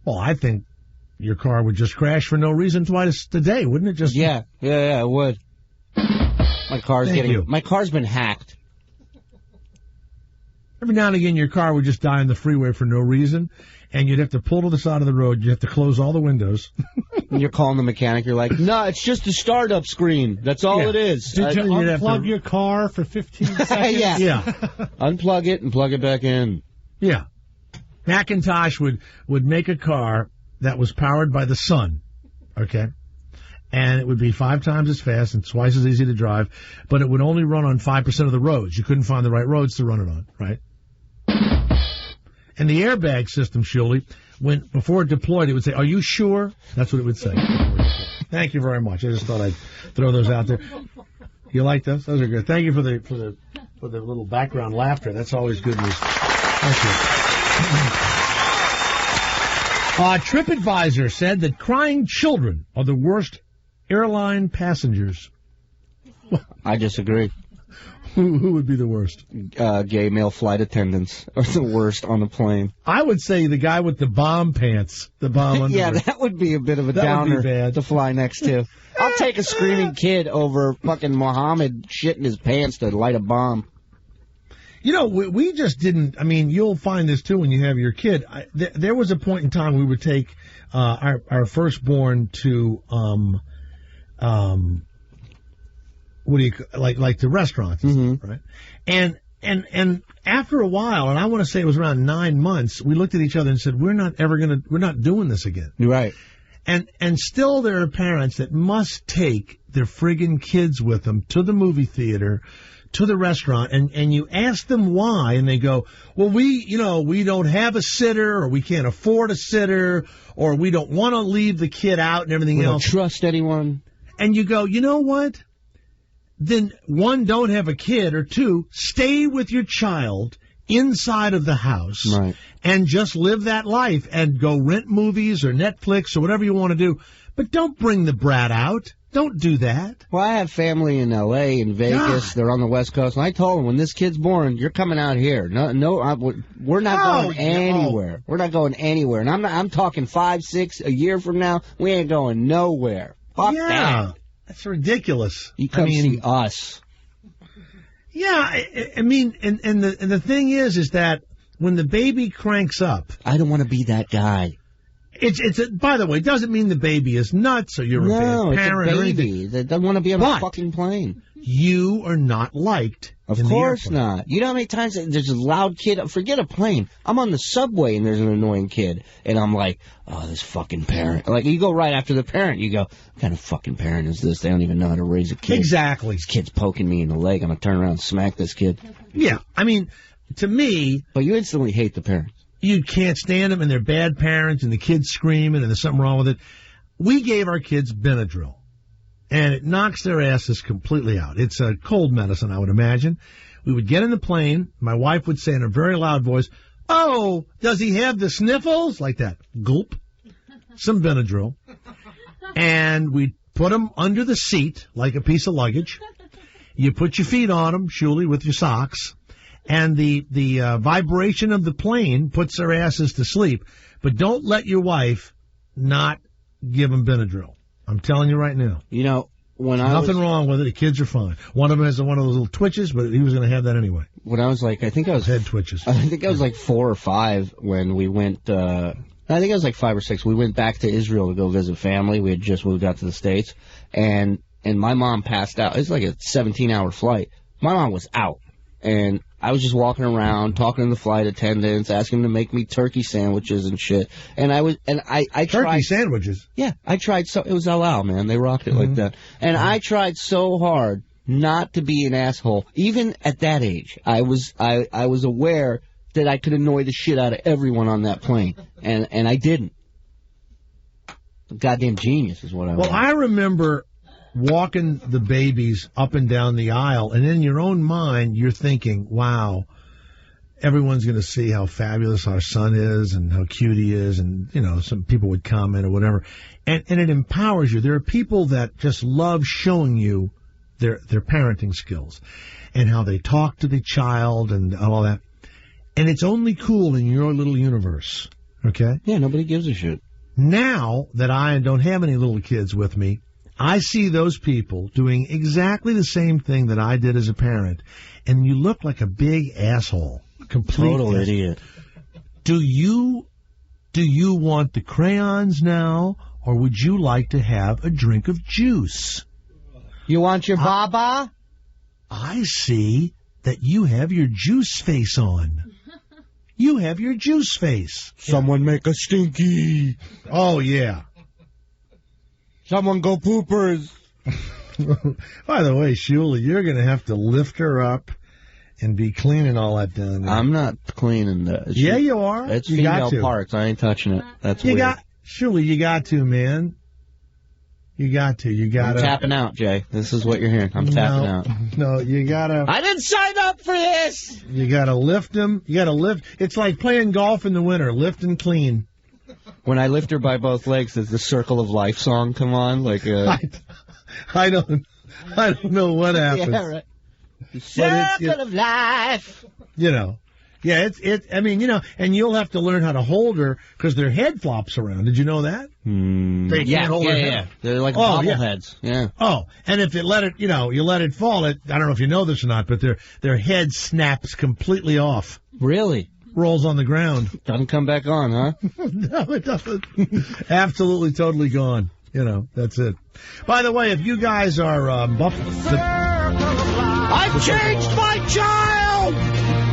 well, I think your car would just crash for no reason twice a day, wouldn't it? Just yeah, it would. My car's been hacked. Every now and again, your car would just die on the freeway for no reason, and you'd have to pull to the side of the road. You'd have to close all the windows. And you're calling the mechanic. You're like, no, it's just a startup screen. That's all it is. Did you unplug your car for 15 seconds? Yeah. Unplug it and plug it back in. Yeah. Macintosh would make a car that was powered by the sun, okay? And it would be 5 times as fast and twice as easy to drive, but it would only run on 5% of the roads. You couldn't find the right roads to run it on, right? And the airbag system, Shirley, before it deployed, it would say, "Are you sure?" That's what it would say. Thank you very much. I just thought I'd throw those out there. You like those? Those are good. Thank you for the little background laughter. That's always good news. Thank you. TripAdvisor said that crying children are the worst airline passengers. I disagree. Who would be the worst? Gay male flight attendants are the worst on the plane. I would say the guy with the bomb pants, the bomb underwear. Yeah, that would be a bit of a downer to fly next to. I'll take a screaming kid over fucking Muhammad shitting his pants to light a bomb. We just didn't. I mean, you'll find this too when you have your kid. There was a point in time we would take our firstborn to what do you like the restaurants, right? And after a while, and I want to say it was around 9 months, we looked at each other and said, we're not doing this again. Right. And still there are parents that must take their friggin' kids with them to the movie theater, to the restaurant, and you ask them why, and they go, well, we don't have a sitter, or we can't afford a sitter, or we don't want to leave the kid out and everything else. We don't trust anyone. And you go, you know what? Then, 1, don't have a kid, or 2, stay with your child inside of the house and just live that life and go rent movies or Netflix or whatever you want to do. But don't bring the brat out. Don't do that. Well, I have family in L.A., in Vegas. God. They're on the West Coast. And I told them, when this kid's born, you're coming out here. We're not going anywhere. We're not going anywhere. And I'm talking 5, 6 a year from now. We ain't going nowhere. Fuck that. That's ridiculous. You come see us. Yeah, I mean, and the thing is that when the baby cranks up, I don't want to be that guy. By the way, it doesn't mean the baby is nuts or you're a bad parent it's a or baby. anything. They don't want to be on a fucking plane. You are not liked. Of course not. You know how many times there's a loud kid? Forget a plane. I'm on the subway and there's an annoying kid. And I'm like, oh, this fucking parent. Like, you go right after the parent. You go, what kind of fucking parent is this? They don't even know how to raise a kid. Exactly. This kid's poking me in the leg. I'm going to turn around and smack this kid. Yeah. I mean, to me... But you instantly hate the parents. You can't stand them, and they're bad parents, and the kid's screaming, and there's something wrong with it. We gave our kids Benadryl, and it knocks their asses completely out. It's a cold medicine, I would imagine. We would get in the plane. My wife would say in a very loud voice, "Oh, does he have the sniffles?" Like that. Gulp. Some Benadryl. And we'd put him under the seat like a piece of luggage. You put your feet on him, Shuli, with your socks. And the vibration of the plane puts their asses to sleep. But don't let your wife not give them Benadryl. I'm telling you right now. You know, nothing wrong with it. The kids are fine. One of them has one of those little twitches, but he was going to have that anyway. When I was like, I think I was head twitches. I think I was like 4 or 5 when we went. I think I was like 5 or 6. We went back to Israel to go visit family. We had just moved out to the States, and my mom passed out. It was like a 17-hour flight. My mom was out, and I was just walking around, talking to the flight attendants, asking them to make me turkey sandwiches and shit. And I tried turkey sandwiches. Yeah, I tried it was El Al, man. They rocked it like that. And I tried so hard not to be an asshole. Even at that age, I was aware that I could annoy the shit out of everyone on that plane, and I didn't. Goddamn genius is what I was. Well, I remember walking the babies up and down the aisle, and in your own mind, you're thinking, wow, everyone's going to see how fabulous our son is and how cute he is, and, you know, some people would comment or whatever. And it empowers you. There are people that just love showing you their parenting skills and how they talk to the child and all that. And it's only cool in your little universe, okay? Yeah, nobody gives a shit. Now that I don't have any little kids with me, I see those people doing exactly the same thing that I did as a parent, and you look like a big asshole. Total idiot. Do you want the crayons now, or would you like to have a drink of juice? You want your baba? I see that you have your juice face on. You have your juice face. Someone make a stinky. Oh, yeah. Someone go poopers. By the way, Shuli, you're going to have to lift her up and be cleaning all that down there. I'm not cleaning that. Yeah, you are. It's you female parts. I ain't touching it. That's weird. Shuli, you got to, man. You got to. I'm tapping out, Jay. This is what you're hearing. I'm tapping out. No, you got to. I didn't sign up for this. You got to lift them. You got to lift. It's like playing golf in the winter. Lift and clean. When I lift her by both legs, does the Circle of Life song come on? Like I don't know what happens. Yeah, right. The Circle of Life. You know. Yeah, I mean, you know, and you'll have to learn how to hold her because their head flops around. Did you know that? They can't hold her head. Yeah. They're like bobbleheads. Yeah. Oh, and if you let it fall, I don't know if you know this or not, but their head snaps completely off. Really? Rolls on the ground. Doesn't come back on, huh? No, it doesn't. Absolutely, totally gone. You know, that's it. By the way, if you guys are I've changed my child!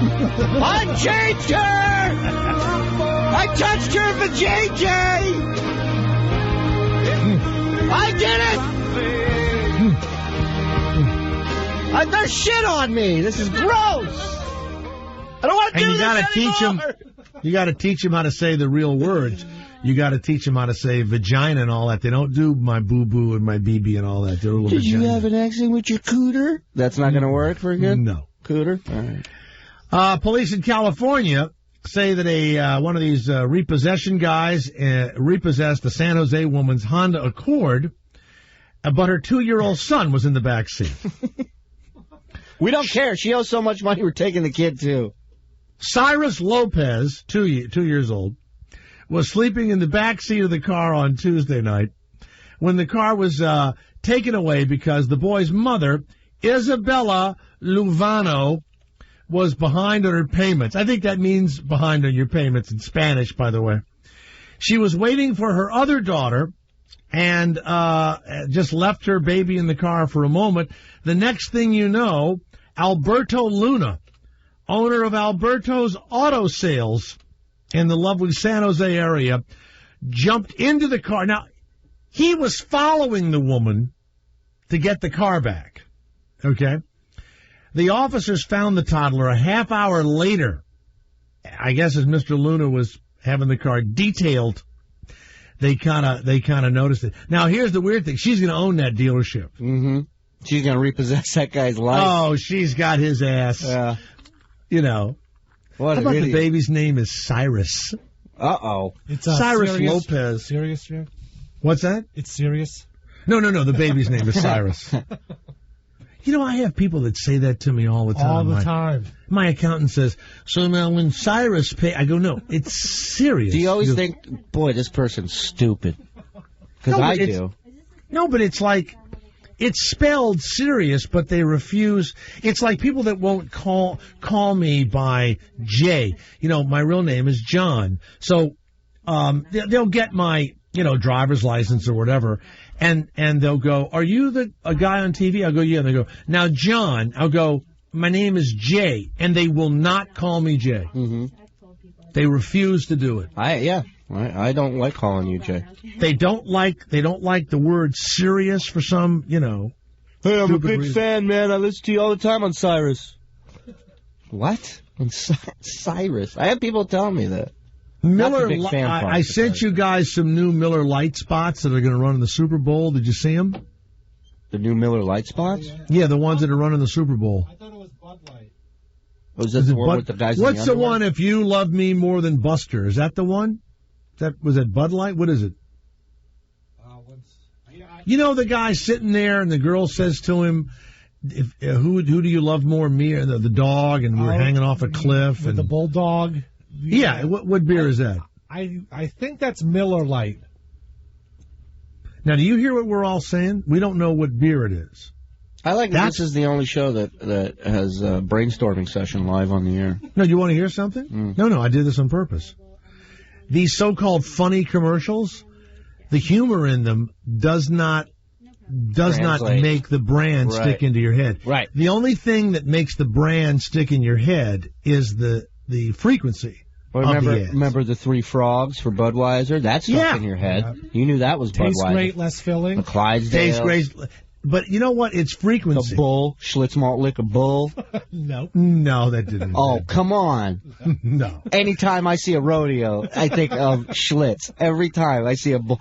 I've changed her! I touched her for JJ! I did it! There's shit on me. This is gross. I don't want to do this anymore. You got to teach them how to say the real words. You got to teach them how to say vagina and all that. They don't do my boo-boo and my BB and all that. Did you have an accident with your cooter? That's not going to work for good? No. Cooter? All right. Police in California say that one of these repossession guys repossessed a San Jose woman's Honda Accord but her 2-year-old son was in the back seat. We don't care. She owes so much money, we're taking the kid, too. Cyrus Lopez, 2 years old, was sleeping in the back seat of the car on Tuesday night when the car was taken away because the boy's mother, Isabella Luvano, was behind on her payments. I think that means behind on your payments in Spanish, by the way. She was waiting for her other daughter and just left her baby in the car for a moment. The next thing you know, Alberto Luna, owner of Alberto's Auto Sales in the lovely San Jose area, jumped into the car. Now, he was following the woman to get the car back, okay? The officers found the toddler a half hour later. I guess as Mr. Luna was having the car detailed, they kind of noticed it. Now, here's the weird thing. She's going to own that dealership. Mm-hmm. She's going to repossess that guy's life. Oh, she's got his ass. Yeah. You know. What How an about idiot. the baby's name is Cyrus? Uh-oh. It's Cyrus serious, Lopez. Serious, yeah? What's that? It's serious. No. The baby's name is Cyrus. You know, I have people that say that to me all the time. All the time. My accountant says, so now when Cyrus pay, I go, no, it's serious. Do you always think, boy, this person's stupid? Because No, I but do. No, but it's like, it's spelled serious, but they refuse. It's like people that won't call me by J. You know, my real name is John. So they'll get my, driver's license or whatever, and they'll go, are you a guy on TV? I'll go, yeah. And they go, now, John. I'll go, my name is Jay, and they will not call me Jay. Mm-hmm. They refuse to do it. I don't like calling you Jay. They don't like the word serious for some, Hey, I'm a big fan, man. I listen to you all the time on Cyrus. What? On Cyrus? I have people telling me that. Miller, Not the big fan part, I sent you guys some new Miller Lite spots that are going to run in the Super Bowl. Did you see them? The new Miller Lite spots? Yeah, the ones that are running the Super Bowl. I thought it was Bud Light. Was that the one with the guys in What's the the one, if you love me more than Buster? Is that the one? Was that Bud Light? What is it? You know the guy sitting there and the girl says to him, who do you love more, me or the dog? And we're hanging off a cliff. With and the bulldog. Yeah, what beer is that? I think that's Miller Lite. Now, do you hear what we're all saying? We don't know what beer it is. I like that this is the only show that has a brainstorming session live on the air. No, you want to hear something? No, I did this on purpose. These so-called funny commercials, the humor in them does not make the brand stick into your head. Right. The only thing that makes the brand stick in your head is the frequency. Well, remember the Three Frogs for Budweiser? That stuck in your head. Yeah. You knew that was Budweiser. Tastes great, less filling. The Clydesdale. Tastes great. But you know what? It's frequency. The Bull, Schlitz Malt Liquor Bull. No, that didn't. Oh, come on. No. Anytime I see a rodeo, I think of Schlitz. Every time I see a bull.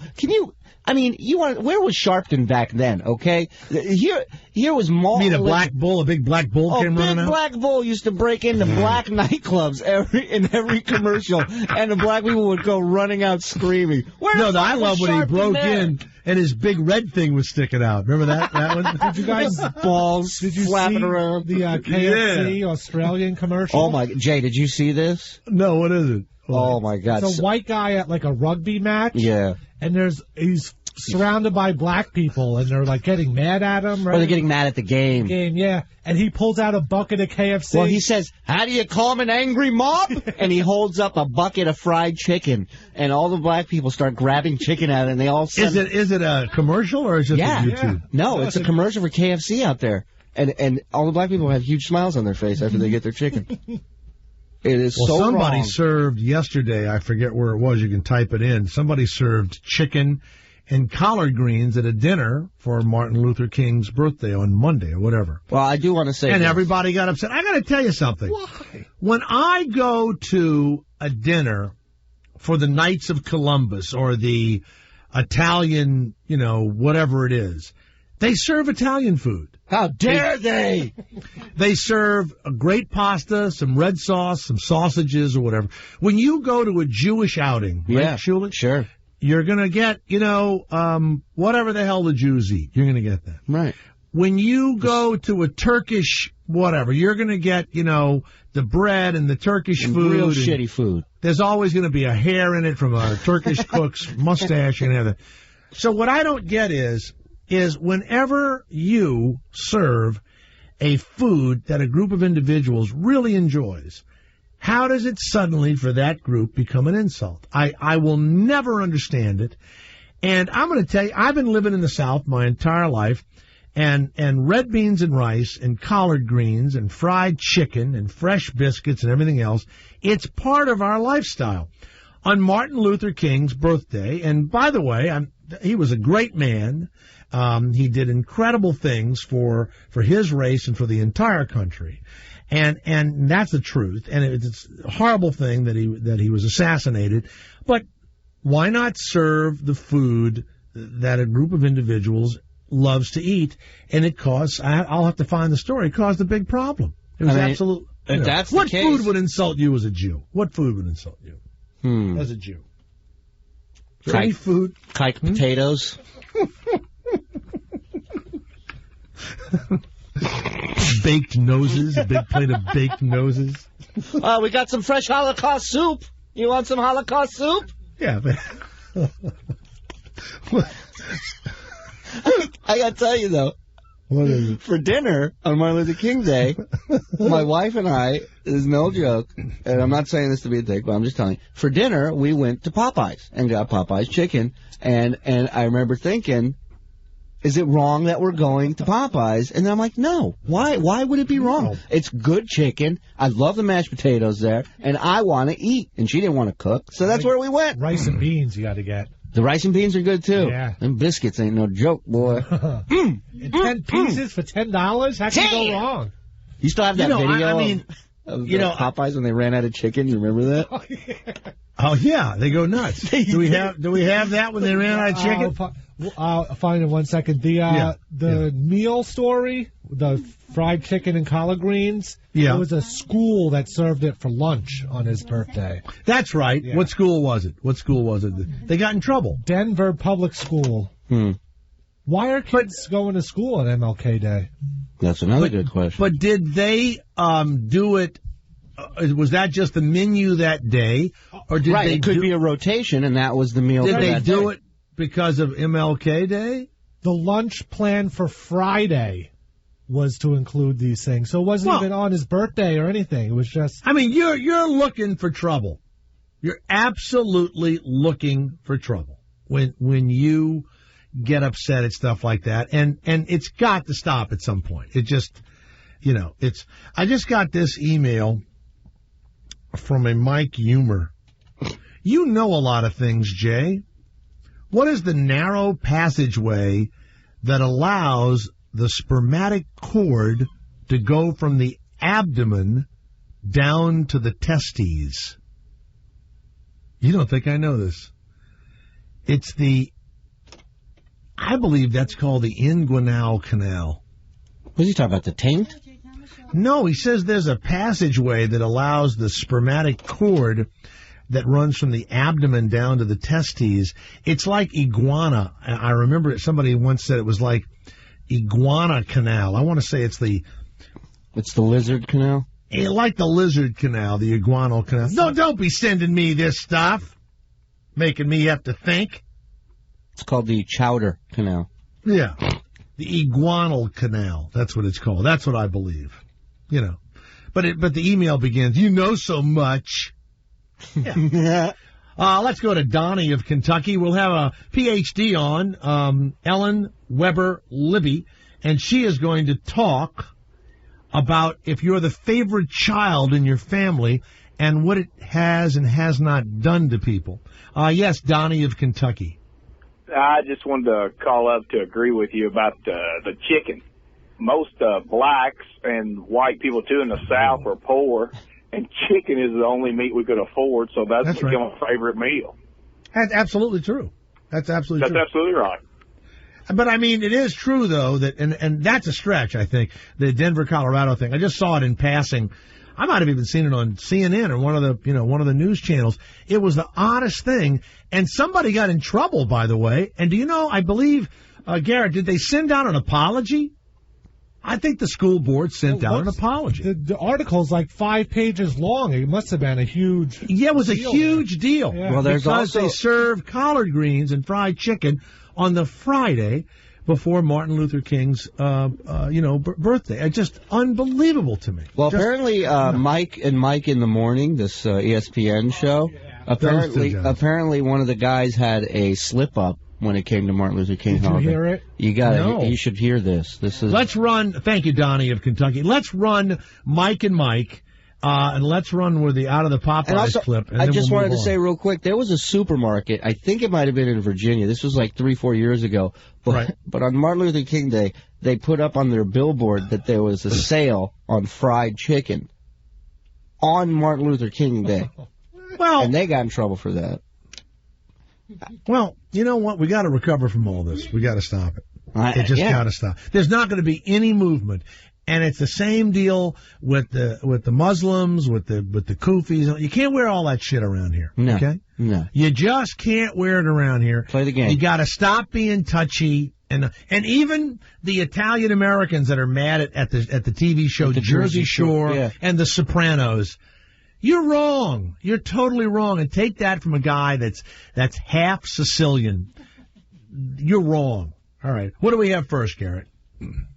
Where was Sharpton back then, okay? Here was malt. You mean a big black bull came running out? A big black bull used to break into black nightclubs in every commercial, and the black people would go running out screaming. I love when he broke in and his big red thing was sticking out. Remember that one? Did you guys balls flapping see around the KFC Australian commercial? Oh my, Jay, did you see this? No, what is it? Oh my God! It's a white guy at like a rugby match. Yeah. And he's surrounded by black people, and they're like getting mad at him. Right? Or they're getting mad at the game. Yeah. And he pulls out a bucket of KFC. Well, he says, "How do you calm an angry mob?" And he holds up a bucket of fried chicken, and all the black people start grabbing chicken at it, and they all. Is it a commercial or is it just a YouTube? No, it's a commercial for KFC out there, and all the black people have huge smiles on their face after they get their chicken. It is somebody wrong. served yesterday, I forget where it was, you can type it in, somebody served chicken and collard greens at a dinner for Martin Luther King's birthday on Monday or whatever. Well, I do want to say and this. Everybody got upset. I got to tell you something. Why? When I go to a dinner for the Knights of Columbus or the Italian, whatever it is, they serve Italian food. How dare they? They serve a great pasta, some red sauce, some sausages or whatever. When you go to a Jewish outing, right, Shulik? Sure. you're going to get, whatever the hell the Jews eat. You're going to get that. Right. When you go to a Turkish whatever, you're going to get, the bread and the Turkish food. Real shitty food. There's always going to be a hair in it from a Turkish cook's mustache and everything. So what I don't get is whenever you serve a food that a group of individuals really enjoys, how does it suddenly for that group become an insult? I will never understand it. And I'm going to tell you, I've been living in the South my entire life, and red beans and rice and collard greens and fried chicken and fresh biscuits and everything else, it's part of our lifestyle. On Martin Luther King's birthday, and by the way, he was a great man. He did incredible things for his race and for the entire country. And that's the truth. And it's a horrible thing that he was assassinated. But why not serve the food that a group of individuals loves to eat? And it caused, I'll have to find the story, it caused a big problem. It was absolute. If that's what the case, food would insult you as a Jew? What food would insult you as a Jew? Any food? Kike potatoes. Baked noses, a big plate of baked noses. We got some fresh Holocaust soup. You want some Holocaust soup? Yeah. I got to tell you, though, for dinner on Martin Luther King Day, my wife and I, there's no joke, and I'm not saying this to be a dick, but I'm just telling you, for dinner, we went to Popeyes and got Popeyes chicken, and I remember thinking, is it wrong that we're going to Popeyes? And then I'm like, no. Why would it be wrong? No. It's good chicken. I love the mashed potatoes there, and I want to eat. And she didn't want to cook, so that's where we went. Rice and beans you got to get. The rice and beans are good, too. Yeah. Them biscuits ain't no joke, boy. 10 pieces for $10? How can you go wrong? You still have that video of Popeyes when they ran out of chicken? You remember that? Oh, yeah. Oh, yeah. They go nuts. Do we have that when they ran out of chicken? I'll find it in 1 second. The meal story, the fried chicken and collard greens, yeah. It was a school that served it for lunch on his birthday. That's right. Yeah. What school was it? They got in trouble. Denver Public School. Why are kids going to school on MLK Day? That's another good question. But did they do it? Was that just the menu that day, or did they? It could be a rotation, and that was the meal. Did for they that do day. it because of MLK Day? The lunch plan for Friday was to include these things, so it wasn't even on his birthday or anything. It was just. I mean, you're looking for trouble. You're absolutely looking for trouble when you get upset at stuff like that, and it's got to stop at some point. It just, it's. I just got this email from a Mike Humer. You know a lot of things, Jay. What is the narrow passageway that allows the spermatic cord to go from the abdomen down to the testes? You don't think I know this. It's I believe that's called the inguinal canal. Was he talking about the taint? No, he says there's a passageway that allows the spermatic cord that runs from the abdomen down to the testes. It's like iguana. I remember somebody once said it was like iguana canal. I want to say it's the lizard canal? Like the lizard canal, the iguanal canal. No, don't be sending me this stuff, making me have to think. It's called the chowder canal. Yeah, the iguanal canal. That's what it's called. That's what I believe. But the email begins, you know so much. Yeah. Let's go to Donnie of Kentucky. We'll have a PhD on, Ellen Weber Libby, and she is going to talk about if you're the favorite child in your family and what it has and has not done to people. Yes, Donnie of Kentucky. I just wanted to call up to agree with you about the chicken. Most blacks and white people, too, in the South are poor, and chicken is the only meat we could afford, so that's become a favorite meal. That's absolutely true. That's absolutely right. But, I mean, it is true, though, that and that's a stretch, I think, the Denver, Colorado thing. I just saw it in passing. I might have even seen it on CNN or one of the news channels. It was the oddest thing, and somebody got in trouble, by the way. And do you know? I believe, Garrett, did they send out an apology? I think the school board sent out an apology. The article's like 5 pages long. It must have been a huge it was a huge deal. Yeah. Well, because they served collard greens and fried chicken on the Friday before Martin Luther King's, birthday. It's just unbelievable to me. Well, apparently, Mike in the Morning, this ESPN show, apparently one of the guys had a slip-up when it came to Martin Luther King holiday. Did you hear it? You should hear this. Let's run. Thank you, Donnie of Kentucky. Let's run Mike and Mike, and let's run with the out of the Popeyes clip. And I just wanted to say real quick, there was a supermarket. I think it might have been in Virginia. This was like 3-4 years ago. But on Martin Luther King Day, they put up on their billboard that there was a sale on fried chicken on Martin Luther King Day. And they got in trouble for that. Well, you know what? We got to recover from all this. We got to stop it. It just got to stop. There's not going to be any movement, and it's the same deal with the Muslims, with the Kufis. You can't wear all that shit around here. No. Okay? No. You just can't wear it around here. Play the game. You got to stop being touchy, and even the Italian Americans that are mad at the TV show Jersey Shore and The Sopranos. You're wrong. You're totally wrong. And take that from a guy that's half Sicilian. You're wrong. All right. What do we have first, Garrett?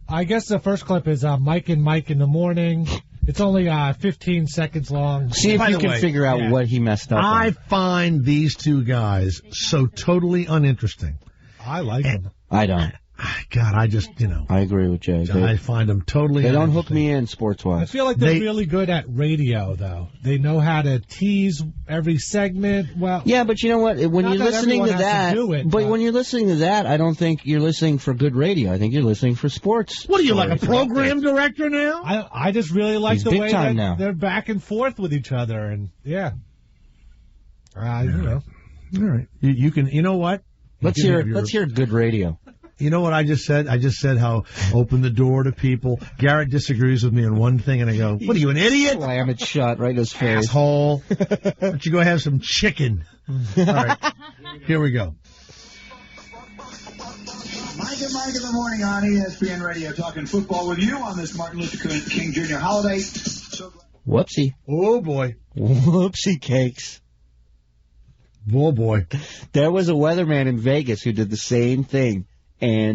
I guess the first clip is Mike and Mike in the Morning. It's only 15 seconds long. See if you can figure out what he messed up I on. find these two guys so totally uninteresting. I like them. I don't. God, I just, I agree with Jay. I find them totally They don't hook me in sports-wise. I feel like they're really good at radio, though. They know how to tease every segment. Well, yeah, but you know what? When you're listening to that, but when you're listening to that, I don't think you're listening for good radio. I think you're listening for sports. What are you, like a program director now? I just really like He's the big way time that now. they're back and forth with each other, and you know. All right, you can. You know what? Let's hear good radio. You know what I just said? I just said how open the door to people. Garrett disagrees with me on one thing, and I go, what are you, an idiot? Slam it shut right in his face. Asshole. Why don't you go have some chicken? All right, here we go. Mike and Mike in the Morning on ESPN Radio, talking football with you on this Martin Luther King Jr. holiday. Whoopsie. Oh, boy. Whoopsie cakes. Oh, boy. There was a weatherman in Vegas who did the same thing.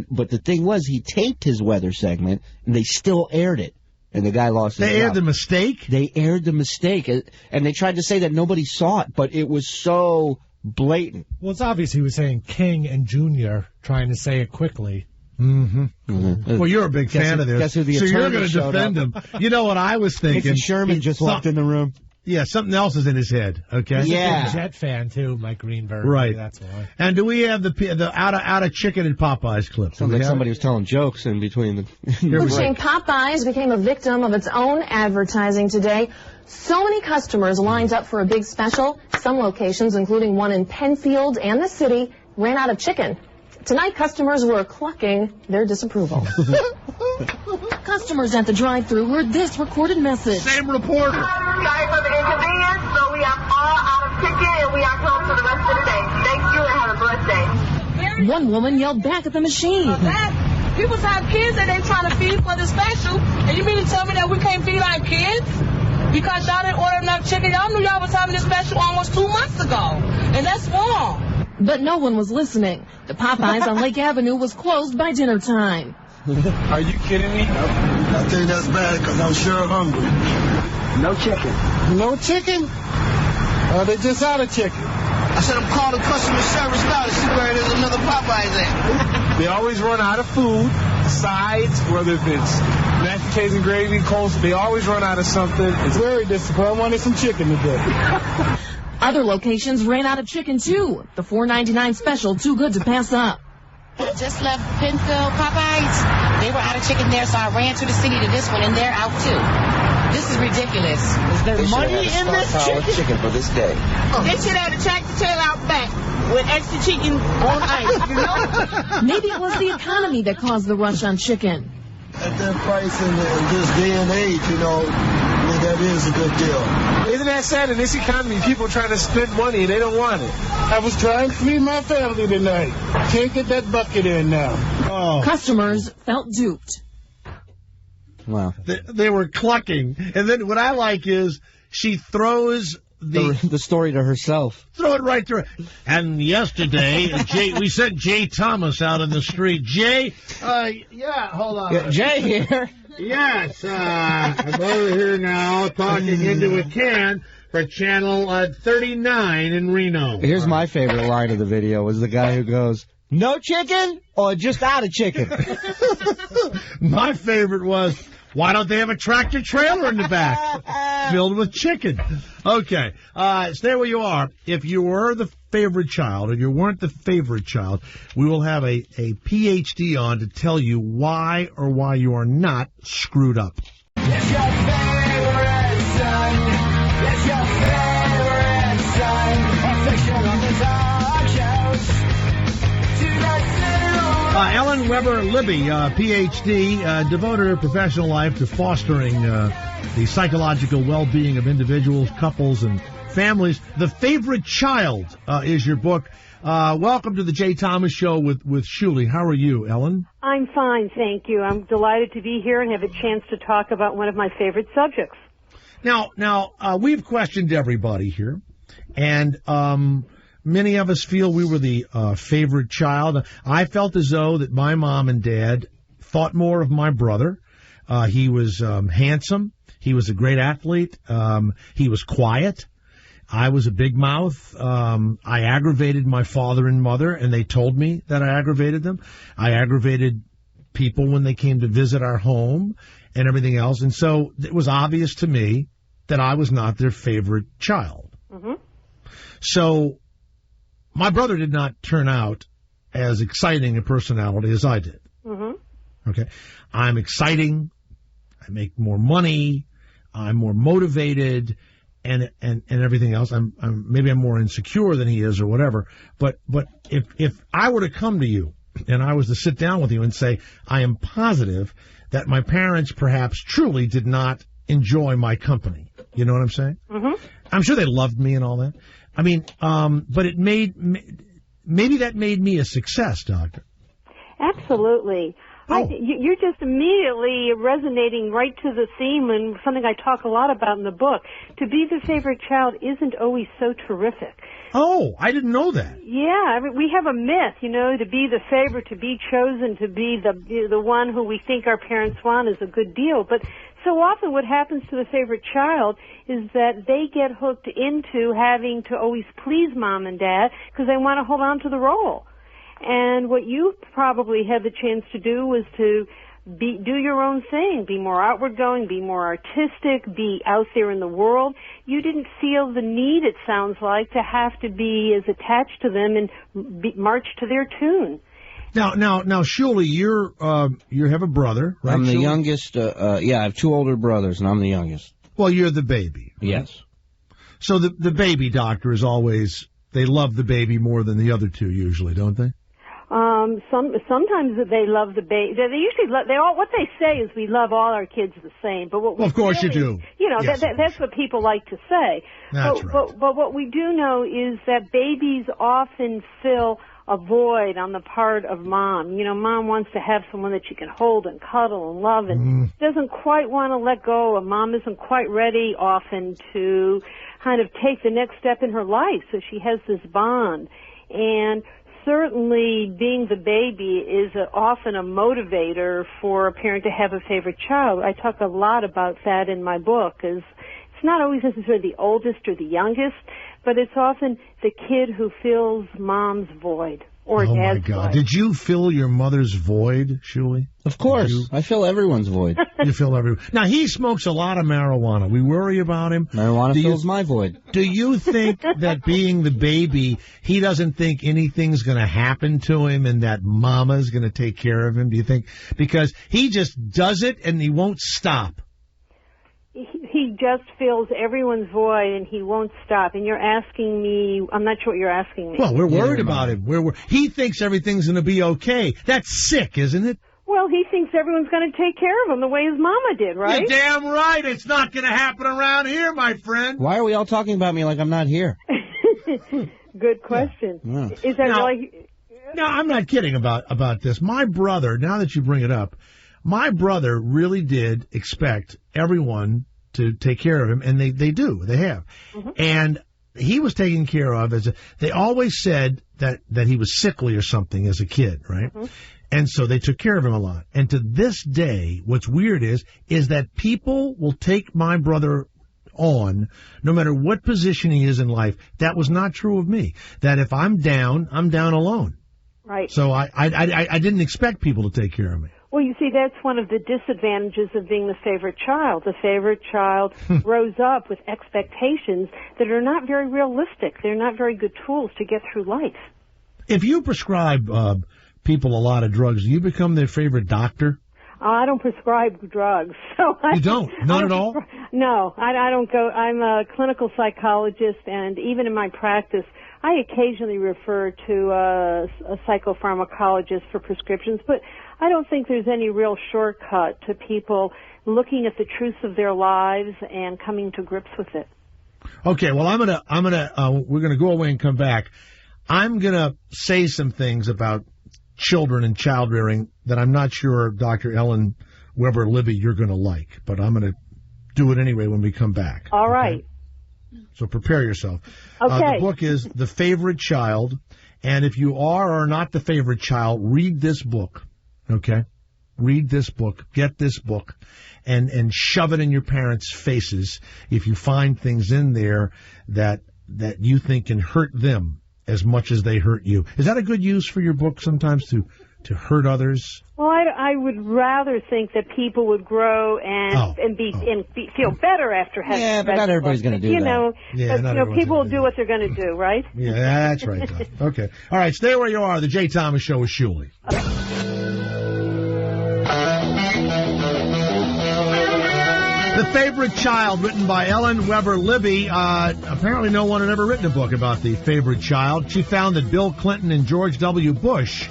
But the thing was, he taped his weather segment, and they still aired it. And the guy lost his job. They aired the mistake? They aired the mistake. And they tried to say that nobody saw it, but it was so blatant. Well, it's obvious he was saying King and Junior, trying to say it quickly. Mm-hmm. Well, you're a big fan of this, so you're going to defend him. You know what I was thinking? Dixon Sherman just walked in the room. Yeah, something else is in his head. Okay. Yeah, he's a big Jet fan too, Mike Greenberg. Right. That's why. And do we have the out of chicken and Popeyes clip? Sounds like somebody was telling jokes in between the. Food chain Popeyes became a victim of its own advertising today. So many customers lined up for a big special. Some locations, including one in Penfield and the city, ran out of chicken. Tonight, customers were clucking their disapproval. Customers at the drive-thru heard this recorded message. Same reporter. Sorry for the inconvenience, but we are all out of chicken and we are closed for the rest of the day. Thank you and have a blessed day. One woman yelled back at the machine. People have kids that they trying to feed for the special, and you mean to tell me that we can't feed our kids? Because y'all didn't order enough chicken. Y'all knew y'all was having this special almost 2 months ago, and that's wrong. But no one was listening. The Popeyes on Lake Avenue was closed by dinner time. Are you kidding me? I think that's bad because I'm sure hungry. No chicken. No chicken? They just out of chicken. I said I'm calling customer service now to see where there's another Popeyes at. They always run out of food, sides, whether if it's mashed potatoes and gravy, coleslaw, they always run out of something. It's very disappointing. I wanted some chicken today. Other locations ran out of chicken, too. The $4.99 special, too good to pass up. Just left Penfield Popeyes. They were out of chicken there, so I ran to the city to this one, and they're out, too. This is ridiculous. Is there money in this chicken for this day. They should have the tractor trailer out back with extra chicken on ice, you know? Maybe it was the economy that caused the rush on chicken. At that price in this day and age, you know, that that is a good deal. Isn't that sad in this economy? People trying to spend money and they don't want it. I was trying to feed my family tonight. Can't get that bucket in now. Oh. Customers felt duped. Wow. They were clucking. And then what I like is she throws the story to herself. Throw it right through. And yesterday, we sent Jay Thomas out in the street. Jay, yeah, hold on. Yeah, Jay here. Yes, I'm over here now talking into a can for Channel 39 in Reno. Here's my favorite line of the video was the guy who goes, "No chicken or just out of chicken?" My favorite was, why don't they have a tractor trailer in the back filled with chicken? Okay, stay where you are. If you were the favorite child or you weren't the favorite child, we will have a PhD on to tell you why or why you are not screwed up. It's your favorite son. It's your favorite son. A fiction on the talk shows. Ellen Weber Libby, PhD, devoted her professional life to fostering the psychological well-being of individuals, couples, and families. The Favorite Child is your book. Welcome to the Jay Thomas Show with Shuli. How are you, Ellen? I'm fine, thank you. I'm delighted to be here and have a chance to talk about one of my favorite subjects. Now, we've questioned everybody here, and many of us feel we were the favorite child. I felt as though that my mom and dad thought more of my brother. He was handsome. He was a great athlete. He was quiet. I was a big mouth. I aggravated my father and mother, and they told me that I aggravated them. I aggravated people when they came to visit our home and everything else. And so it was obvious to me that I was not their favorite child. Mm-hmm. So my brother did not turn out as exciting a personality as I did. Mm-hmm. Okay. I'm exciting. I make more money. I'm more motivated and everything else. Maybe I'm more insecure than he is or whatever. But if I were to come to you and I was to sit down with you and say, I am positive that my parents perhaps truly did not enjoy my company. You know what I'm saying? Mm-hmm. I'm sure they loved me and all that. I mean, but it maybe that made me a success, Doctor. Absolutely. Oh. You're just immediately resonating right to the theme and something I talk a lot about in the book. To be the favorite child isn't always so terrific. Oh, I didn't know that. Yeah, I mean, we have a myth, to be the favorite, to be chosen, to be the one who we think our parents want is a good deal. But so often what happens to the favorite child is that they get hooked into having to always please mom and dad because they want to hold on to the role. And what you probably had the chance to do was to do your own thing, be more outward going, be more artistic, be out there in the world. You didn't feel the need, it sounds like, to have to be as attached to them and march to their tune. Now, Shuli, you have a brother, right? I'm the Shuli? youngest. I have two older brothers, and I'm the youngest. Well, you're the baby. Yes. So the baby doctor is always, they love the baby more than the other two usually, don't they? Sometimes they love the baby. They usually what they say is we love all our kids the same. But what of course really, you do. Yes, that's what people like to say. That's right. But what we do know is that babies often fill a void on the part of mom. Mom wants to have someone that she can hold and cuddle and love and doesn't quite want to let go. And mom isn't quite ready often to kind of take the next step in her life. So she has this bond. And certainly being the baby is often a motivator for a parent to have a favorite child. I talk a lot about that in my book. It's not always necessarily the oldest or the youngest, but it's often the kid who fills mom's void or dad's void. Oh, my God. Did you fill your mother's void, Shuli? Of course. I fill everyone's void. You fill everyone. Now, he smokes a lot of marijuana. We worry about him. Marijuana fills my void. Do you think that being the baby, he doesn't think anything's going to happen to him and that mama's going to take care of him? Do you think? Because he just does it and he won't stop. He just fills everyone's void, and he won't stop. And you're asking me, I'm not sure what you're asking me. Well, we're worried about him. He thinks everything's going to be okay. That's sick, isn't it? Well, Well, he thinks everyone's going to take care of him the way his mama did, right? You're damn right. It's not going to happen around here, my friend. Why are we all talking about me like I'm not here? Good question. Yeah. Is that Now- really... No, I'm not kidding about this. My brother, now that you bring it up, my brother really did expect everyone to take care of him, and they do. They have. Mm-hmm. And he was taken care of they always said that he was sickly or something as a kid, right? Mm-hmm. And so they took care of him a lot. And to this day, what's weird is that people will take my brother on no matter what position he is in life. That was not true of me. That if I'm down alone. Right. So I didn't expect people to take care of me. Well, you see, that's one of the disadvantages of being the favorite child. The favorite child grows up with expectations that are not very realistic. They're not very good tools to get through life. If you prescribe people a lot of drugs, do you become their favorite doctor? I don't prescribe drugs. So You don't? None at all? No, I don't go. I'm a clinical psychologist, and even in my practice, I occasionally refer to a psychopharmacologist for prescriptions, but I don't think there's any real shortcut to people looking at the truths of their lives and coming to grips with it. Okay, well, we're gonna go away and come back. I'm gonna say some things about children and child rearing that I'm not sure, Dr. Ellen Weber Libby, you're gonna like, but I'm gonna do it anyway when we come back. All right. So prepare yourself. Okay. The book is The Favorite Child, and if you are or not the favorite child, read this book, okay? Read this book, get this book, and shove it in your parents' faces if you find things in there that you think can hurt them as much as they hurt you. Is that a good use for your book sometimes, to hurt others? Well, I would rather think that people would grow and feel better after having. Yeah, but not everybody's going to do that. Know, Yeah, but, people will do what they're going to do, right? Yeah, that's right. Doc. Okay. All right, stay where you are. The Jay Thomas Show with Shuley. The Favorite Child, written by Ellen Weber Libby. Apparently no one had ever written a book about the favorite child. She found that Bill Clinton and George W. Bush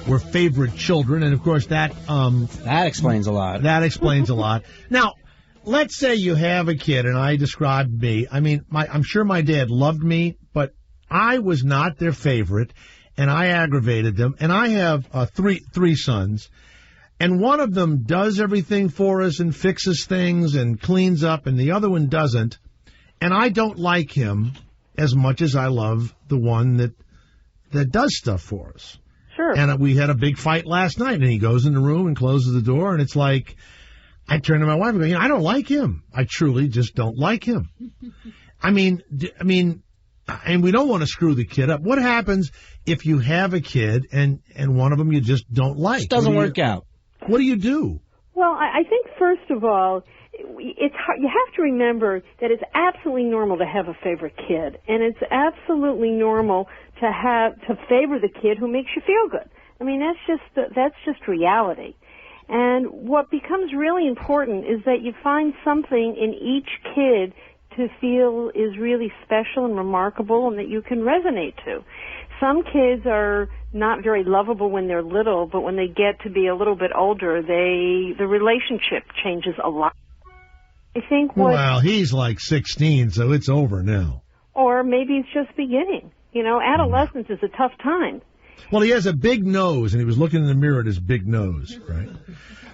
were favorite children, and of course that explains a lot. That explains a lot. Now, let's say you have a kid, and I described me. I mean, I'm sure my dad loved me, but I was not their favorite, and I aggravated them. And I have three sons, and one of them does everything for us and fixes things and cleans up, and the other one doesn't. And I don't like him as much as I love the one that does stuff for us. Sure. And we had a big fight last night, and he goes in the room and closes the door, and it's like, I turn to my wife and go, I don't like him. I truly just don't like him. I mean, and we don't want to screw the kid up. What happens if you have a kid and one of them you just don't like? It doesn't work out. What do you do? Well, I think first of all, it's hard. You have to remember that it's absolutely normal to have a favorite kid, and it's absolutely normal to favor the kid who makes you feel good. I mean, that's just reality. And what becomes really important is that you find something in each kid to feel is really special and remarkable and that you can resonate to. Some kids are not very lovable when they're little, but when they get to be a little bit older, the relationship changes a lot. I think well, he's like 16, so it's over now. Or maybe it's just beginning. You know, adolescence is a tough time. Well, he has a big nose, and he was looking in the mirror at his big nose, right?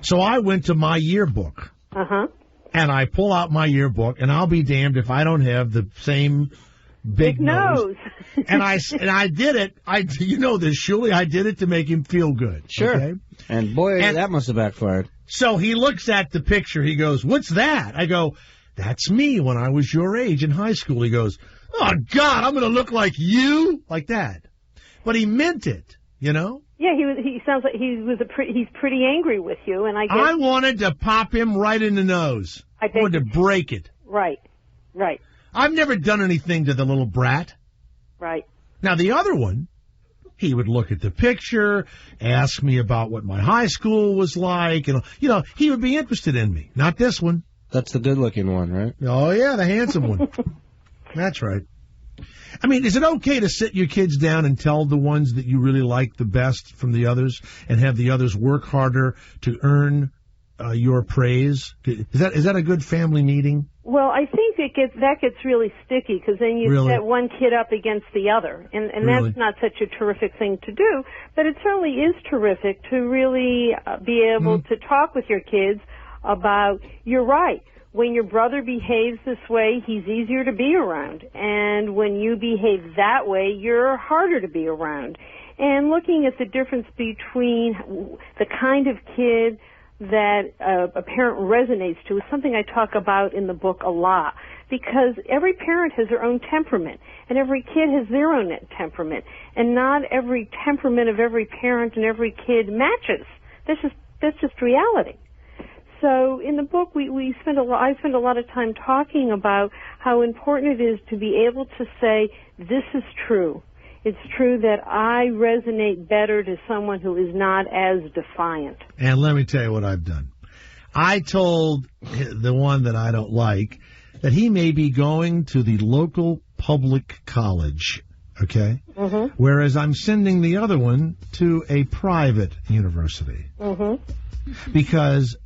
So I went to my yearbook. Uh-huh. And I pull out my yearbook, and I'll be damned if I don't have the same big nose. And I did it. You know this, Shuley. I did it to make him feel good. Sure. Okay? And boy, that must have backfired. So he looks at the picture. He goes, "What's that?" I go, "That's me when I was your age in high school." He goes, "Oh God, I'm going to look like you," like that. But he meant it, you know. Yeah, he sounds like he's pretty angry with you, and I guess I wanted to pop him right in the nose. I wanted to break it. Right. I've never done anything to the little brat. Right. Now, the other one, he would look at the picture, ask me about what my high school was like, and, you know, he would be interested in me. Not this one. That's the good-looking one, right? Oh, yeah, the handsome one. That's right. I mean, is it okay to sit your kids down and tell the ones that you really like the best from the others and have the others work harder to earn your praise? Is that a good family meeting? Well, I think that gets really sticky because then you set one kid up against the other, and that's not such a terrific thing to do. But it certainly is terrific to really be able to talk with your kids about, you're right, when your brother behaves this way, he's easier to be around, and when you behave that way, you're harder to be around. And looking at the difference between the kind of kid that a parent resonates to is something I talk about in the book a lot, because every parent has their own temperament and every kid has their own temperament, and not every temperament of every parent and every kid matches. That's just reality. So in the book I spend a lot of time talking about how important it is to be able to say, this is true. It's true that I resonate better to someone who is not as defiant. And let me tell you what I've done. I told the one that I don't like that he may be going to the local public college, okay? Mm-hmm. Whereas I'm sending the other one to a private university. Mm-hmm. Because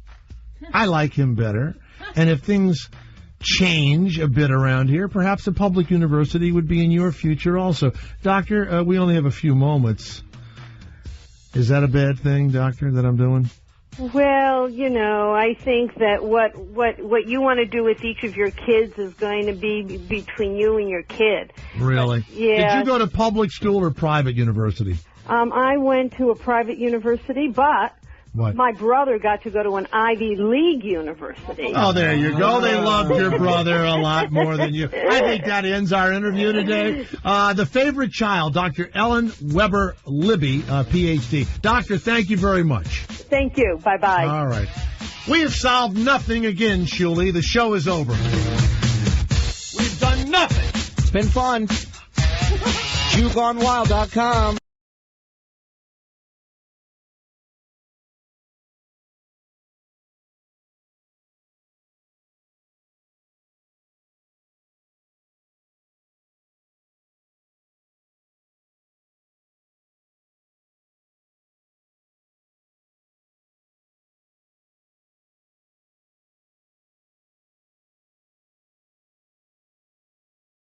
I like him better. And if things change a bit around here, perhaps a public university would be in your future also. Doctor, we only have a few moments. Is that a bad thing, Doctor, that I'm doing? Well, I think that what you want to do with each of your kids is going to be between you and your kid. Really? Yeah. Did you go to public school or private university? I went to a private university, but what? My brother got to go to an Ivy League university. Oh, there you go. They loved your brother a lot more than you. I think that ends our interview today. The favorite child, Dr. Ellen Weber Libby, Ph.D. Doctor, thank you very much. Thank you. Bye-bye. All right. We have solved nothing again, Shuli. The show is over. We've done nothing. It's been fun. JukeOnWild.com.